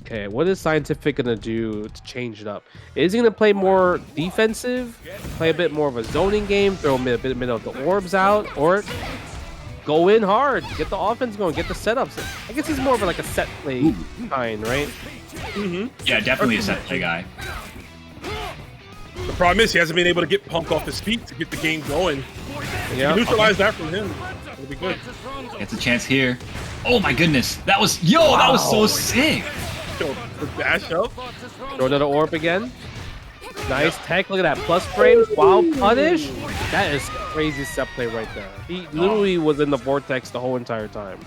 Okay, what is Scientific gonna do to change it up? Is he gonna play more defensive, play a bit more of a zoning game, throw a bit of the orbs out, or go in hard, get the offense going, get the setups? I guess he's more of like a set play kind, right? Yeah, definitely a set play guy. The problem is he hasn't been able to get Punk off his feet to get the game going. Yeah. Neutralize that from him. It'll be good. Gets a chance here. Oh my goodness, that was that was so sick. Yo, the dash up. Throw another orb again. Nice tech. Look at that. Plus frames. Wow, punish. That is crazy set play right there. He literally was in the vortex the whole entire time.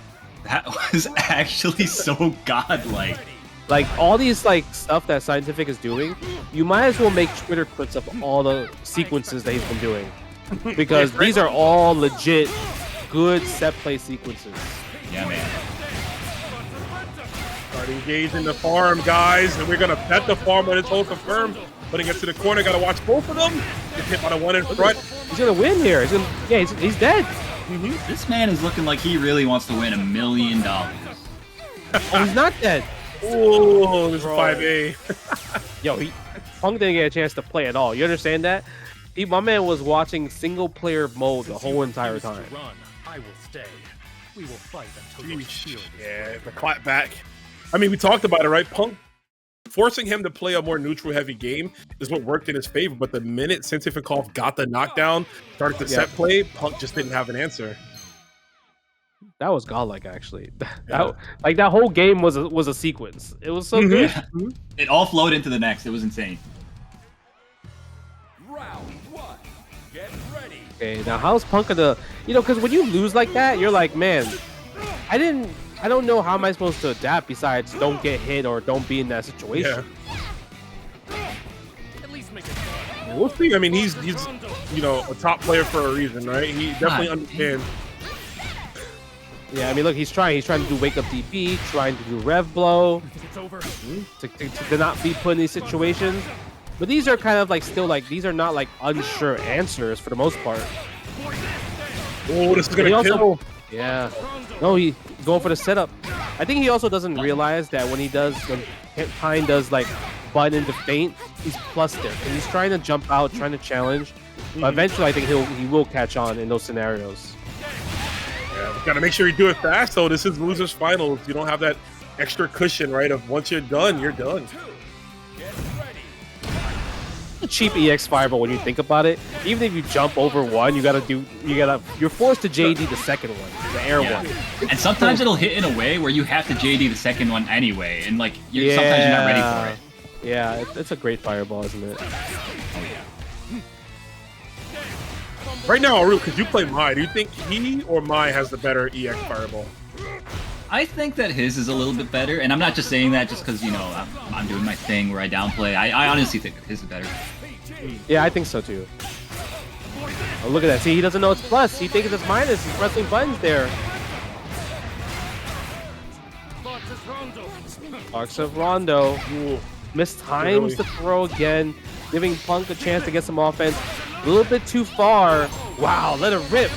That was actually so godlike. Like all these like stuff that Cientifik is doing, you might as well make Twitter clips of all the sequences that he's been doing, because these are all legit good set play sequences. Yeah, man. Start engaging the farm, guys, and we're gonna bet the farm when it's all confirmed. Putting it to the corner, gotta watch both of them. Get hit by the one in front. He's gonna win here. He's dead. This man is looking like he really wants to win $1 million. He's not dead. Oh, this is 5A. Yo, Punk didn't get a chance to play at all. You understand that? My man was watching single player mode the whole entire time. Run. I will stay. We will fight until your shield is Yeah, the clap back. I mean, we talked about it, right? Punk forcing him to play a more neutral heavy game is what worked in his favor. But the minute Cientifikof got the knockdown, started the set play, Punk just didn't have an answer. That was godlike, actually. That whole game was a sequence. It was so good. It all flowed into the next. It was insane. round 1. Get ready. Okay, now how's Punk gonna, because when you lose like that, you're like, man, I don't know how am I supposed to adapt besides don't get hit or don't be in that situation. At least make it fun. We'll see. I mean, he's a top player for a reason, right? He definitely understands. Yeah, I mean, look, he's trying to do wake up DP, trying to do rev blow, It's over. to not be put in these situations. But these are kind of like still like these are not like unsure answers for the most part. Oh, this is He gonna kill. Yeah. No, he's going for the setup. I think he also doesn't realize that when Kain does like button into feint, he's plus there. And he's trying to jump out, trying to challenge. But eventually, I think he will catch on in those scenarios. Yeah, we gotta make sure you do it fast, though. This is losers finals. You don't have that extra cushion, right? Of once you're done, you're done. A cheap EX fireball when you think about it. Even if you jump over one, you're forced to JD the second one, the air one. And sometimes it'll hit in a way where you have to JD the second one anyway, and like sometimes you're not ready for it. Yeah, it's a great fireball, isn't it? Right now, Aru, because you play Mai, do you think he or Mai has the better EX fireball? I think that his is a little bit better, and I'm not just saying that just because, I'm doing my thing where I downplay. I honestly think that his is better. Yeah, I think so too. Oh, look at that. See, he doesn't know it's plus. He thinks it's minus. He's pressing buttons there. Arcs of Rondo. Mistimes the throw again, giving Punk a chance to get some offense. A little bit too far. Wow, let it rip.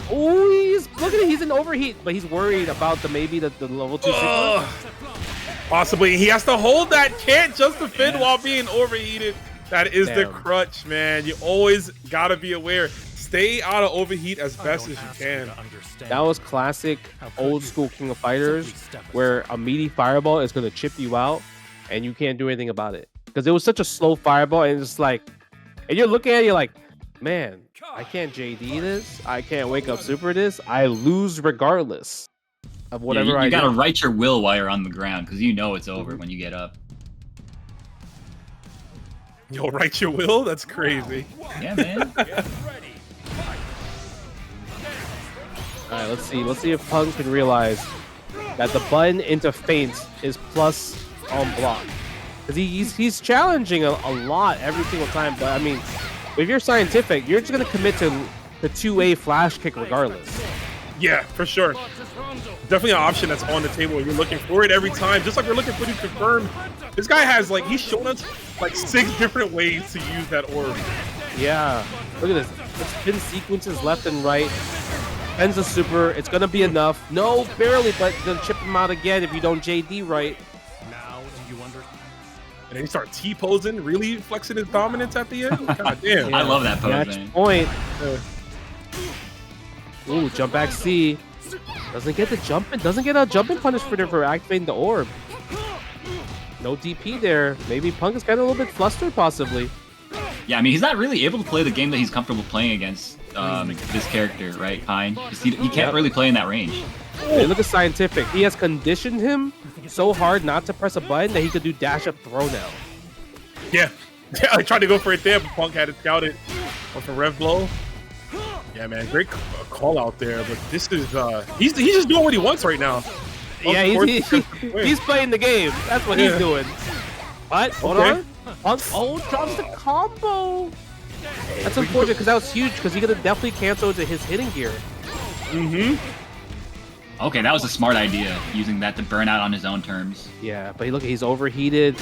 Oh, look at it. He's in overheat, but he's worried about the level 2 sequence. Possibly. He has to hold that. Can't just defend while being overheated. That is the crutch, man. You always got to be aware. Stay out of overheat as best as you can. That was classic old school King of Fighters, where a meaty fireball is going to chip you out, and you can't do anything about it. Because it was such a slow fireball, and it's like, and you're looking at it, you're like, man, I can't JD this. I can't wake up super this. I lose regardless of whatever I do. You gotta write your will while you're on the ground, because you know it's over when you get up. Yo, write your will? That's crazy. Yeah, man. Alright, let's see. Let's see if Punk can realize that the button into feints is plus on block. Because he's challenging a lot every single time, but I mean, if you're Cientifik, you're just going to commit to the 2A flash kick regardless. Yeah, for sure. Definitely an option that's on the table. You're looking for it every time. Just like we're looking for you confirmed. This guy has, he's shown us, 6 different ways to use that orb. Yeah. Look at this. The spin sequences left and right. Ends a super. It's going to be enough. No, barely, but then chip him out again if you don't JD right. Now do you understand? And then he starts T-posing, really flexing his dominance at the end. God damn. Yeah. I love that pose, Match man. point. Ooh, jump back C. Doesn't get the jumping. Doesn't get a jumping punish for activating the orb. No DP there. Maybe Punk is kind of a little bit flustered, possibly. Yeah, I mean, he's not really able to play the game that he's comfortable playing against this character, right, Kain? He can't really play in that range. Hey, look at Scientific. He has conditioned him so hard not to press a button that he could do dash up throw now. Yeah. Yeah, I tried to go for it there, but Punk had it scouted. Or for Rev Blow. Yeah, man, great call out there. But this is he's just doing what he wants right now. Yeah, he's playing the game. That's what he's doing. But hold on. Punk drops the combo. That's unfortunate because that was huge because he could have definitely canceled to his hitting gear. Okay, that was a smart idea, using that to burn out on his own terms. Yeah, but look, he's overheated.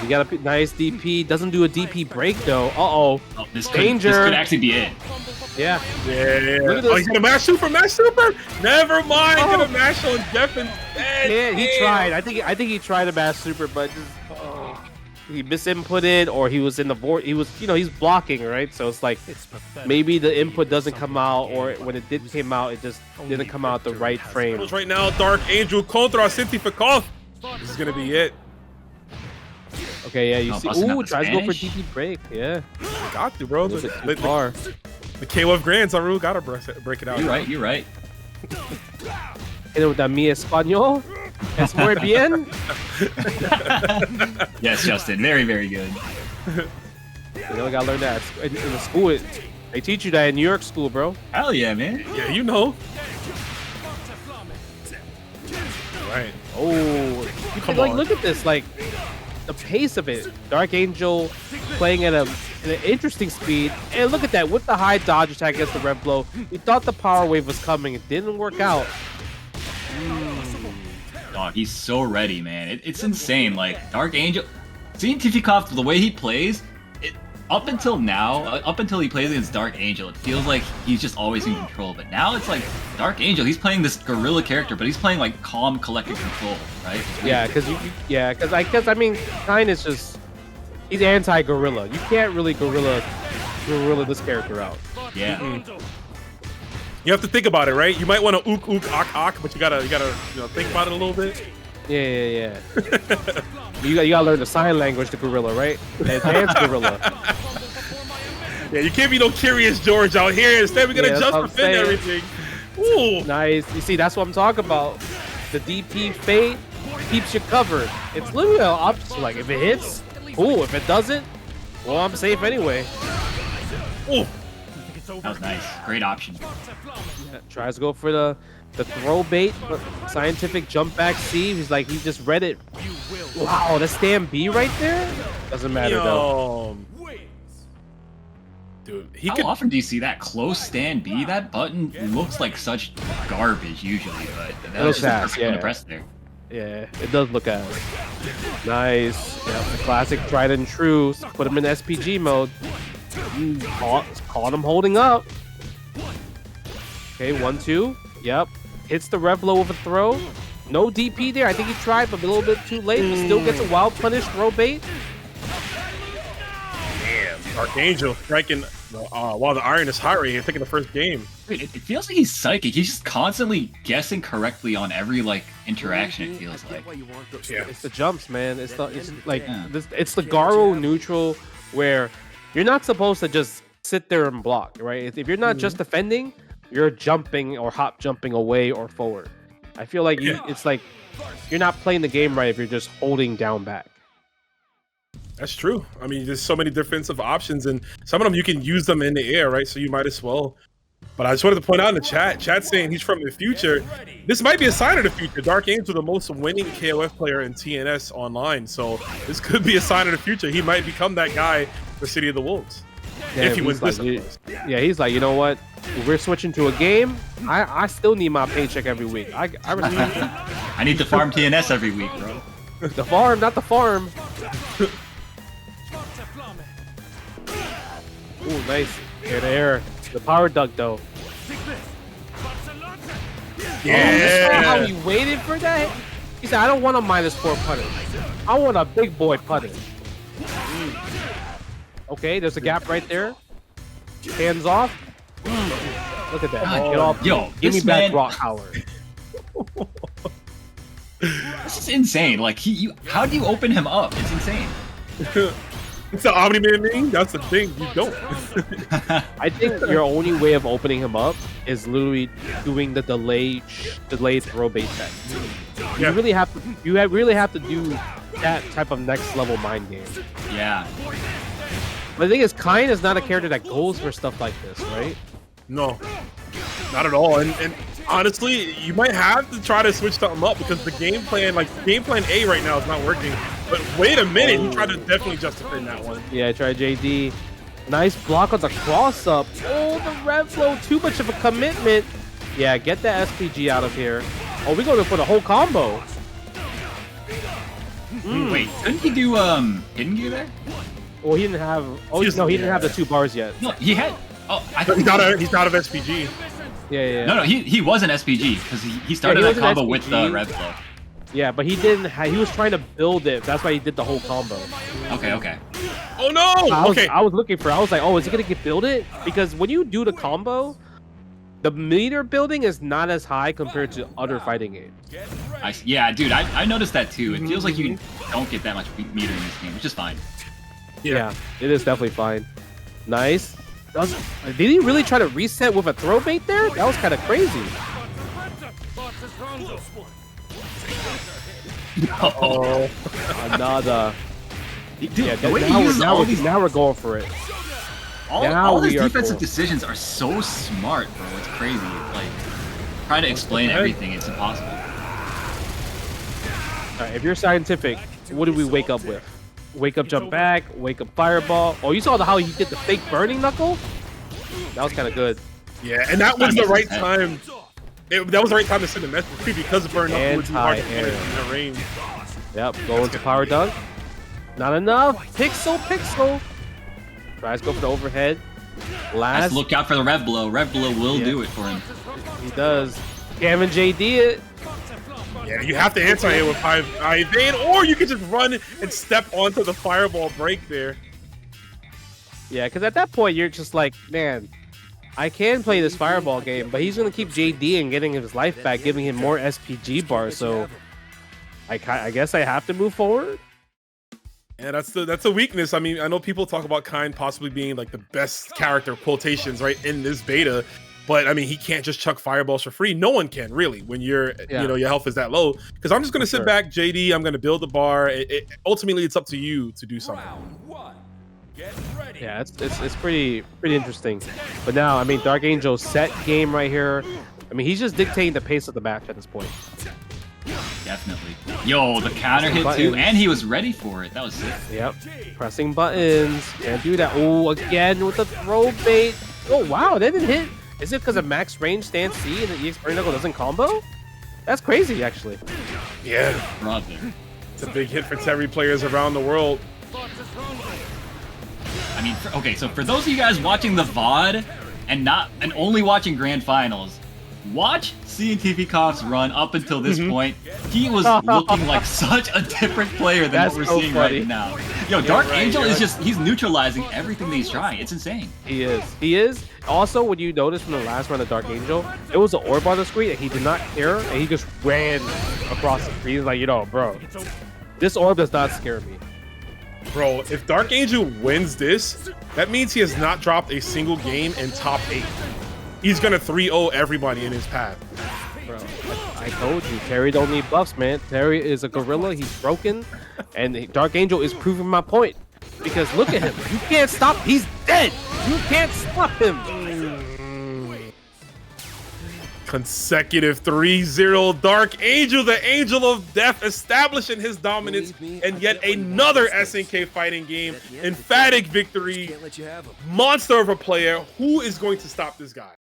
He got a nice DP. Doesn't do a DP break though. Oh, this could actually be it. Yeah. Yeah. Look at Oh, this. he's gonna mash super, Never mind. Gonna mash on Jeff instead. Yeah, he tried. I think he tried to mash super, but just he misinputted, or he was in the board. He was, he's blocking, right? So it's like maybe the input doesn't come out, or when it did came out, it just didn't come out the right frame. Right now, Dark Angel contra Cientifikof. This is gonna be it. Okay, yeah, you see. Ooh, tries to go for DP break. Yeah, Got to, bro. too far. The KOF Grand Saru gotta break it out. You're right. Hit it with that mi español. Es muy bien. Yes, Justin. Very, very good. You gotta learn that in the school. They teach you that in New York school, bro. Hell yeah, man. Yeah, you know. Right. Oh, Come like on. look at this, like the pace of it. Dark Angel playing at an interesting speed, and look at that with the high dodge attack against the red blow. We thought the power wave was coming, it didn't work out. Dog, he's so ready, man. It's insane. Like Dark Angel, Cientifikof, the way he plays, up until now, up until he plays against Dark Angel, it feels like he's just always in control. But now it's like Dark Angel, he's playing this gorilla character, but he's playing like calm, collected control, right? Yeah, because I mean, Kain is just he's anti-gorilla. You can't really gorilla this character out. Yeah. You have to think about it, right? You might want to ook ak, but you gotta think about it a little bit. Yeah. you gotta learn the sign language to gorilla, right? The advanced gorilla. Yeah, you can't be no Curious George out here. Instead, we're gonna Yeah, just that's what I'm defend saying. everything. Ooh. Nice. You see, that's what I'm talking about. The DP fade keeps you covered. It's literally an option. Like if it hits, cool. If it doesn't, well, I'm safe anyway. Ooh. That was nice. Great option. Yeah, tries to go for the throw bait, but Scientific jump back C. He's like, he just read it. Wow, that's stand B right there. Doesn't matter though. Dude, he How could. often do you see that close stand B? That button looks like such garbage usually, but that was looks just a ass, perfect one to yeah. press there. Yeah, it does look at it. Nice. Yeah, the classic tried and true. Put him in SPG mode. Caught him holding up. Okay, 1-2. Yep. Hits the rev blow with a throw. No DP there. I think he tried, but a little bit too late. But still gets a wild punish throw bait. Damn, Dark Angel striking while the iron is hot right here, taking the first game. Dude, it feels like he's psychic. He's just constantly guessing correctly on every interaction. It feels like. Yeah. It's the jumps, man. It's like Yeah. it's the Garo neutral where you're not supposed to just sit there and block, right? If you're not just defending, you're jumping or hop jumping away or forward. I feel like it's like you're not playing the game right if you're just holding down back. That's true. I mean, there's so many defensive options, and some of them you can use them in the air, right? So you might as well. But I just wanted to point out in the chat saying he's from the future. This might be a sign of the future. Dark Angel, the most winning KOF player in TNS online. So this could be a sign of the future. He might become that guy for City of the Wolves. Yeah, if he wins like, this. yeah, he's like, you know what? If we're switching to a game. I still need my paycheck every week. I I need to farm TNS every week, bro. the farm, not the farm. Ooh, nice. Air to air. The power dunk though. Yeah. How he waited for that? He said, I don't want a -4 putter. I want a big boy putter. Okay, there's a gap right there. Hands off. Look at that. God, Get off. yo, Give me this back man- rock power. This is insane. Like how do you open him up? It's insane. It's the Omni-Man meme. That's the thing. You don't. I think your only way of opening him up is literally doing the delayed throw bait tech. You really have to. Really have to do that type of next level mind game. Yeah. But the thing is, Kain is not a character that goes for stuff like this, right? No, not at all. And honestly, you might have to try to switch something up because the game plan, like game plan A right now, is not working. But wait a minute, he tried to definitely justify that one. Yeah, try JD. Nice block on the cross up. Oh, the rev flow, too much of a commitment. Yeah, get that SPG out of here. Oh, we're going for the whole combo. Wait, couldn't he do hidden gear there? Well, he didn't have. Oh, no, he didn't have the 2 bars yet. No, he had. Oh, I He's thought not of SPG. Yeah. No, he was an SPG because he started he that was an combo SPG. with the rev flow. Yeah, but he didn't. He was trying to build it. That's why he did the whole combo. Okay. Oh no! I was looking for. I was like, oh, is he gonna get build it? Because when you do the combo, the meter building is not as high compared to other fighting games. Yeah, dude, I noticed that too. It feels like you don't get that much meter in this game, which is fine. Yeah, it is definitely fine. Nice. Did he really try to reset with a throw bait there? That was kind of crazy. Oh, Another. Dude, Yeah, the way he uses all these, now we're going for it. all his we are defensive cool. decisions are so smart, bro. It's crazy. Like, trying to explain everything, it's impossible. All right, if you're scientific, what do we wake up with? Wake up, jump back, wake up, fireball. Oh, you saw how he did the fake burning knuckle? That was kind of good. yeah, and that was the right time. That was the right time to send a message too, because of burn up would be hard to get in the range. Yep, going to power dunk. Not enough. Pixel. Tries to go for the overhead. Let's look out for the rev blow. Rev blow will do it for him. He does. Gavin JD it. Yeah, you have to answer it with high evade, or you can just run and step onto the fireball break there. Yeah, because at that point you're just like, man, I can play this fireball game, but he's gonna keep JD and getting his life back, giving him more SPG bars. So I guess I have to move forward. And that's a weakness. I mean, I know people talk about Kain possibly being like the best character quotations right in this beta, but I mean, he can't just chuck fireballs for free. No one can really when you're your health is that low. Because I'm just gonna sit back, JD. I'm gonna build the bar. Ultimately, it's up to you to do something. Yeah, it's pretty interesting. But now, I mean, DarkAngel set game right here. I mean, he's just dictating the pace of the match at this point. Definitely. Yo, the counter hit too, and he was ready for it. That was sick. Yep. Pressing buttons. Can't do that. Oh, again with the throw bait. Oh, wow. That didn't hit. Is it because of max range stance C and the EX Burning Knuckle doesn't combo? That's crazy, actually. Yeah. Brother. It's a big hit for Terry players around the world. I mean, okay, so for those of you guys watching the VOD and only watching Grand Finals, watch Cientifikof's run up until this point. He was looking like such a different player than what we're seeing right now. Yo, DarkAngel is he's neutralizing everything that he's trying. It's insane. He is. Also, when you notice from the last round of DarkAngel, it was an orb on the screen and he did not care and he just ran across the screen. He's like, bro, this orb does not scare me. Bro, if DarkAngel wins this, that means he has not dropped a single game in top 8. He's gonna 3-0 everybody in his path. Bro, I told you, Terry don't need buffs, man. Terry is a gorilla. He's broken, and DarkAngel is proving my point. Because look at him. You can't stop. He's dead. You can't stop him. Consecutive 3-0 DarkAngel, the Angel of Death, establishing his dominance, and yet another SNK fighting game. Emphatic victory. Monster of a player. Who is going to stop this guy?